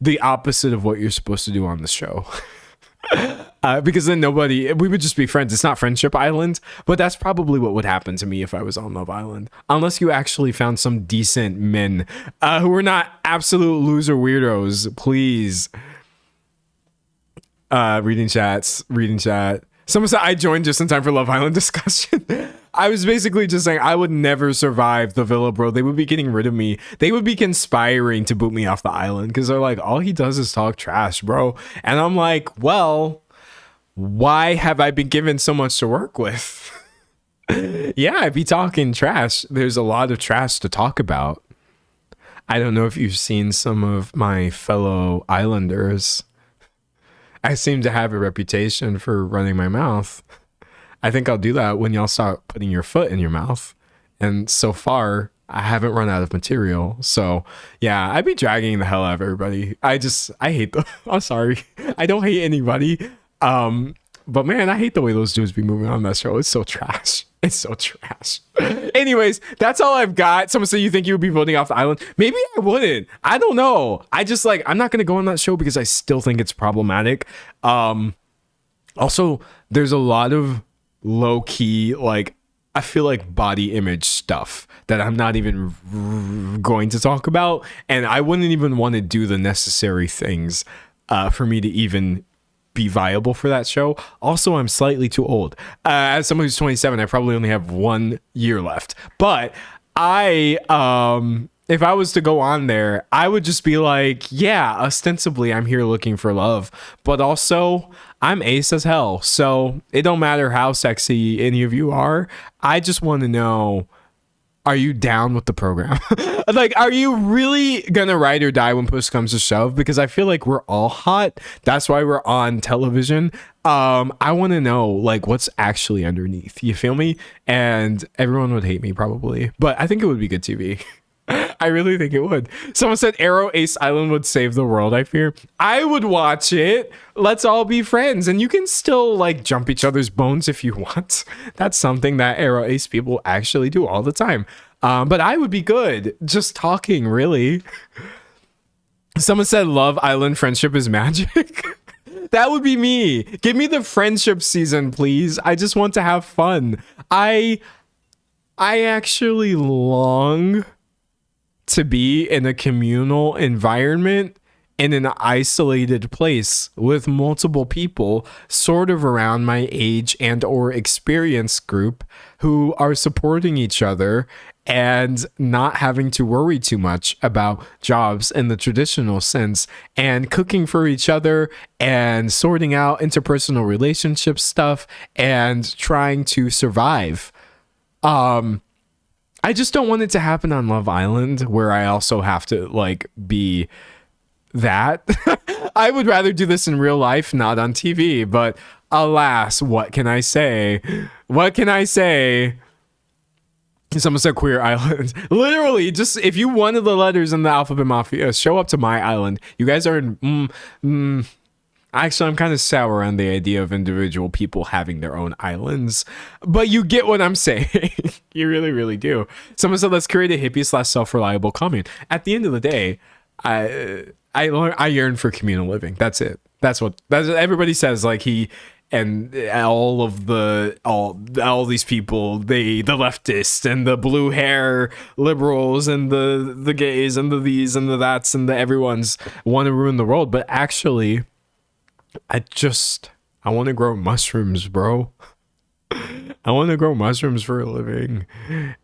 the opposite of what you're supposed to do on the show. Because then we would just be friends. It's not Friendship Island, but that's probably what would happen to me if I was on Love Island. Unless you actually found some decent men who are not absolute loser weirdos, please. Reading chat. Someone said I joined just in time for Love Island discussion. I was basically just saying I would never survive the villa, bro. They would be getting rid of me. They would be conspiring to boot me off the island because they're like, all he does is talk trash, bro. And I'm like, well, why have I been given so much to work with? Yeah, I'd be talking trash. There's a lot of trash to talk about. I don't know if you've seen some of my fellow islanders. I seem to have a reputation for running my mouth. I think I'll do that when y'all start putting your foot in your mouth. And so far, I haven't run out of material. So yeah, I'd be dragging the hell out of everybody. I hate them. I'm sorry. I don't hate anybody. But man, I hate the way those dudes be moving on that show. It's so trash. It's so trash. Anyways, that's all I've got. Someone said you think you would be voting off the island. Maybe I wouldn't. I don't know. I'm not going to go on that show because I still think it's problematic. Also, there's a lot of low key, like, I feel like body image stuff that I'm not even going to talk about. And I wouldn't even want to do the necessary things for me to even be viable for that show. Also, I'm slightly too old. As someone who's 27, I probably only have 1 year left. But if I was to go on there, I would just be like, yeah, ostensibly I'm here looking for love, but also I'm ace as hell. So it don't matter how sexy any of you are. I just want to know, are you down with the program? Like, are you really gonna ride or die when push comes to shove? Because I feel like we're all hot. That's why we're on television. I want to know, like, what's actually underneath. You feel me? And everyone would hate me probably, but I think it would be good TV. I really think it would. Someone said Arrow Ace Island would save the world, I fear. I would watch it. Let's all be friends. And you can still like jump each other's bones if you want. That's something that Arrow Ace people actually do all the time. But I would be good just talking, really. Someone said Love Island friendship is magic. That would be me. Give me the friendship season, please. I just want to have fun. I actually long to be in a communal environment in an isolated place with multiple people sort of around my age and or experience group who are supporting each other and not having to worry too much about jobs in the traditional sense and cooking for each other and sorting out interpersonal relationship stuff and trying to survive. I just don't want it to happen on Love Island where I also have to like be that. I would rather do this in real life, not on TV, but alas, what can I say? What can I say? Someone said Queer Island. Literally, just if you wanted the letters in the Alphabet Mafia, show up to my island. You guys are in actually, I'm kind of sour on the idea of individual people having their own islands, but you get what I'm saying. You really, really do. Someone said, let's create a hippie / self-reliable commune. At the end of the day, I yearn for communal living. That's it. That's what everybody says. Like and all these people, the leftists and the blue hair liberals and the gays and the these and the that's and the everyone's want to ruin the world, but actually, I want to grow mushrooms, bro. I want to grow mushrooms for a living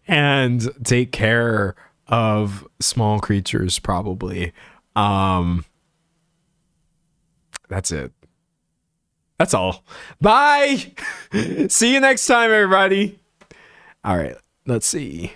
and take care of small creatures, probably. That's it. That's all. Bye. See you next time, everybody. All right. Let's see.